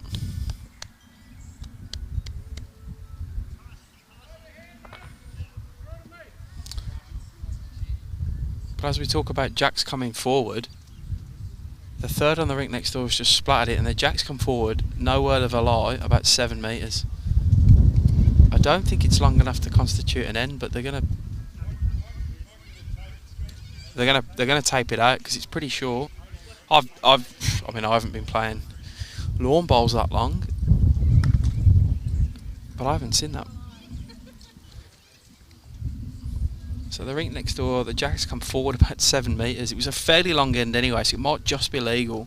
Speaker 1: But as we talk about Jack's coming forward, the 3rd on the rink next door has just splattered it, and the Jack's come forward, no word of a lie, about 7 metres. I don't think it's long enough to constitute an end, but they're gonna tape it out because it's pretty short. I mean, I haven't been playing lawn bowls that long, but I haven't seen that. So the rink next door, the Jack's come forward about 7 metres. It was a fairly long end anyway, so it might just be legal.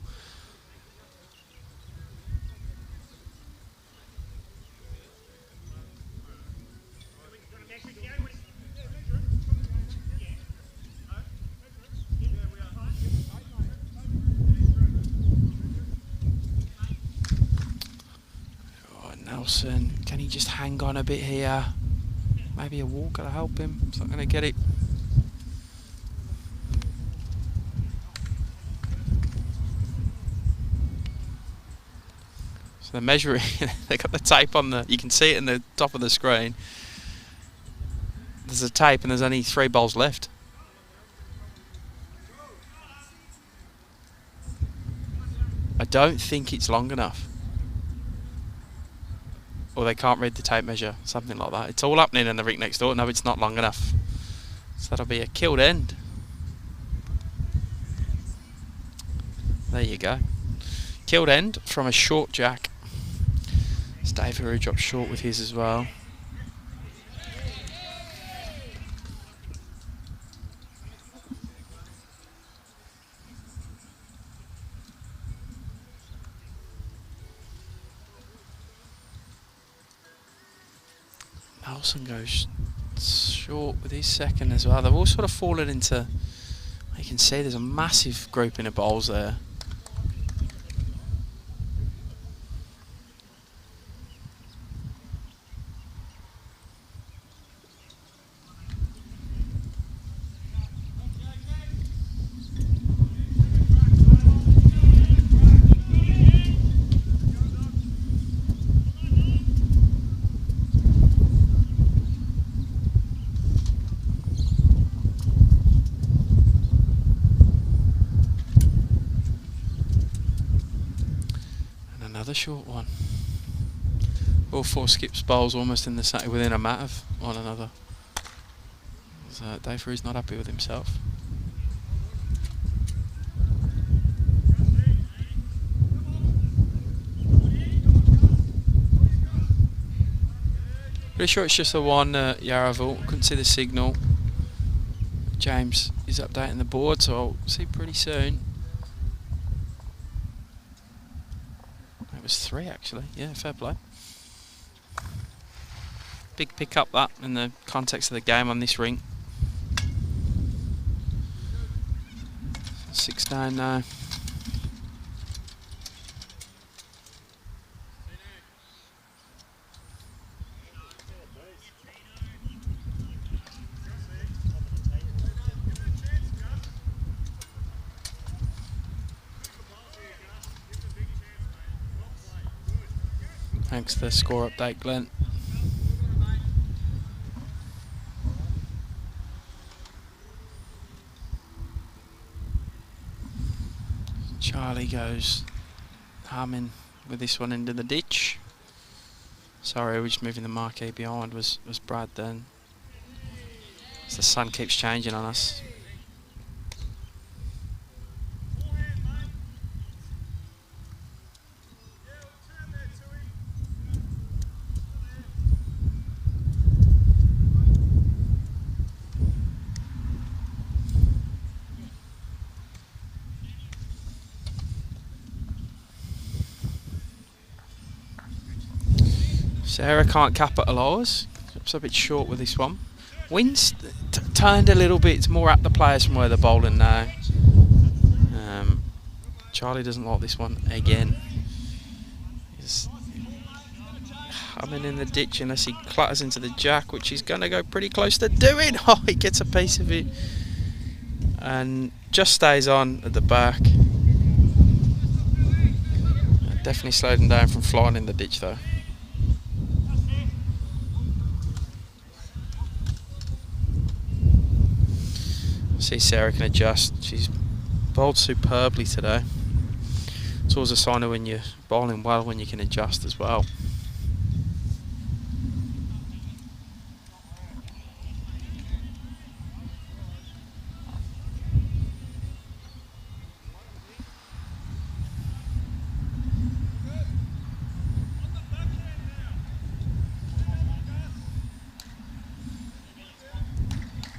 Speaker 1: Oh, Nelson, can he just hang on a bit here? Maybe a walker to help him. He's not going to get it. So they're measuring. They got the tape on the. You can see it in the top of the screen. There's a tape, and there's only 3 bowls left. I don't think it's long enough. Or they can't read the tape measure, something like that. It's all happening in the rink next door. No, it's not long enough. So that'll be a killed end. There you go. Killed end from a short Jack. It's Dave who dropped short with his as well. Nelson goes short with his 2nd as well. They've all sort of fallen into, you can see there's a massive grouping of bowls there. Another short one. All 4 skips bowls almost in the within a mat of one another. So Dave is not happy with himself. Pretty sure it's just a 1 Yarraville. Couldn't see the signal. James is updating the board, so I'll see pretty soon. was 3 actually. Yeah, fair play. Big pick up that in the context of the game on this rink. 6 down now. Thanks for the score update, Glenn. Charlie goes humming with this one into the ditch. Sorry, we're just moving the marquee behind. Was Brad then? As the sun keeps changing on us. Sarah can't capitalise. It's a bit short with this one. Wind's turned a little bit. It's more at the players from where they're bowling now. Charlie doesn't like this one again. He's humming in the ditch unless he clatters into the jack, which he's going to go pretty close to doing. Oh, he gets a piece of it. And just stays on at the back. Definitely slowed him down from flying in the ditch though. See Sarah can adjust. She's bowled superbly today. It's always a sign of when you're bowling well when you can adjust as well.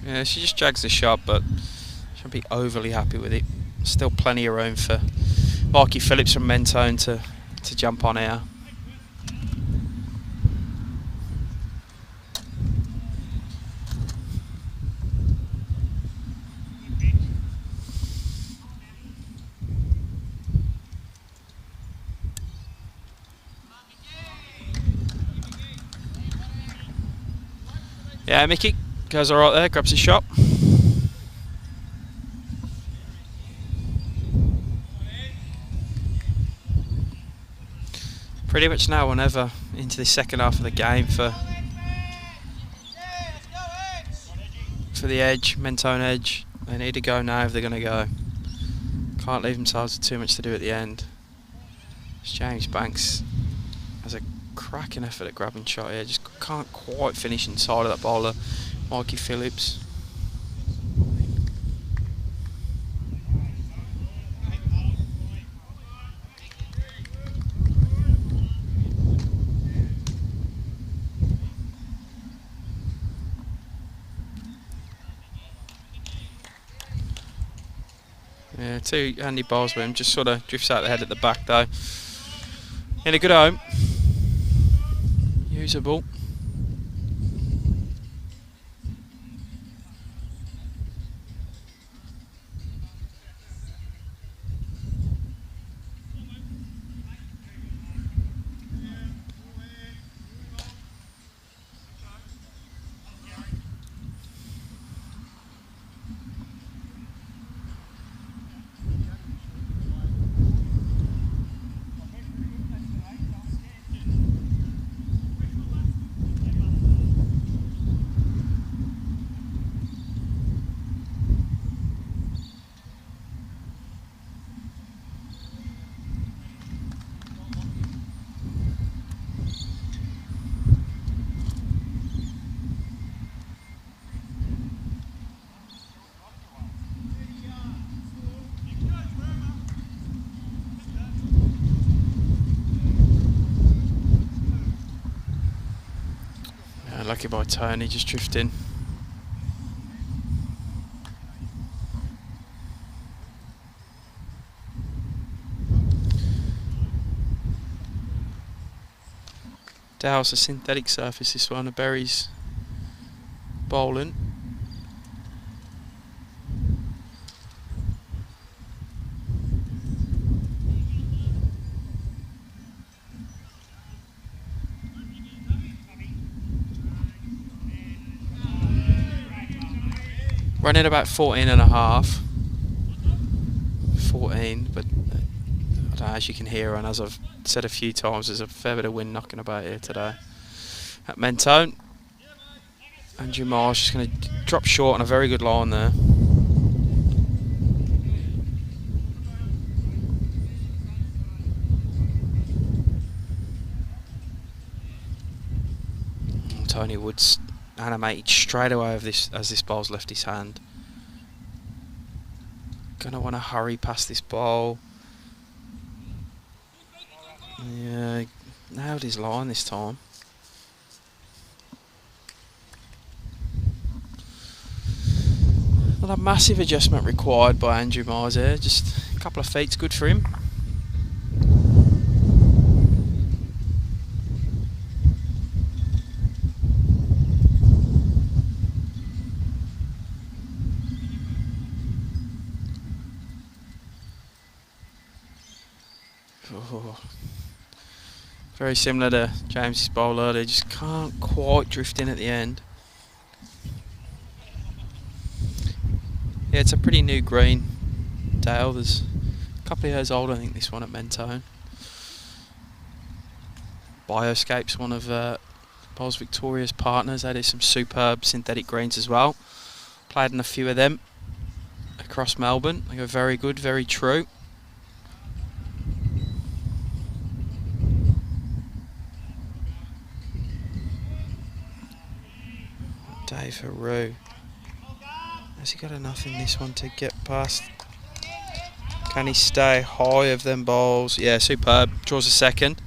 Speaker 1: Yeah, she just drags the shot, but she'll be overly happy with it. Still plenty of room for Marky Phillips from Mentone to jump on here. Yeah, Mickey goes alright there, grabs his shot. Pretty much now or never into the second half of the game for the edge, Mentone edge. They need to go now if they're going to go. Can't leave themselves with too much to do at the end. James Banks has a cracking effort at grabbing shot here, just can't quite finish inside of that bowler, Mikey Phillips. Yeah, 2 handy bowls with him, just sort of drifts out the head at the back though. In a good home. Usable. Lucky by Tony, just drifting. Dow's a synthetic surface, this one, a Berry's bowling. Running about 14 and a half. 14, but I don't know, as you can hear, and as I've said a few times, there's a fair bit of wind knocking about here today. At Mentone, Andrew Marsh just going to drop short on a very good line there. Tony Woods animated straight away of this as this ball's left his hand. Gonna want to hurry past this ball. Yeah, nailed his line this time. Not a massive adjustment required by Andrew Mars here, just a couple of feet's good for him. Oh. Very similar to James's bowl earlier, just can't quite drift in at the end. Yeah, it's a pretty new green, Dale. There's a couple of years old, I think, this one at Mentone. Bioscape's one of Bowls Victoria's partners. They do some superb synthetic greens as well. Played in a few of them across Melbourne. They go very good, very true. Dave Haru. Has he got enough in this one to get past? Can he stay high of them balls? Yeah, superb. Draws a second.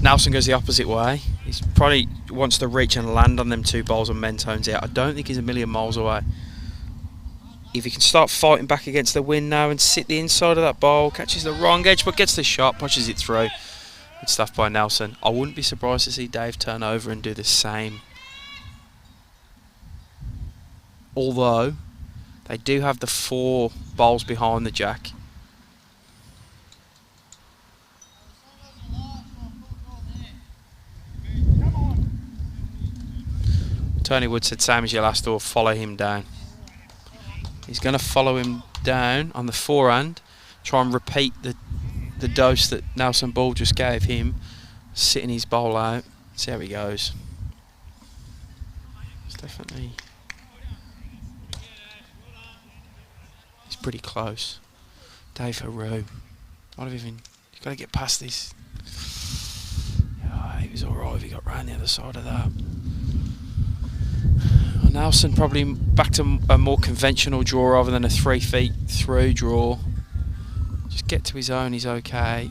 Speaker 1: Nelson goes the opposite way. He's probably wants to reach and land on them two balls and Mentone's out. I don't think he's a million miles away. If he can start fighting back against the wind now and sit the inside of that ball, catches the wrong edge but gets the shot, pushes it through. Good stuff by Nelson. I wouldn't be surprised to see Dave turn over and do the same. Although, they do have the 4 bowls behind the jack. Tony Wood said, same as your last door, follow him down. He's going to follow him down on the forehand, try and repeat the dose that Nelson Ball just gave him, sitting his bowl out, see how he goes. It's definitely... he's pretty close. Dave Haru. Might have even... you've got to get past this. Oh, he was alright if he got round the other side of that. Well, Nelson probably back to a more conventional draw rather than a 3 feet through draw. Just get to his own, he's okay.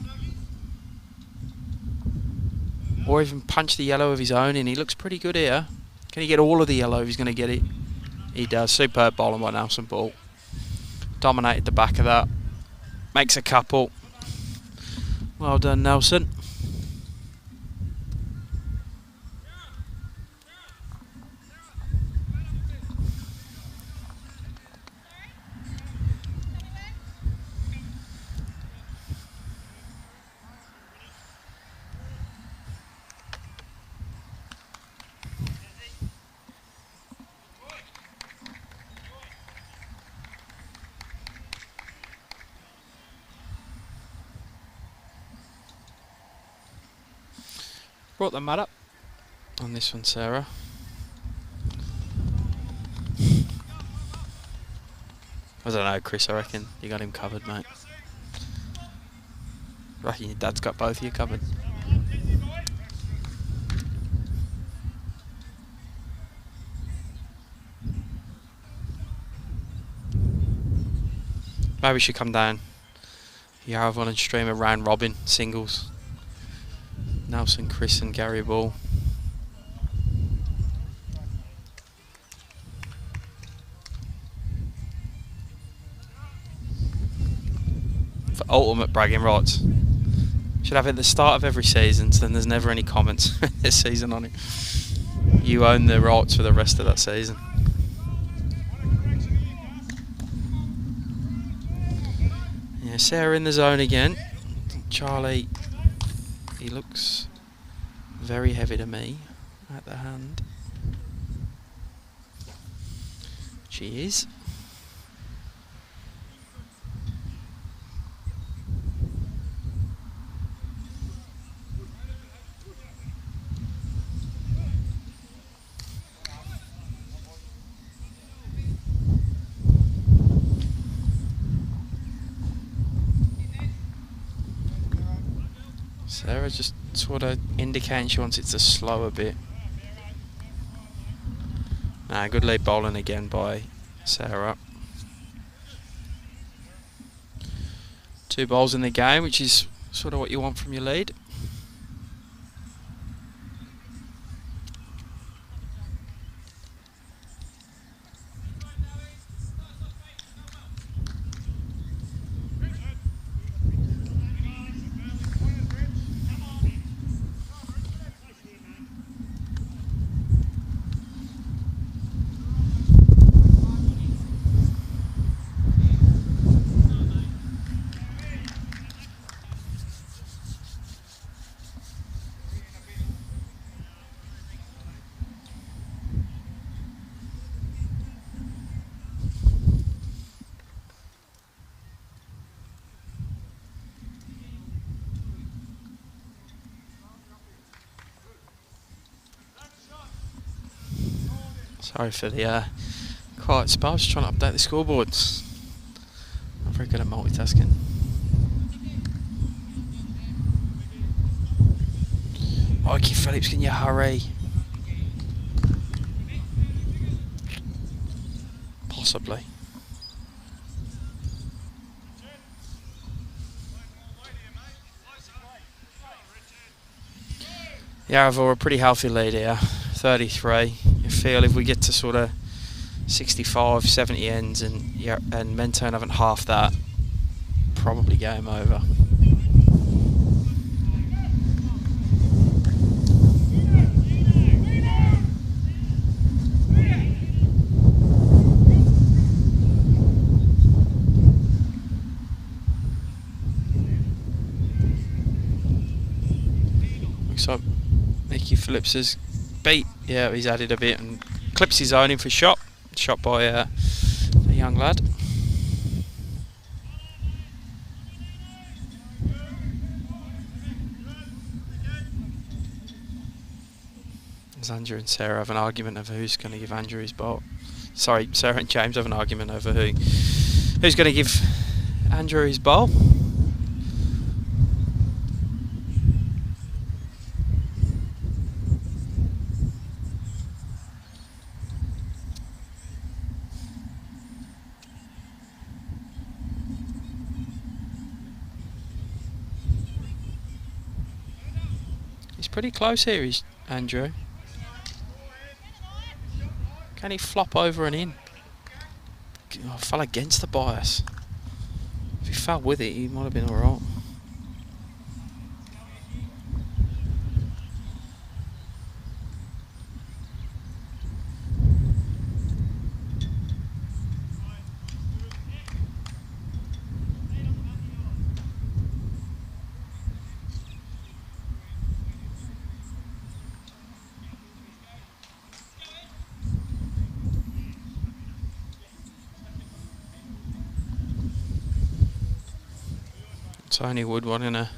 Speaker 1: Or even punch the yellow of his own in. He looks pretty good here. Can he get all of the yellow if he's going to get it? He does. Superb bowling by Nelson Ball. Dominated the back of that. Makes a couple. Well done, Nelson. Brought the mat up on this one, Sarah. I don't know, Chris, I reckon you got him covered, mate. I reckon your dad's got both of you covered. Maybe we should come down Yarraville and stream a round robin singles. Nelson, Chris and Gary Ball. For ultimate bragging rights. Should have it at the start of every season, so then there's never any comments this season on it. You own the rights for the rest of that season. Yeah, Sarah in the zone again. Charlie, he looks very heavy to me at the hand. She is. Sarah just sort of indicating she wants it to slow a bit. Nah, good lead bowling again by Sarah. 2 bowls in the game, which is sort of what you want from your lead. Sorry for the quiet spell, I was just trying to update the scoreboards. Not very good at multitasking. Mikey Phillips, can you hurry? Possibly. Yarraville a pretty healthy lead here, 33. You feel if we get to sort of 65, 70 ends and Mentone haven't half that, probably game over. Looks like Mickey Phillips has beat, yeah, he's added a bit and clips his own in for shot by a young lad. As Andrew and Sarah have an argument over who's going to give Andrew his bowl. Sorry, Sarah and James have an argument over who's going to give Andrew his bowl. Pretty close here, is Andrew. Can he flop over and in? Oh, fell against the bias. If he fell with it, he might have been alright. Tony Wood wanting to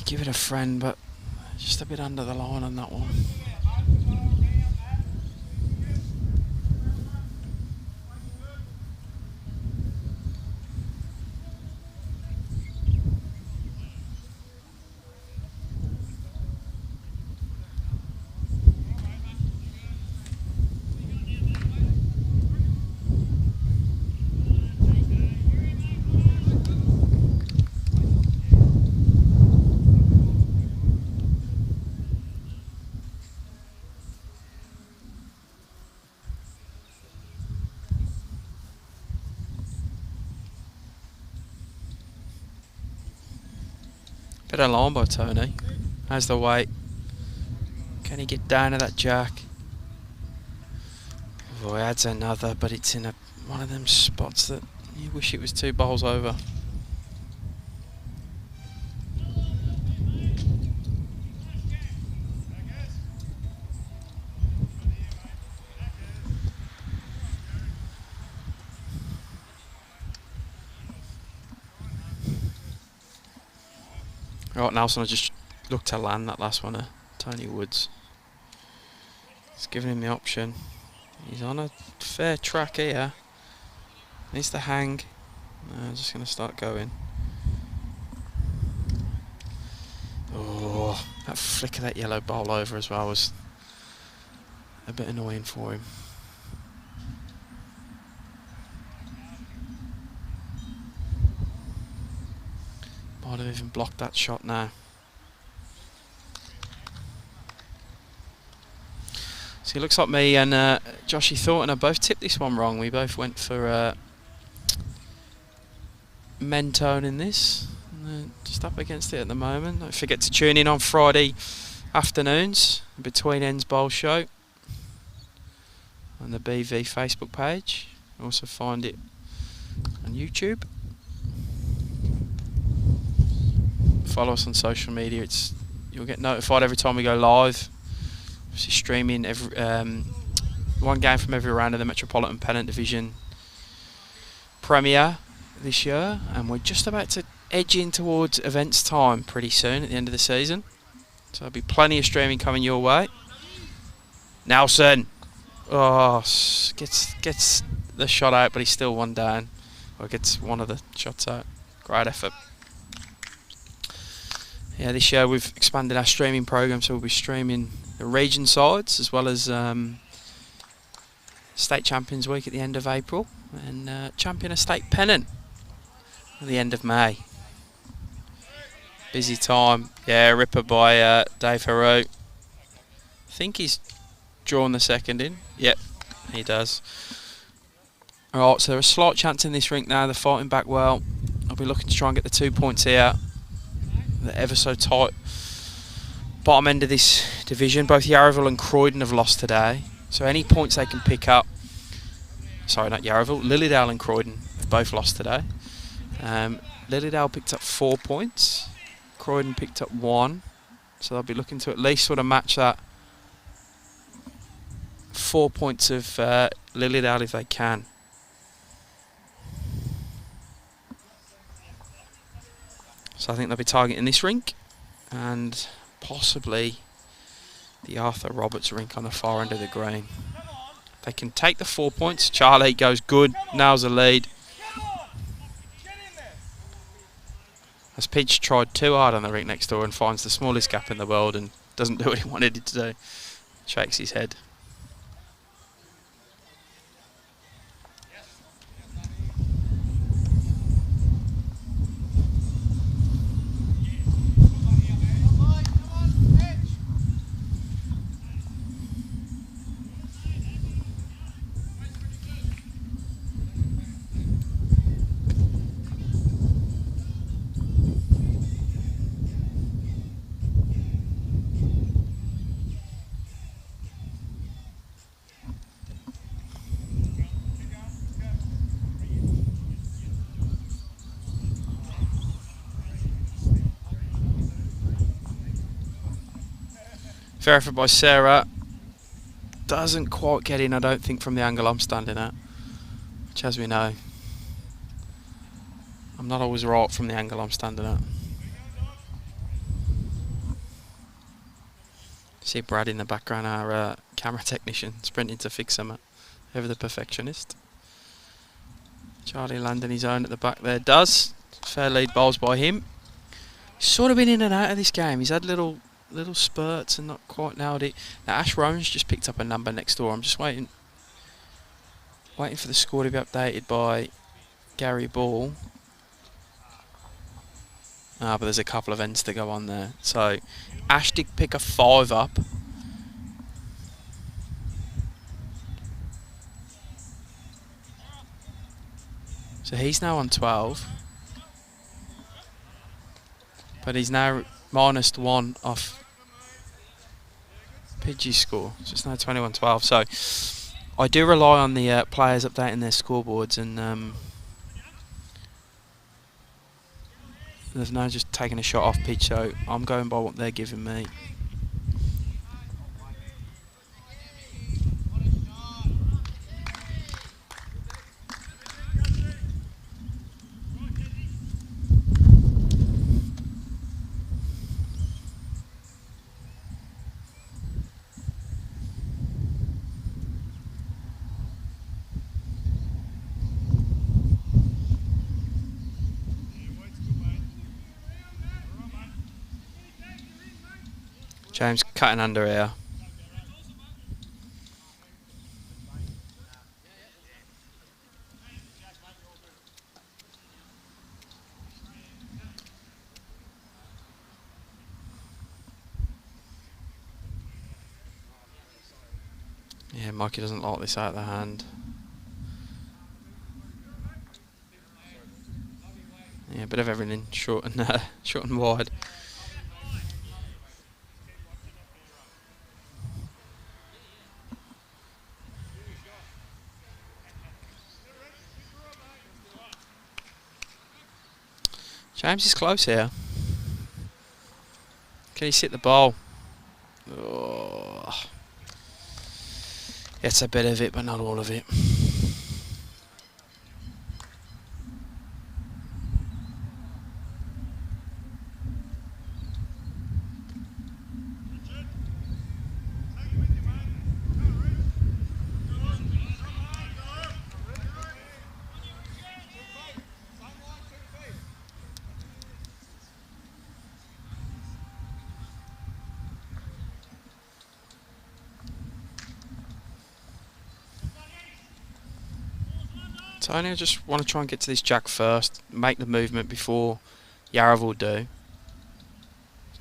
Speaker 1: give it a friend, but just a bit under the line on that one. Bit of line by Tony. How's the weight? Can he get down to that jack? Oh, he adds another, but it's in one of them spots that you wish it was 2 bowls over. Right, Nelson, I just looked to land that last one, Tony Woods. He's giving him the option. He's on a fair track here. Needs to hang. I'm just going to start going. Oh, that flick of that yellow bowl over as well was a bit annoying for him. Might have even blocked that shot now. So it looks like me and Joshy Thornton are both tipped this one wrong. We both went for Mentone in this. Just up against it at the moment. Don't forget to tune in on Friday afternoons, Between Ends Bowl Show, on the BV Facebook page. Also find it on YouTube. Follow us on social media. You'll get notified every time we go live. Obviously streaming every one game from every round of the Metropolitan Pennant Division Premier this year, and we're just about to edge in towards events time pretty soon at the end of the season. So there'll be plenty of streaming coming your way. Nelson, oh, gets the shot out, but he's still one down. Or gets one of the shots out. Great effort. Yeah, this year we've expanded our streaming program, so we'll be streaming the region sides as well as State Champions Week at the end of April and Champion of State Pennant at the end of May. Busy time. Yeah, ripper by Dave Haru. I think he's drawn the second in. Yep, he does. Alright, so there's a slight chance in this rink now. They're fighting back well. I'll be looking to try and get the 2 points here. They're ever so tight. Bottom end of this division. Both Yarraville and Croydon have lost today. So any points they can pick up. Sorry, not Yarraville. Lilydale and Croydon have both lost today. Lilydale picked up 4 points. Croydon picked up 1. So they'll be looking to at least sort of match that 4 points of Lilydale if they can. So I think they'll be targeting this rink and possibly the Arthur Roberts rink on the far end of the green. They can take the 4 points. Charlie goes good, nails the lead. As Peach tried too hard on the rink next door and finds the smallest gap in the world and doesn't do what he wanted it to do. Shakes his head. Fair effort by Sarah. Doesn't quite get in, I don't think, from the angle I'm standing at. Which, as we know, I'm not always right from the angle I'm standing at. See Brad in the background, our camera technician, sprinting to fix him, ever the perfectionist. Charlie landing his own at the back there. Does. Fair lead bowls by him. He's sort of been in and out of this game. He's had little spurts and not quite nailed it. Now Ash Rowan's just picked up a number next door. I'm just waiting for the score to be updated by Gary Ball. But there's a couple of ends to go on there. So Ash did pick a 5 up. So he's now on 12. But he's now -1 off Pidgey's score. So it's now 21-12. So I do rely on the players updating their scoreboards, and they've now just taken a shot off pitch, so I'm going by what they're giving me. James cutting under here. Yeah, Mikey doesn't like this out of the hand. Yeah, a bit of everything, short and wide. James is close here. Can he sit the ball? Oh. Gets a bit of it, but not all of it. Tony, I just want to try and get to this jack first, make the movement before Yarraville do.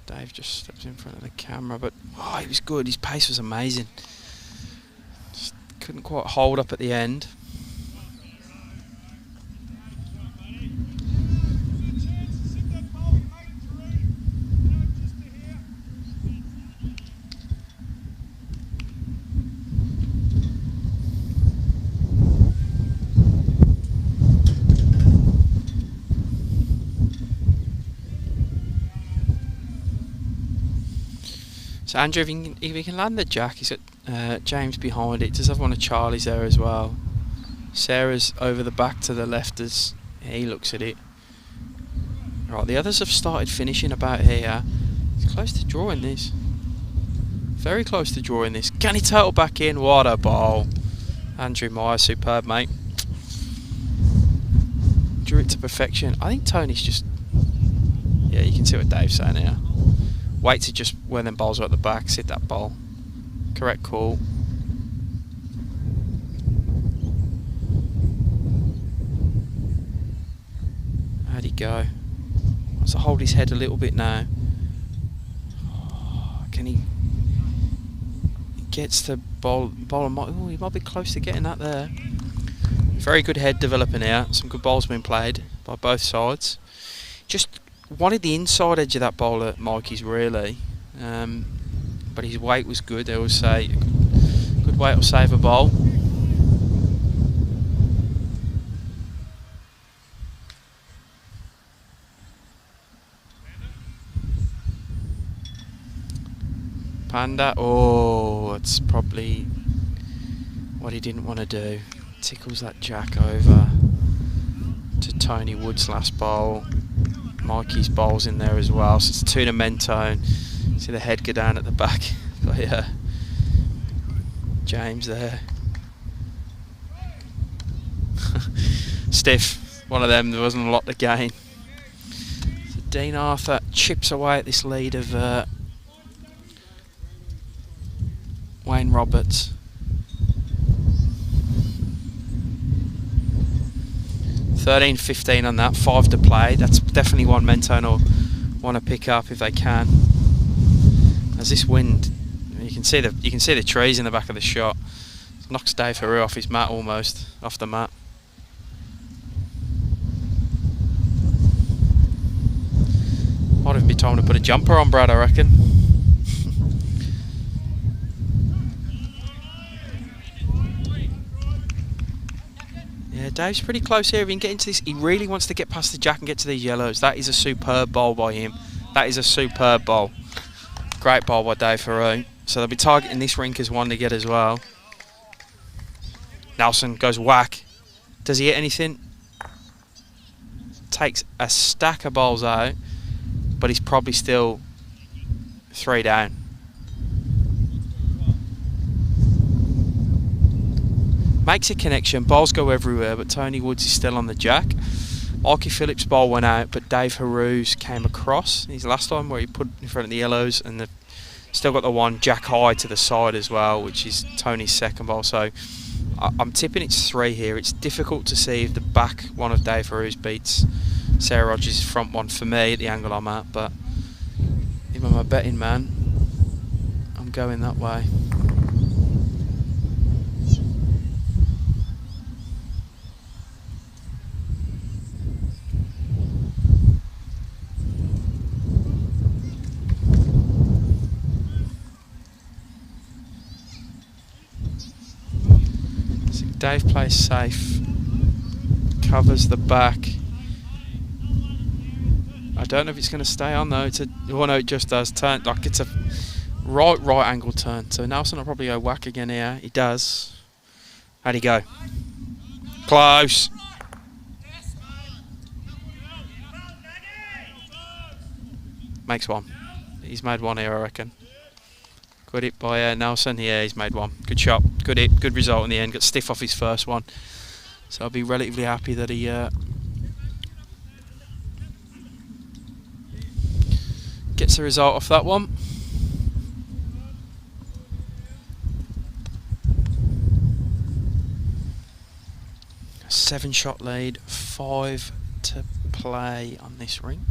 Speaker 1: Dave just steps in front of the camera, but oh, he was good. His pace was amazing. Just couldn't quite hold up at the end. So Andrew, if he can land the jack, he's got James behind it. Does have one of Charlie's there as well. Sarah's over the back to the left as he looks at it. Right, the others have started finishing about here. He's close to drawing this. Very close to drawing this. Can he turtle back in? What a ball. Andrew Meyer, superb, mate. Drew it to perfection. I think Tony's just... Yeah, you can see what Dave's saying here. Wait to just when them balls are at the back, sit that ball. Correct call. How'd he go? Wants to hold his head a little bit now. Oh, can he? He gets the ball. Oh, he might be close to getting that there. Very good head developing here. Some good balls being played by both sides. Just wanted the inside edge of that bowl at Mikey's really, but his weight was good. They always say good weight will save a bowl. Panda, oh, it's probably what he didn't want to do. Tickles that jack over to Tony Wood's last bowl. Mikey's bowl's in there as well, so it's 2 to Mentone. See the head go down at the back by James there. Stiff, one of them, there wasn't a lot to gain. So Dean Arthur chips away at this lead of Wayne Roberts. 13-15 on that, 5 to play. That's definitely one Mentone will want to pick up if they can. As this wind, you can see the trees in the back of the shot. It knocks Dave Haru off his mat almost, off the mat. Might even be time Time to put a jumper on, Brad, I reckon. Yeah, Dave's pretty close here. If he can get into this, he really wants to get past the jack and get to these yellows. That is a superb bowl by him. That is a superb bowl. Great bowl by Dave Haru. So they'll be targeting this rink as one to get as well. Nelson goes whack. Does he hit anything? Takes a stack of bowls out, but he's probably still 3 down. Makes a connection, balls go everywhere, but Tony Woods is still on the jack. Mikey Phillips' ball went out, but Dave Haru's came across. His last time where he put in front of the yellows, and they've still got the one jack high to the side as well, which is Tony's second ball. So I'm tipping it's 3 here. It's difficult to see if the back one of Dave Haru's beats Sarah Rogers' front one for me at the angle I'm at, but if I'm a betting man, I'm going that way. Dave plays safe, covers the back. I don't know if it's going to stay on though. Oh no, it just does turn. Like it's a right angle turn. So Nelson will probably go whack again here. He does. How'd he go? Close. Makes one. He's made one here, I reckon. Good hit by Nelson. Yeah, he's made one. Good shot. Good hit. Good result in the end. Got stiff off his first one. So I'll be relatively happy that he gets the result off that one. A 7-shot lead. 5 to play on this rink.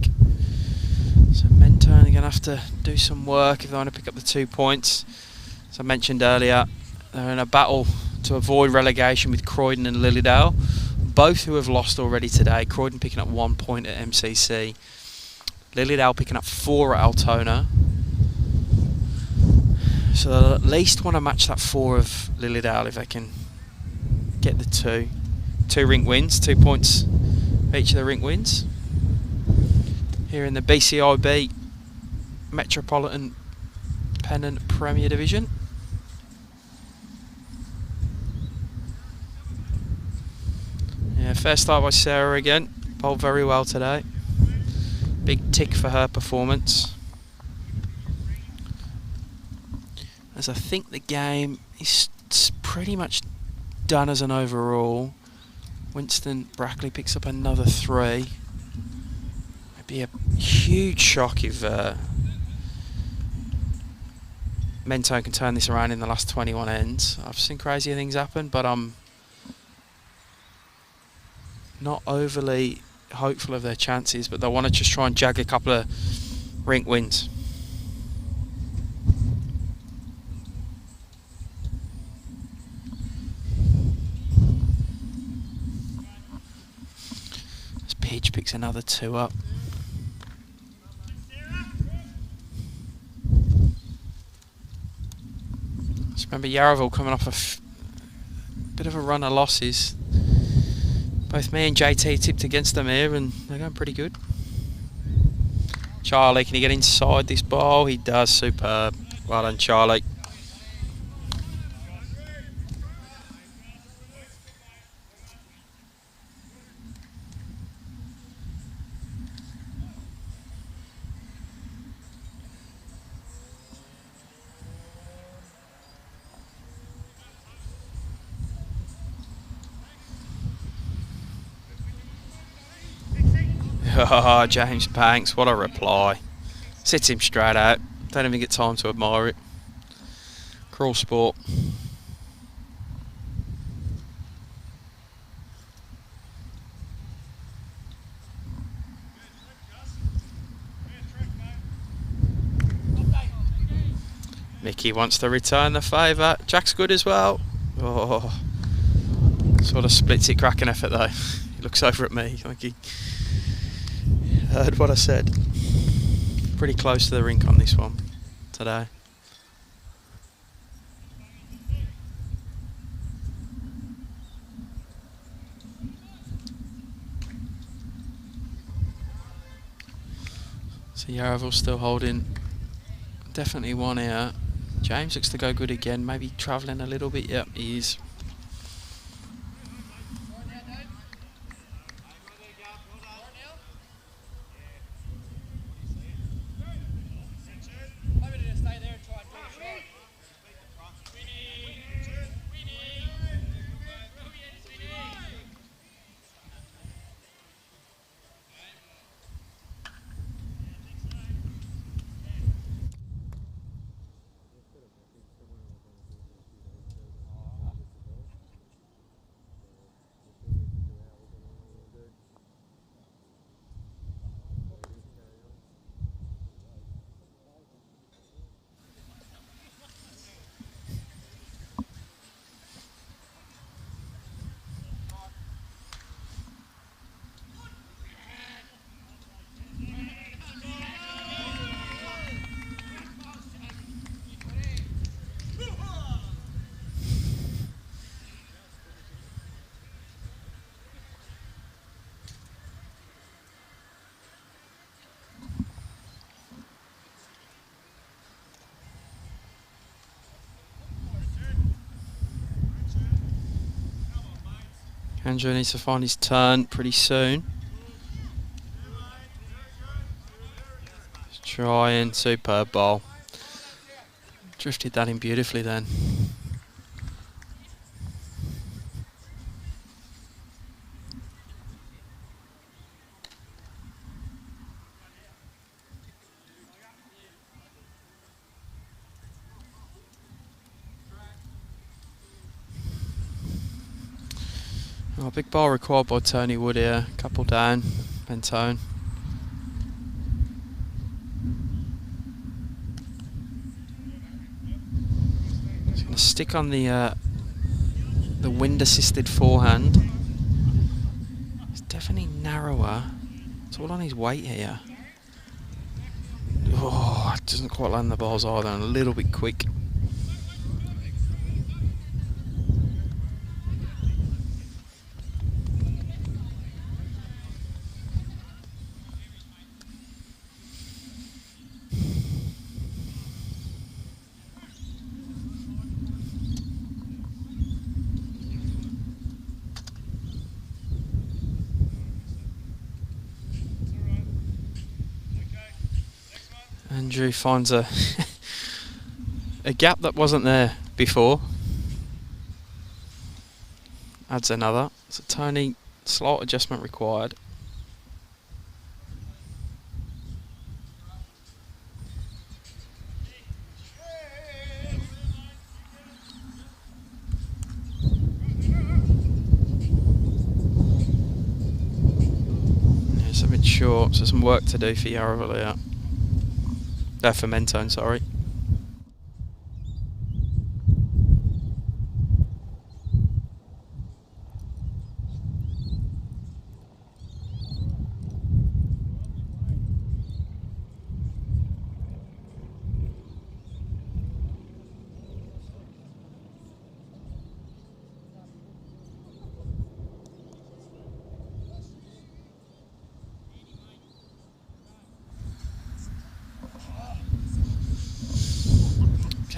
Speaker 1: So Mentone are going to have to do some work if they want to pick up the 2 points. As I mentioned earlier, they're in a battle to avoid relegation with Croydon and Lilydale, both who have lost already today. Croydon picking up 1 point at MCC, Lilydale picking up 4 at Altona. So they'll at least want to match that 4 of Lilydale if they can get the 2. 2 rink wins, 2 points each of the rink wins. Here in the BCIB Metropolitan Pennant Premier Division. Yeah, fair start by Sarah again. Bowled very well today. Big tick for her performance. As I think the game is pretty much done as an overall. Winston Brackley picks up another 3. Be a huge shock if Mentone can turn this around in the last 21 ends. I've seen crazier things happen, but I'm not overly hopeful of their chances, but they want to just try and jag a couple of rink wins. As Peach picks another 2 up. Remember Yarraville coming off a bit of a run of losses. Both me and JT tipped against them here and they're going pretty good. Charlie, can he get inside this ball? He does. Superb. Well done, Charlie. Oh, James Banks, what a reply. Sits him straight out. Don't even get time to admire it. Cruel sport. Mickey wants to return the favour. Jack's good as well. Oh, sort of splits it, cracking effort though. He looks over at me like he heard what I said. Pretty close to the rink on this one today. So Yarraville still holding definitely one here. James looks to go good again, maybe travelling a little bit. Yep, he is. Andrew needs to find his turn pretty soon. He's trying, superb ball. Drifted that in beautifully then. Oh, big ball required by Tony Wood here. Couple down, Mentone. He's going to stick on the wind-assisted forehand. It's definitely narrower. It's all on his weight here. Oh, it doesn't quite land the balls either, and a little bit quick. Andrew finds a gap that wasn't there before. Adds another. So Tony, slight adjustment required. Yeah, it's a bit short, so some work to do for Yarraville here. For Mentone, sorry.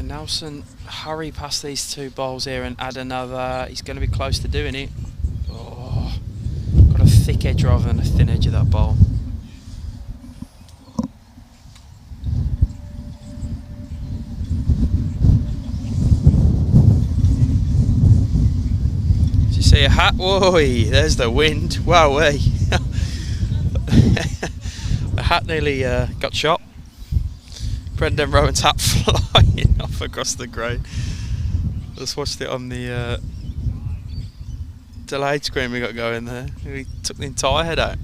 Speaker 1: Nelson hurry past these two balls here and add another. He's going to be close to doing it. Oh, got a thick edge rather than a thin edge of that ball. Did you see a hat? Whoa, there's the wind. Wowee. The hat nearly got shot. Brendan Rowan's hat flying off across the green. Just watched it on the delayed screen we got going there. We took the entire head out.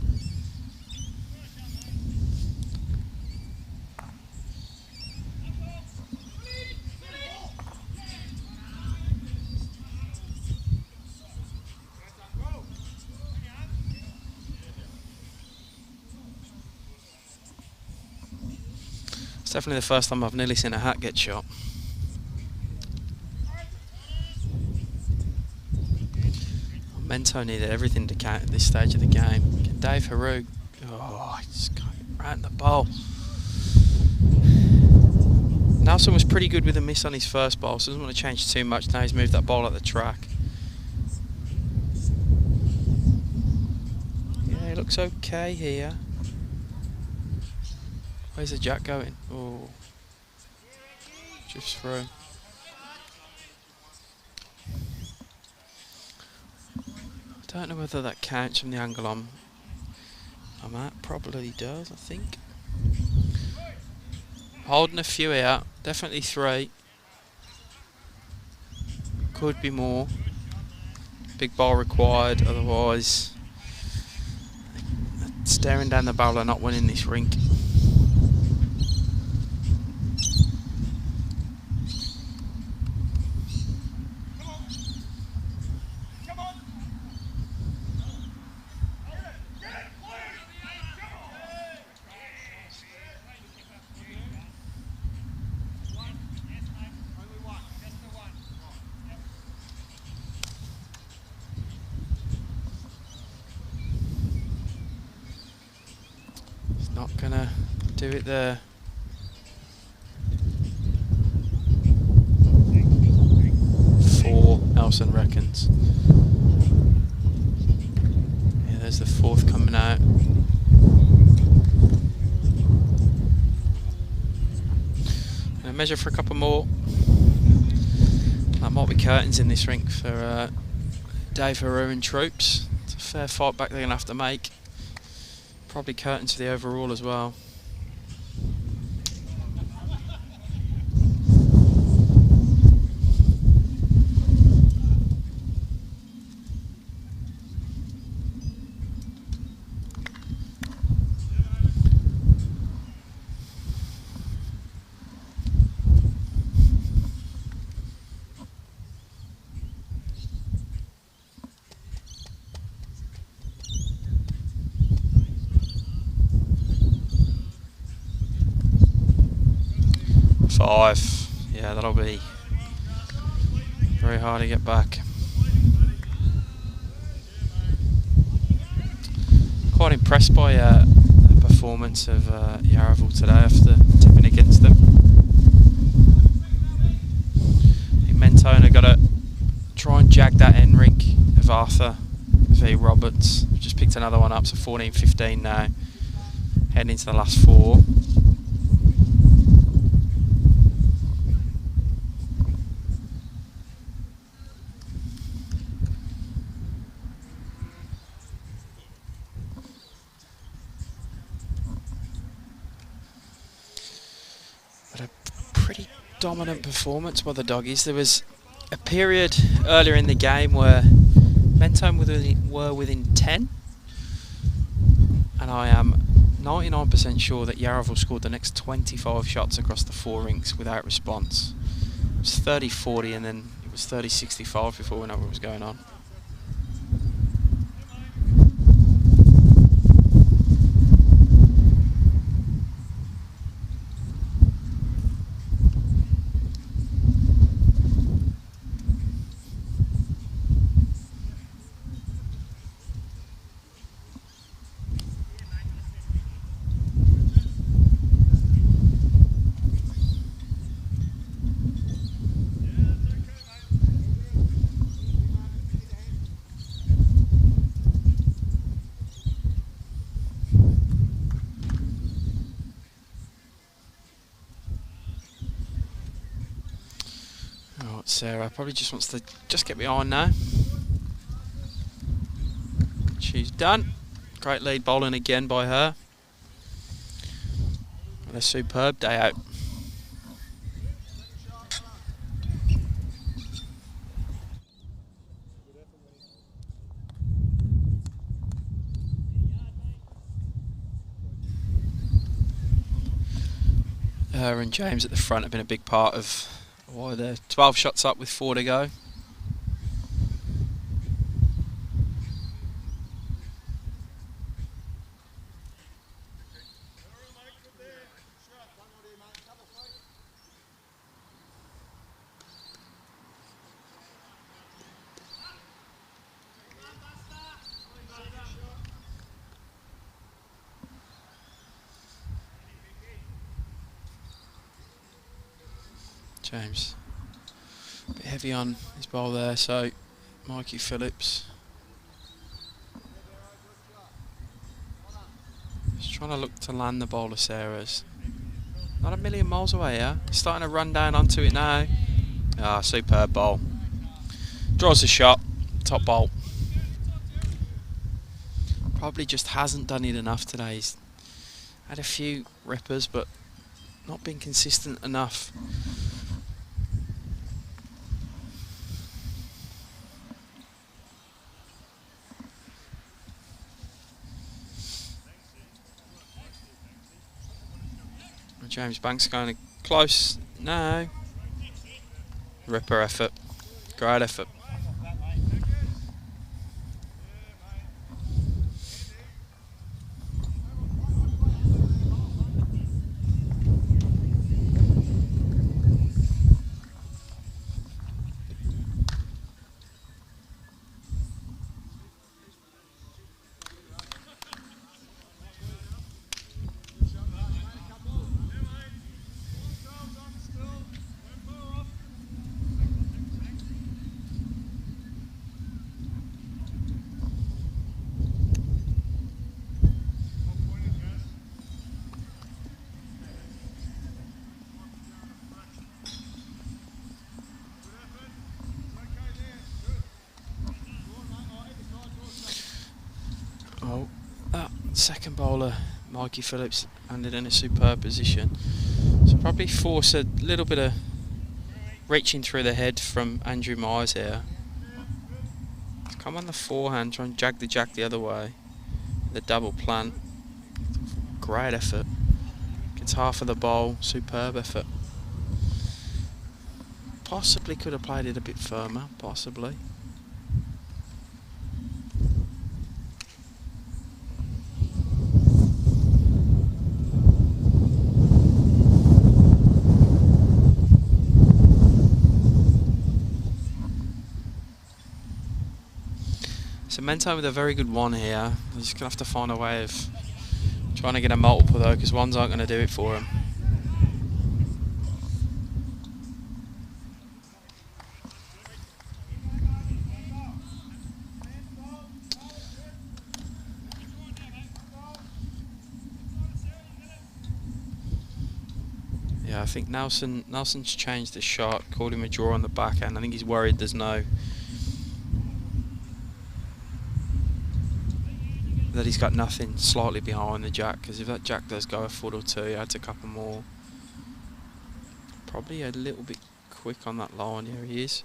Speaker 1: It's definitely the first time I've nearly seen a hat get shot. Mentone needed everything to count at this stage of the game. Dave Haru, oh, he's going right in the bowl. Nelson was pretty good with a miss on his first bowl, so doesn't want to change too much. Now he's moved that bowl up the track. Yeah, he looks okay here. Where's the jack going? Oh, just through. I don't know whether that counts from the angle I'm at. Probably does, I think. Holding a few here, definitely 3. Could be more. Big ball required, otherwise staring down the barrel and not winning this rink. Not gonna do it there. Four, Nelson reckons. Yeah, there's the 4th coming out. Gonna measure for a couple more. That might be curtains in this rink for Dave Haru and troops. It's a fair fight back they're gonna have to make. Probably curtains for the overall as well. Yeah, that'll be very hard to get back. Quite impressed by the performance of Yarraville today after tipping against them. I think Mentone have got to try and jag that end rink of Arthur v Roberts. We've just picked another one up, so 14-15 now, heading into the last 4. Dominant performance by the doggies. There was a period earlier in the game where Mentone were within 10, and I am 99% sure that Yarraville scored the next 25 shots across the 4 rinks without response. It was 30-40 and then it was 30-65 before we know what was going on. Sarah probably just wants to get behind now. She's done. Great lead bowling again by her. And a superb day out. Her and James at the front have been a big part of why they're 12 shots up with 4 to go. James. A bit heavy on his bowl there, so Mikey Phillips. Just trying to look to land the bowl of Sarah's. Not a million miles away here. He's starting to run down onto it now. Ah, superb bowl. Draws the shot. Top bowl. Probably just hasn't done it enough today. He's had a few rippers, but not been consistent enough. James Banks going close. No. Ripper effort. Great effort. Oh, that second bowler, Mikey Phillips, landed in a superb position. So probably force a little bit of reaching through the head from Andrew Myers here. He's come on the forehand, try and jag the jack the other way. The double plant. Great effort. Gets half of the bowl. Superb effort. Possibly could have played it a bit firmer, possibly. So Mentone with a very good one here. He's just going to have to find a way of trying to get a multiple though, because ones aren't going to do it for him. Yeah, I think Nelson's changed the shot, called him a draw on the backhand. I think he's worried there's that he's got nothing slightly behind the jack, because if that jack does go a foot or two, he adds a couple more. Probably a little bit quick on that line. Here he is.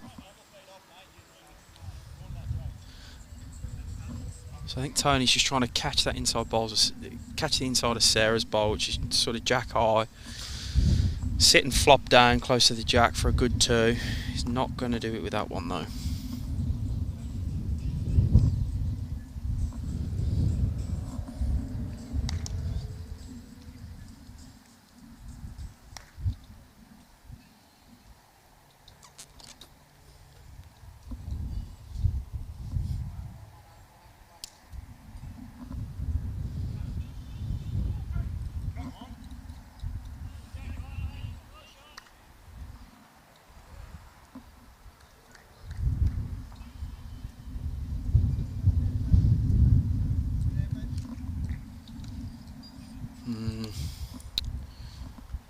Speaker 1: So I think Tony's just trying to catch that inside bowl, catch the inside of Sarah's bowl, which is sort of jack high. Sit and flop down close to the jack for a good two. He's not going to do it with that one though.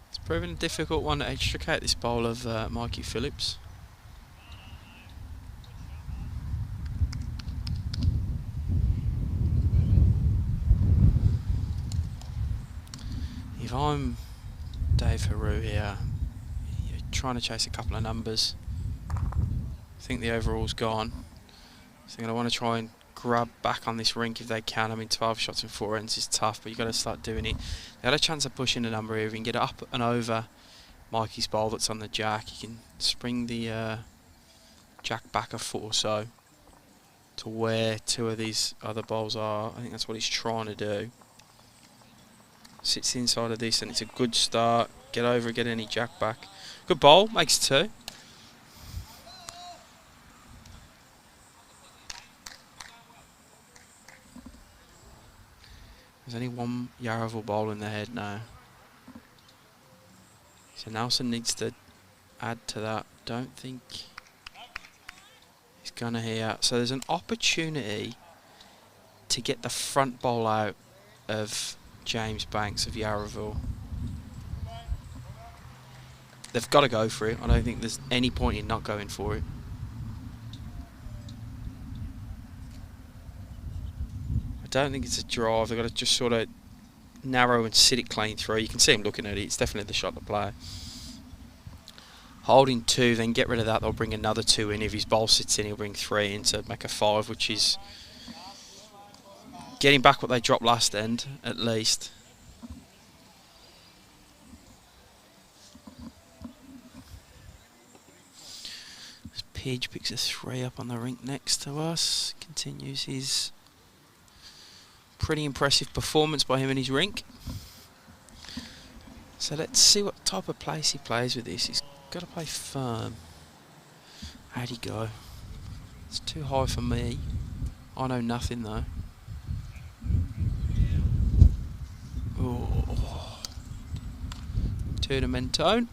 Speaker 1: It's proven a difficult one to extricate this bowl of Mikey Phillips. If I'm Dave Haru here, you're trying to chase a couple of numbers. I think the overall's gone. So I want to try and grab back on this rink if they can. I mean, 12 shots and 4 ends is tough, but you've got to start doing it. They had a chance of pushing the number here. If you can get it up and over Mikey's bowl that's on the jack, you can spring the jack back a foot or so to where two of these other bowls are. I think that's what he's trying to do. Sits inside of this and it's a good start. Get over, get any jack back. Good bowl, makes two. There's only one Yarraville bowl in the head now. So Nelson needs to add to that. Don't think he's gonna here. So there's an opportunity to get the front bowl out of James Banks of Yarraville. They've got to go for it. I don't think there's any point in not going for it. I don't think it's a drive. They've got to just sort of narrow and sit it clean through. You can see him looking at it. It's definitely the shot to play. Holding 2, then get rid of that. They'll bring another 2 in. If his bowl sits in, he'll bring 3 in to make a 5, which is getting back what they dropped last end, at least. Pidge picks a 3 up on the rink next to us. Continues his pretty impressive performance by him in his rink. So let's see what type of place he plays with this. He's got to play firm. How'd he go? It's too high for me. I know nothing though. Oh. 2 to Mentone.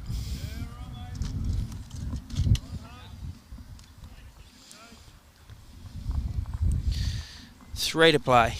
Speaker 1: 3 to play.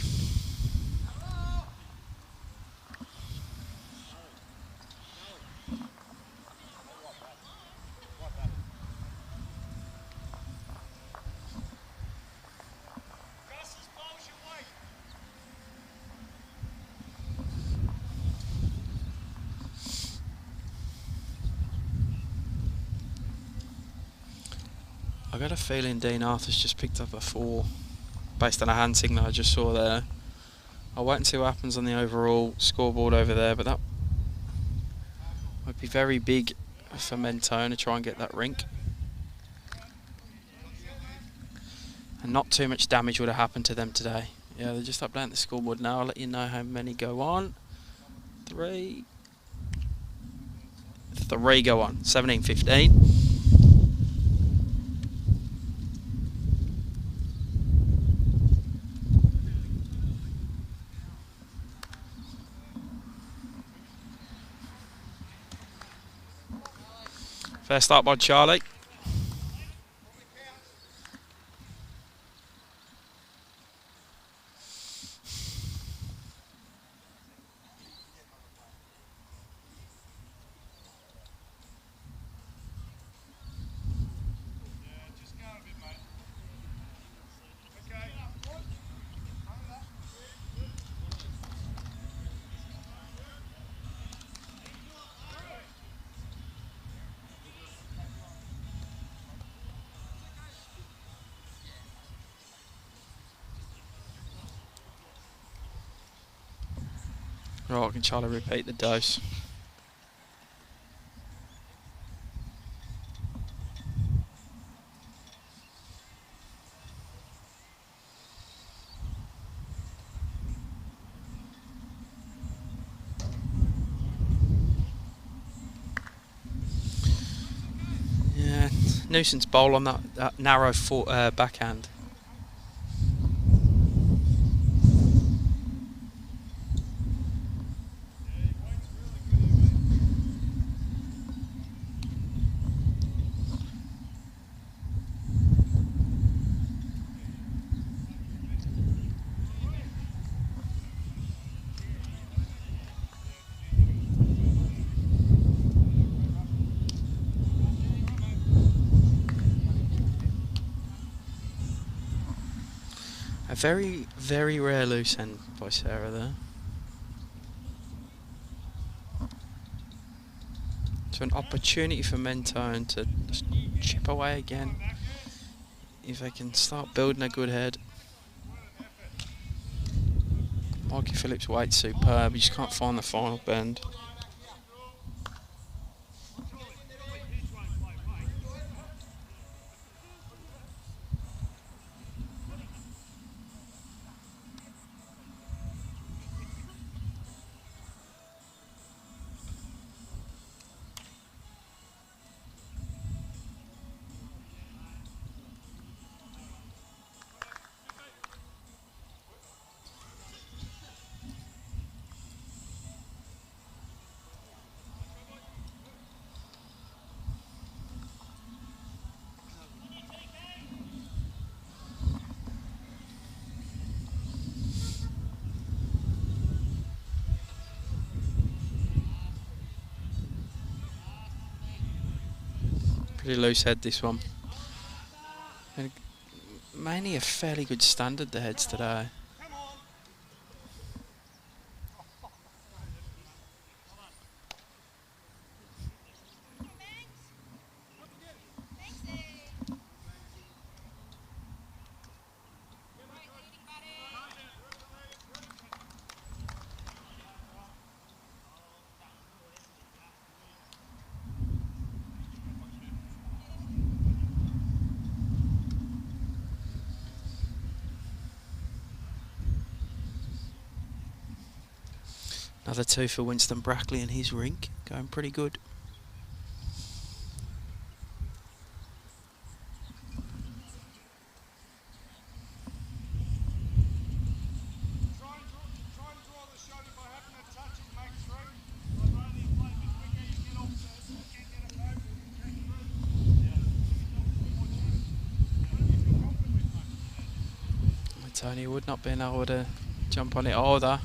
Speaker 1: I got a feeling Dean Arthur's just picked up a 4 based on a hand signal I just saw there. I'll wait and see what happens on the overall scoreboard over there, but that would be very big for Mentone to try and get that rink. And not too much damage would have happened to them today. Yeah, they're just updating the scoreboard now. I'll let you know how many go on. 3 go on. 17-15. Fair start by Charlie. Right, can Charlie repeat the dose? Yeah, nuisance bowl on that narrow backhand. A very, very rare loose end by Sarah there. So an opportunity for Mentone to just chip away again. If they can start building a good head. Mikey Phillips' weight's superb, you just can't find the final bend. Pretty loose head, this one. And mainly a fairly good standard, the heads today. Another 2 for Winston Brackley and his rink, going pretty good. Tony would not been able to jump on it either.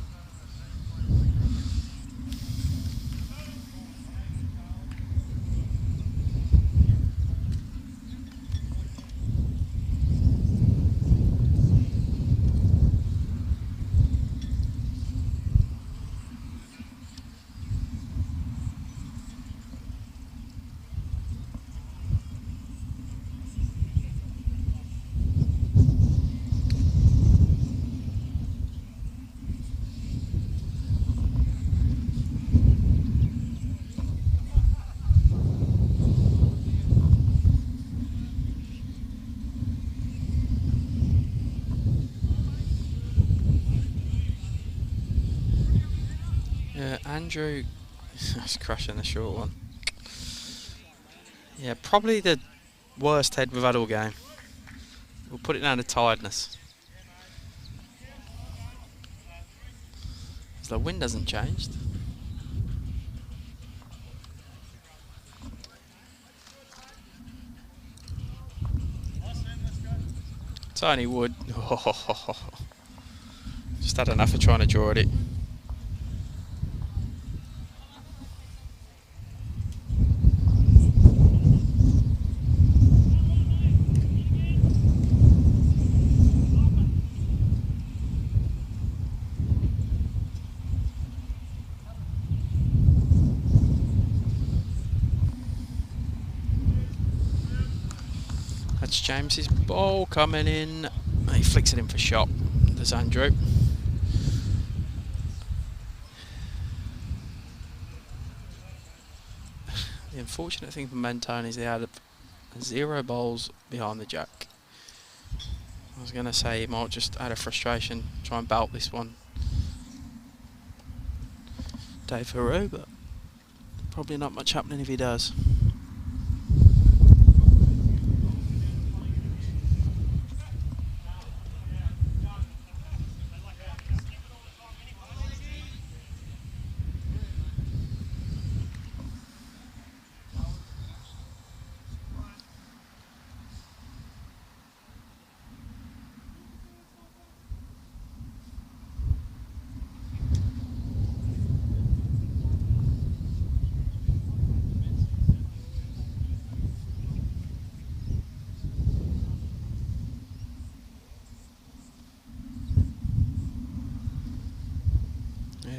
Speaker 1: Andrew is crushing the short one. Yeah, probably the worst head we've had all game. We'll put it down to tiredness. So the wind hasn't changed. Tony Wood. Just had enough of trying to draw at it. That's James's ball coming in. He flicks it in for shot. There's Andrew. The unfortunate thing for Mentone is they had 0 balls behind the jack. I was going to say he might just out of frustration try and belt this one Dave Haru, but probably not much happening if he does.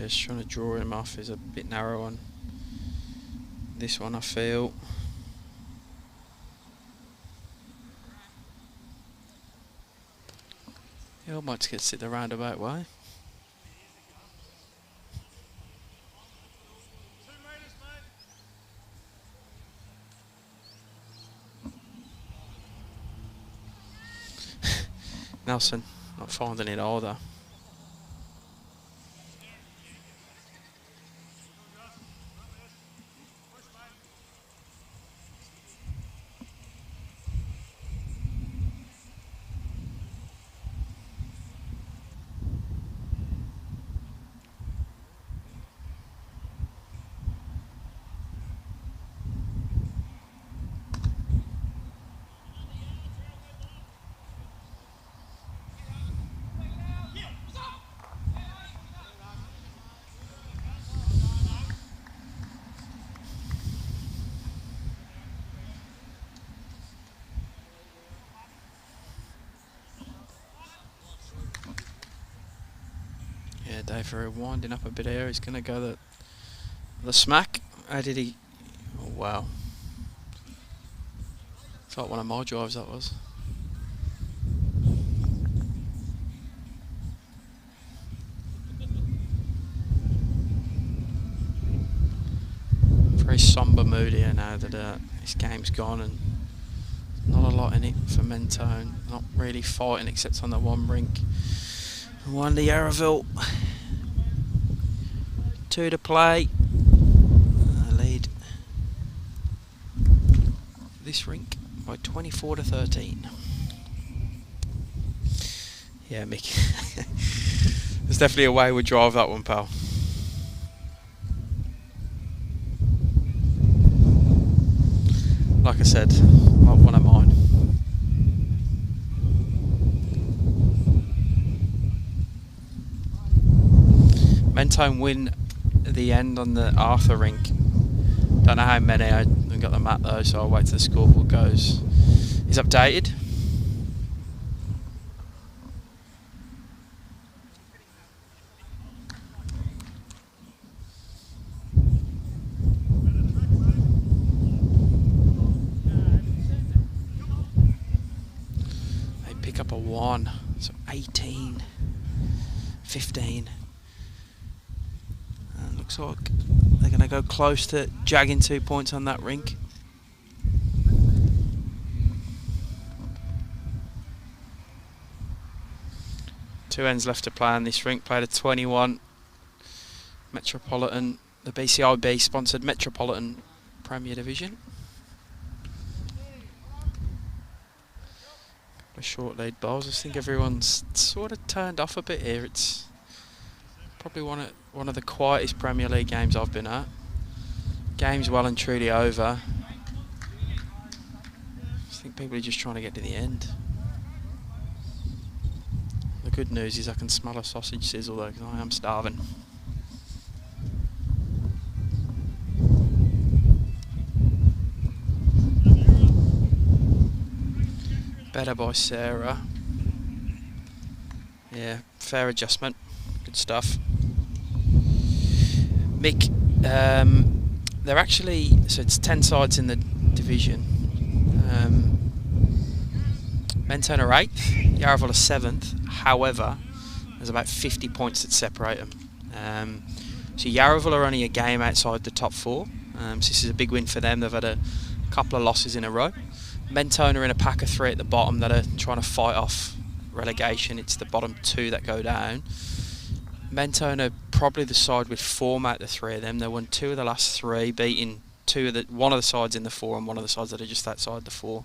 Speaker 1: Just trying to draw him off is a bit narrow on this one, I feel. Yeah, I might get sit the roundabout way. Nelson not finding it either. Yeah, Dave winding up a bit here. He's going to go the smack. How did he? Oh, wow. It's like one of my drives, that was. Very sombre mood here now that this game's gone and not a lot in it for Mentone. Not really fighting except on the one rink. And one to Yarraville. 2 to play. Lead this rink by 24 to 13. Yeah, Mick. There's definitely a wayward drive, that one, pal. Like I said, not one of mine. Mentone win the end on the Arthur rink. Don't know how many. I haven't got the map though, so I'll wait till the scoreboard goes. Is updated. They pick up a 1, so 18, 15. Looks like they're going to go close to jagging 2 points on that rink. Two ends left to play on this rink. Played a 21. Metropolitan, the BCIB sponsored Metropolitan Premier Division. A short lead bowls. I think everyone's sort of turned off a bit here. It's probably one of the quietest Premier League games I've been at. Game's well and truly over. I think people are just trying to get to the end. The good news is I can smell a sausage sizzle though, because I am starving. Better by Sarah. Yeah, fair adjustment. Good stuff. Mick, they're actually, so it's 10 sides in the division. Mentone are 8th, Yarraville are 7th. However, there's about 50 points that separate them. So Yarraville are only a game outside the top 4. So this is a big win for them. They've had a couple of losses in a row. Mentone are in a pack of 3 at the bottom that are trying to fight off relegation. It's the bottom 2 that go down. Mentone are probably the side with form out the 3 of them. They won 2 of the last 3, beating one of the sides in the 4 and one of the sides that are just outside the 4.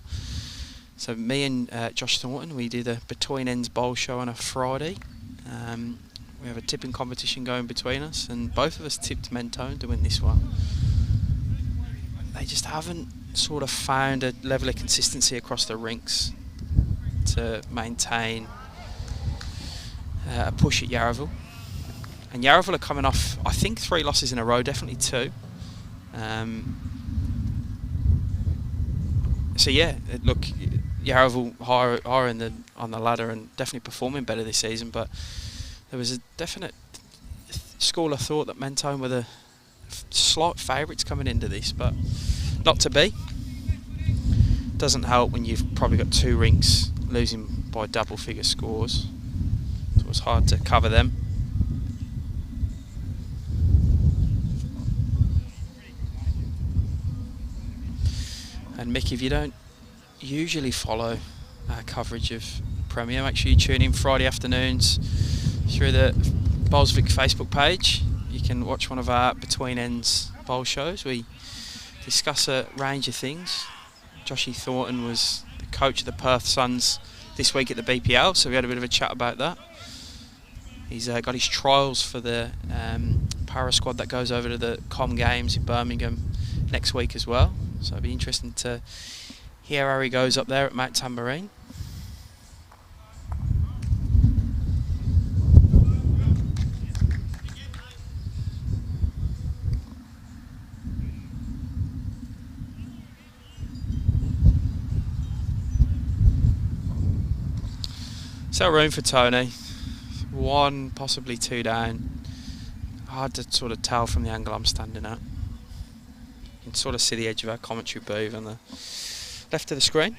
Speaker 1: So me and Josh Thornton, we do the Between Ends Bowl show on a Friday. We have a tipping competition going between us, and both of us tipped Mentone to win this one. They just haven't sort of found a level of consistency across the rinks to maintain a push at Yarraville. And Yarraville are coming off, I think, 3 losses in a row, definitely 2. So yeah, look, Yarraville higher on the ladder and definitely performing better this season, but there was a definite school of thought that Mentone were the slight favourites coming into this, but not to be. Doesn't help when you've probably got 2 rinks losing by double figure scores, so it's hard to cover them. And Mick, if you don't usually follow our coverage of Premier, make sure you tune in Friday afternoons through the Bolsvik Facebook page. You can watch one of our Between Ends bowl shows. We discuss a range of things. Joshy Thornton was the coach of the Perth Suns this week at the BPL, so we had a bit of a chat about that. He's got his trials for the para squad that goes over to the Com Games in Birmingham next week as well. So it'll be interesting to hear how he goes up there at Mount Tambourine. So room for Tony. 1, possibly 2 down. Hard to sort of tell from the angle I'm standing at. You can sort of see the edge of our commentary booth on the left of the screen.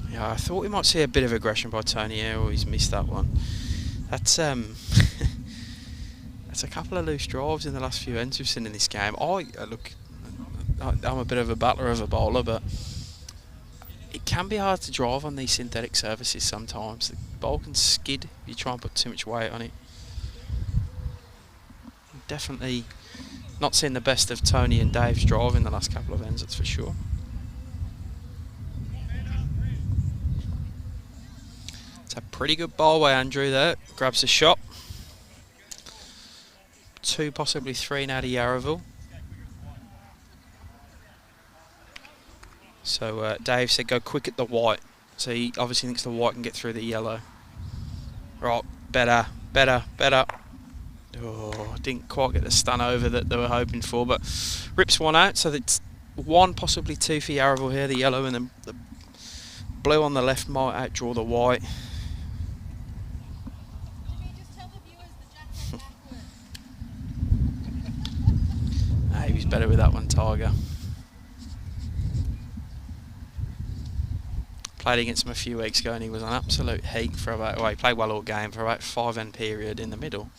Speaker 1: Yeah, I thought we might see a bit of aggression by Tony here, or he's missed that one. That's that's a couple of loose drives in the last few ends we've seen in this game. I'm a bit of a battler of a bowler, but it can be hard to drive on these synthetic surfaces sometimes. The ball can skid if you try and put too much weight on it. Definitely not seen the best of Tony and Dave's drive in the last couple of ends, that's for sure. It's a pretty good ball by Andrew there. Grabs the shot. 2, possibly 3 now to Yarraville. So Dave said go quick at the white. So he obviously thinks the white can get through the yellow. Right, better. Oh, didn't quite get the stun over that they were hoping for, but rips one out. So that's 1, possibly 2 for Yarraville here. The yellow and then the blue on the left might outdraw the white. He was better with that one, Tiger. Played against him a few weeks ago and he was on absolute heat for about, well, he played well all game for about 5 end period in the middle.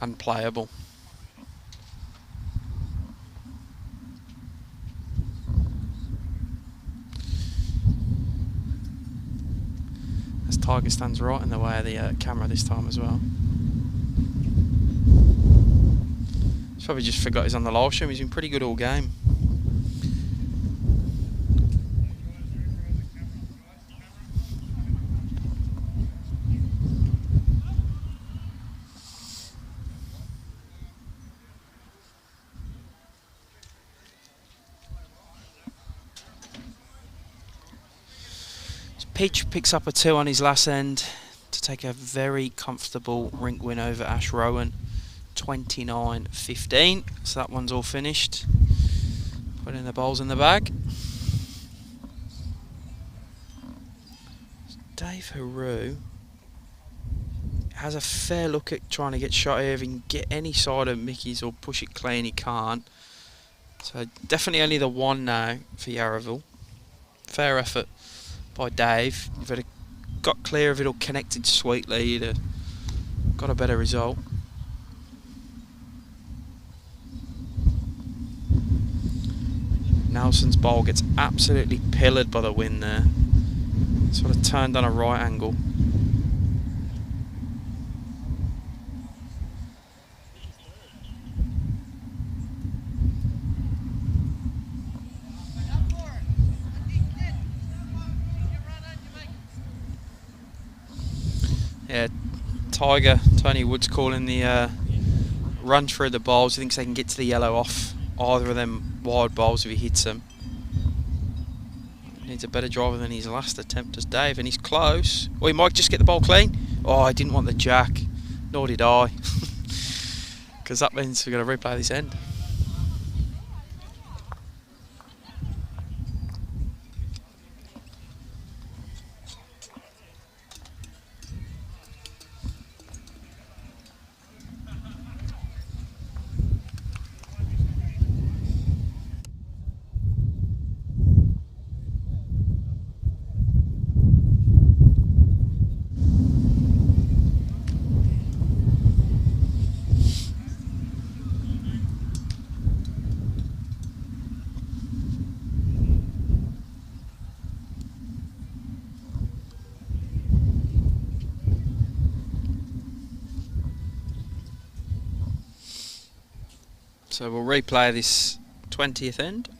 Speaker 1: Unplayable. As Tiger stands right in the way of the camera this time as well. He's probably just forgot he's on the live stream. He's been pretty good all game. Peach picks up a 2 on his last end to take a very comfortable rink win over Ash Rowan, 29-15. So that one's all finished. Putting the bowls in the bag. Dave Haru has a fair look at trying to get shot here. If he can get any side of Mickey's or push it clean, he can't. So definitely only the 1 now for Yarraville. Fair effort by Dave. If it had got clear, if it all connected sweetly, you'd have got a better result. Nelson's bowl gets absolutely pillared by the wind there. Sort of turned on a right angle. Yeah, Tiger, Tony Wood's calling the run through the bowls. He thinks they can get to the yellow off either of them wide bowls if he hits them. Needs a better driver than his last attempt as Dave, and he's close. Or he might just get the ball clean. Oh, I didn't want the jack, nor did I. Because that means we've got to replay this end. So we'll replay this 20th end.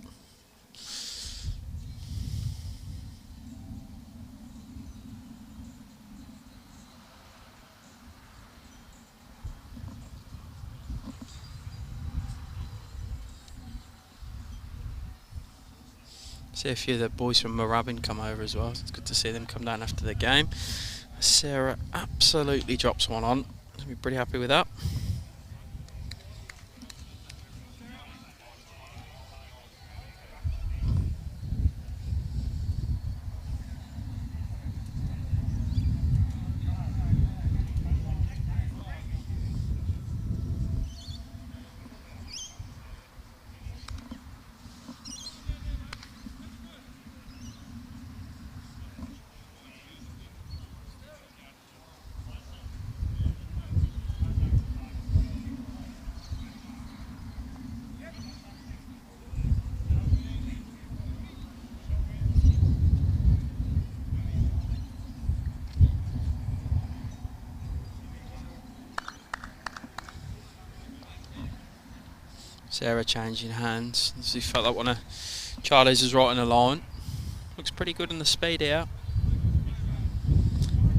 Speaker 1: See a few of the boys from Moorabbin come over as well. It's good to see them come down after the game. Sarah absolutely drops one on. I'll be pretty happy with that. Sarah changing hands. She felt like one of Charlie's was right on the line. Looks pretty good in the speed here.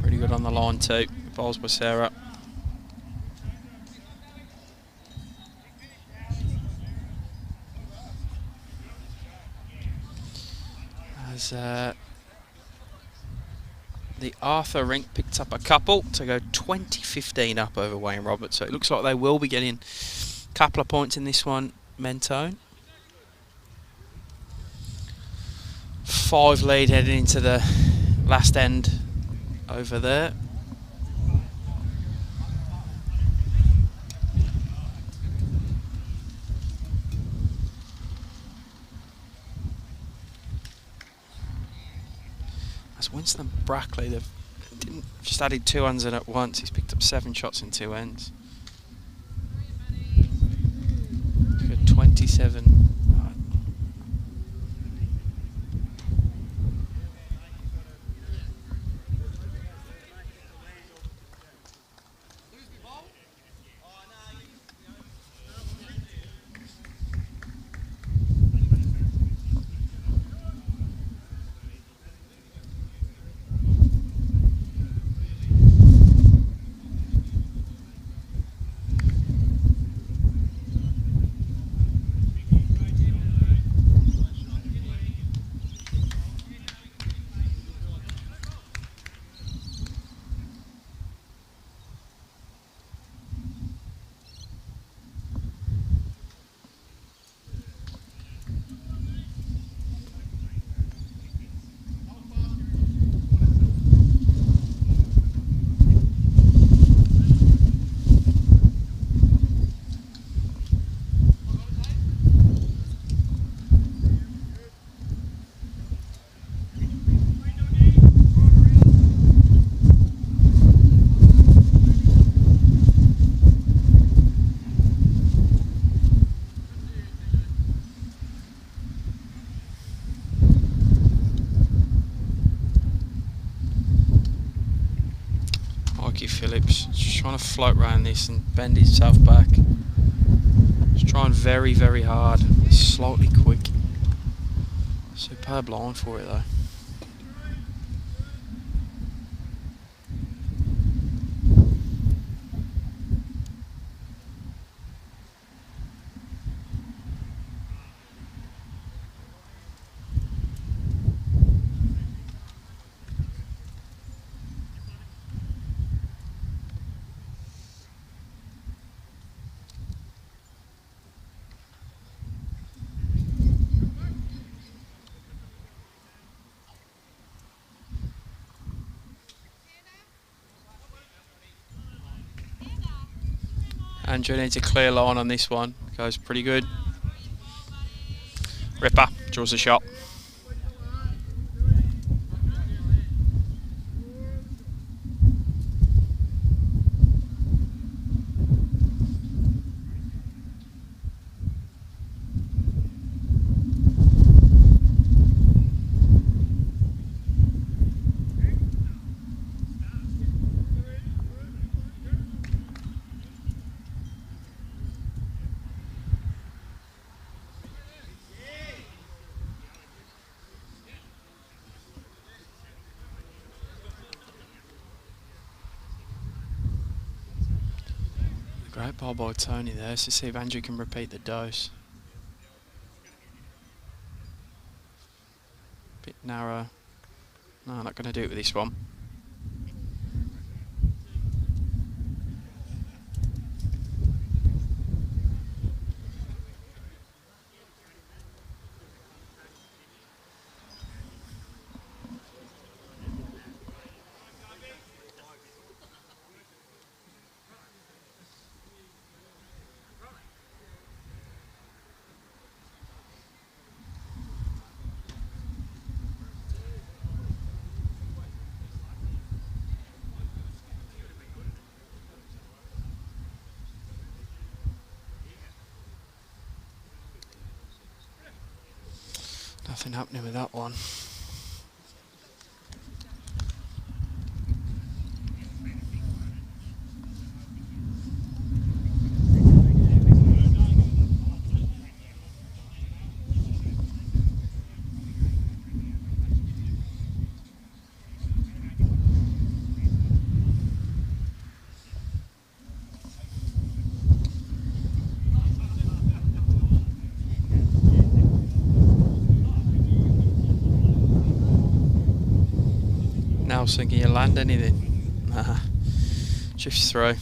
Speaker 1: Pretty good on the line too. Bowls by Sarah. As the Arthur rink picked up a couple to go 20-15 up over Wayne Roberts. So it looks like they will be getting a couple of points in this one, Mentone. 5 lead heading into the last end over there. That's Winston Brackley. They've just added 2 ends in at once. He's picked up 7 shots in 2 ends. 27. Phillips just trying to float around this and bend himself back. Just trying very, very hard. Slightly quick. Superb line for it though. Andrew needs a clear line on this one. Goes pretty good. Ripper draws a shot. Great ball by Tony there. Let's see if Andrew can repeat the dose. Bit narrow. No, I'm not going to do it with this one. Nothing happening with that one. Nelson, can you land anything? Nah. Drifts through.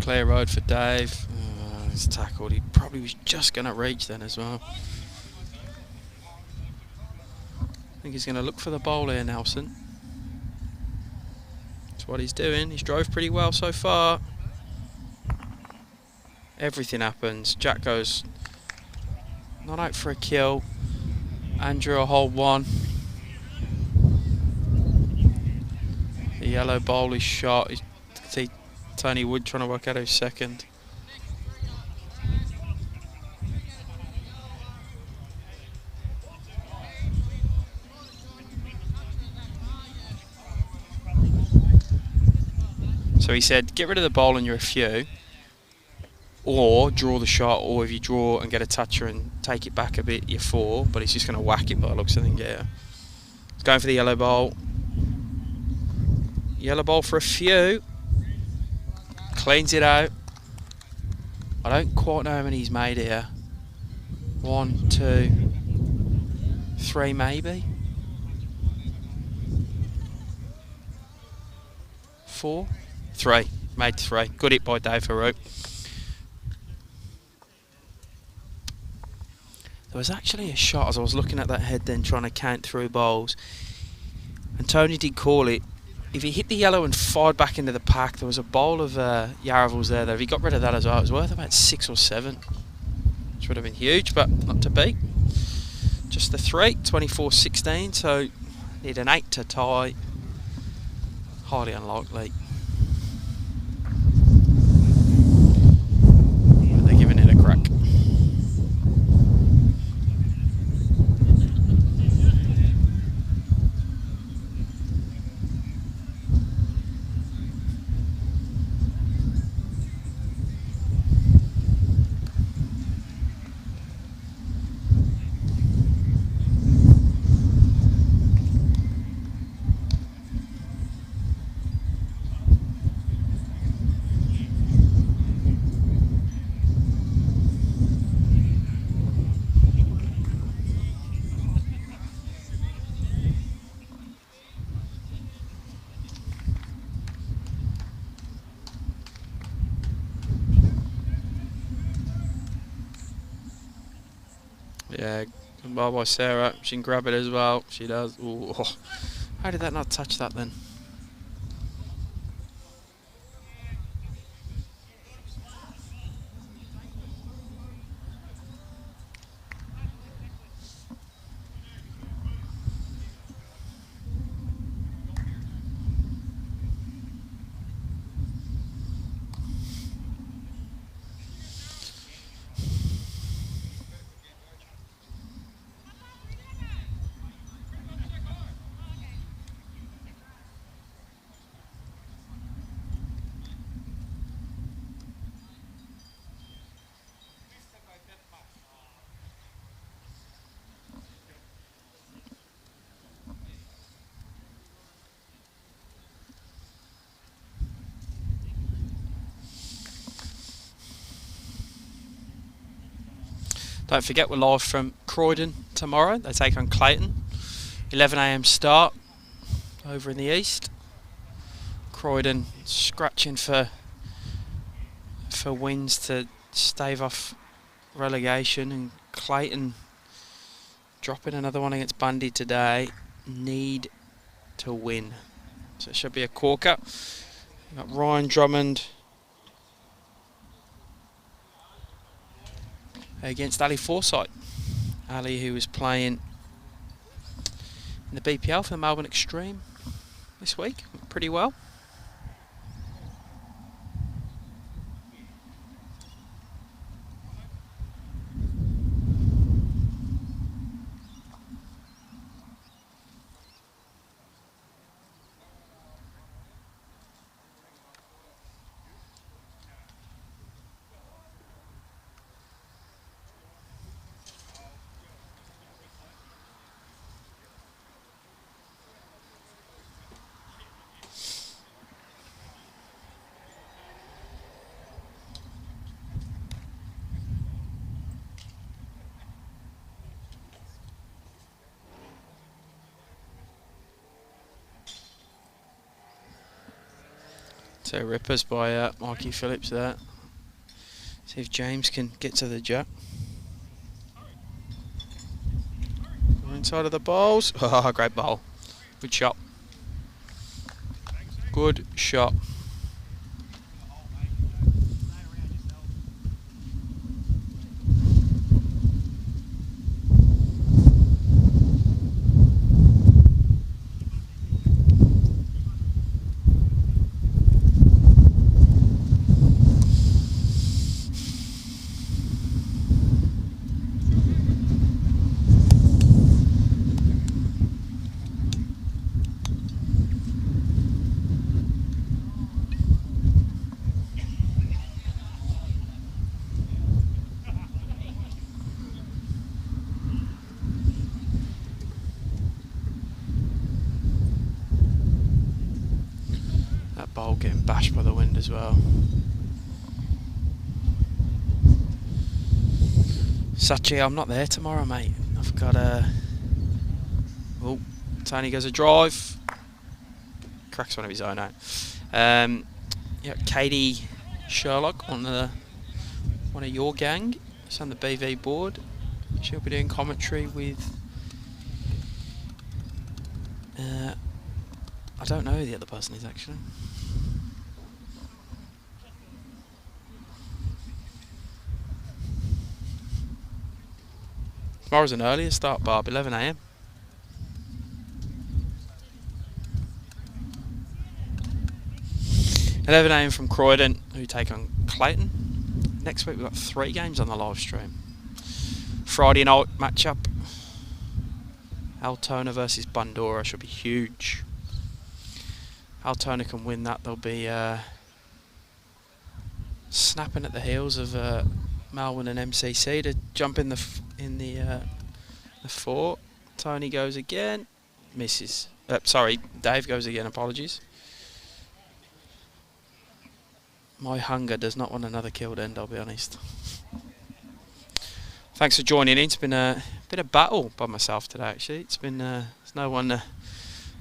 Speaker 1: Clear road for Dave. He's tackled. He probably was just going to reach then as well. I think he's going to look for the bowl here, Nelson. That's what he's doing. He's drove pretty well so far. Everything happens. Jack goes not out for a kill. Andrew will hold one. The yellow bowl is shot. You can see Tony Wood trying to work out who's second. So he said, get rid of the bowl and you're a few, or draw the shot, or if you draw and get a toucher and take it back a bit, you're four, but he's just going to whack it by the looks of things, yeah. He's going for the yellow bowl. Yellow bowl for a few. Cleans it out. I don't quite know how many he's made here. 1, 2, 3 maybe. 4, 3. Made 3. Good hit by Dave Haru. There was actually a shot as I was looking at that head then trying to count through bowls. And Tony did call it. If he hit the yellow and fired back into the pack, there was a bowl of Yarravilles there. If he got rid of that as well, it was worth about 6 or 7. Which would have been huge, but not to beat. Just the 3, 24-16, so need an 8 to tie. Highly unlikely. But they're giving it a crack. Yeah, well by Sarah. She can grab it as well. She does. Ooh. How did that not touch that then? Don't forget we're live from Croydon tomorrow. They take on Clayton. 11 AM start over in the east. Croydon scratching for wins to stave off relegation, and Clayton dropping another one against Bundy today. Need to win. So it should be a corker. We've got Ryan Drummond against Ali Forsyth. Ali, who was playing in the BPL for the Melbourne Extreme this week, pretty well. So rippers by Mikey Phillips there. See if James can get to the jack. Inside of the bowls. Oh, great bowl. Good shot. Good shot. Bowl getting bashed by the wind as well. Sachi, I'm not there tomorrow, mate. I've got a... Oh, Tony goes a drive. Cracks one of his own out. Yeah, Katie Sherlock, one of your gang. It's on the BV board. She'll be doing commentary with... I don't know who the other person is, actually. Tomorrow's an earlier start, Barb, 11 AM. From Croydon, who take on Clayton. Next week we've got 3 games on the live stream. Friday night matchup. Altona versus Bundora should be huge. Altona can win that, they'll be snapping at the heels of Melbourne and MCC to jump in the fort. Tony goes again, misses. Sorry, Dave goes again. Apologies. My hunger does not want another killed end, I'll be honest. Thanks for joining in. It's been a bit of battle by myself today. Actually, it's been there's no one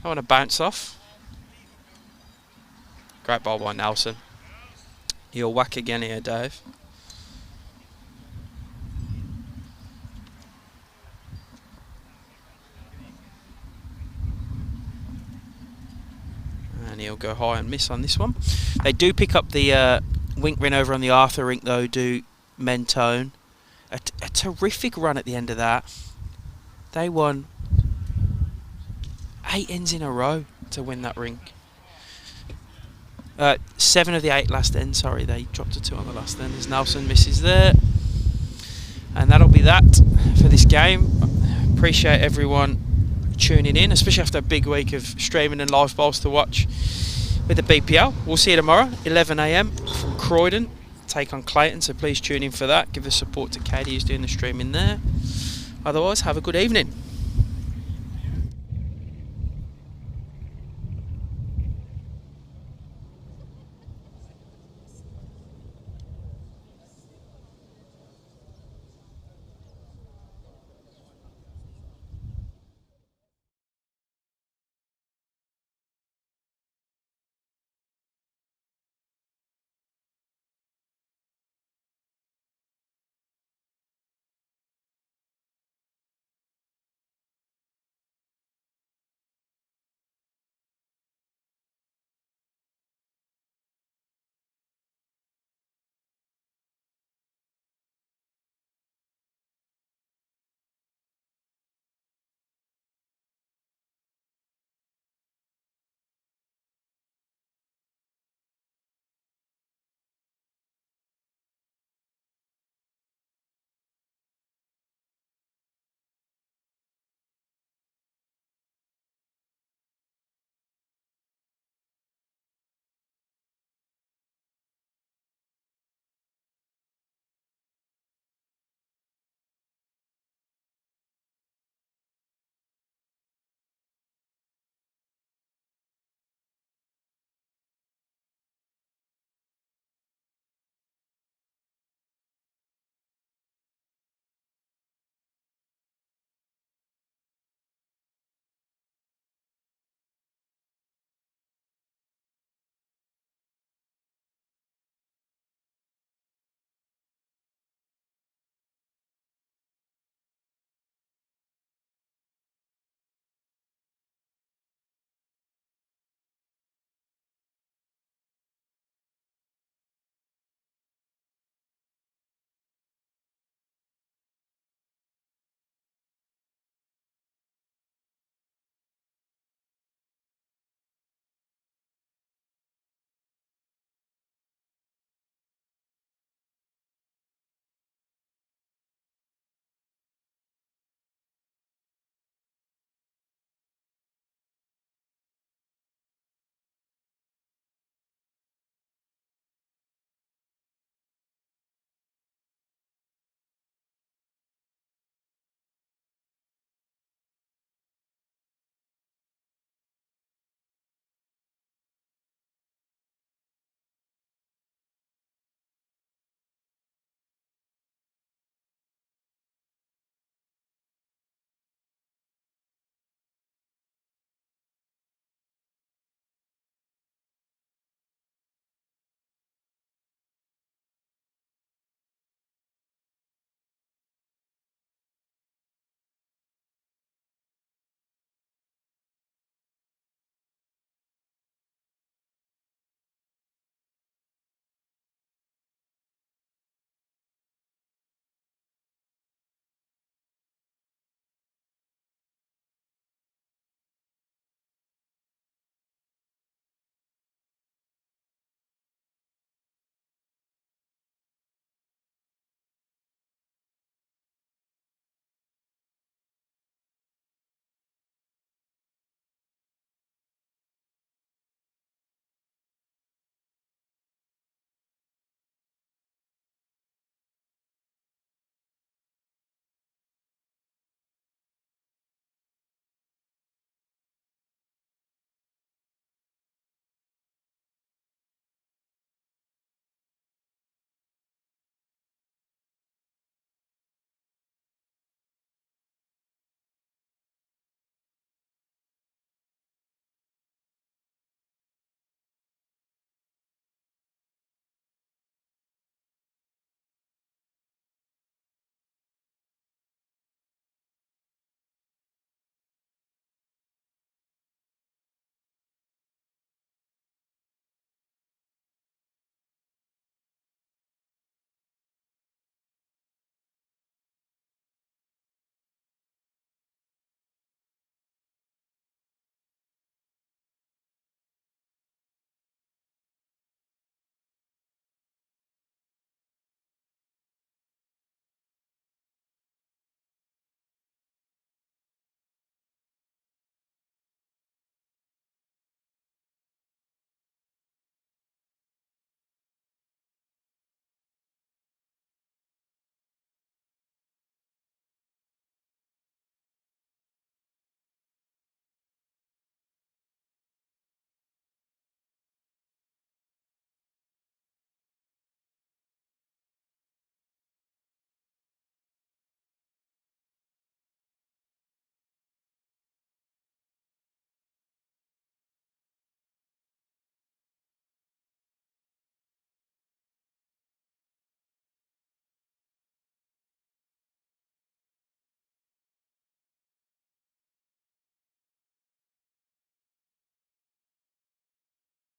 Speaker 1: to bounce off. Great ball by Nelson. He'll whack again here, Dave. And he'll go high and miss on this one. They do pick up the wink win over on the Arthur rink, though, do Mentone. A terrific run at the end of that. They won 8 ends in a row to win that rink. 7 of the 8 last ends, sorry, they dropped a 2 on the last end as Nelson misses there. And that'll be that for this game. Appreciate everyone tuning in, especially after a big week of streaming and live bowls to watch with the BPL. We'll see you tomorrow, 11 AM from Croydon. Take on Clayton, so please tune in for that. Give the support to Katie who's doing the streaming there. Otherwise, have a good evening.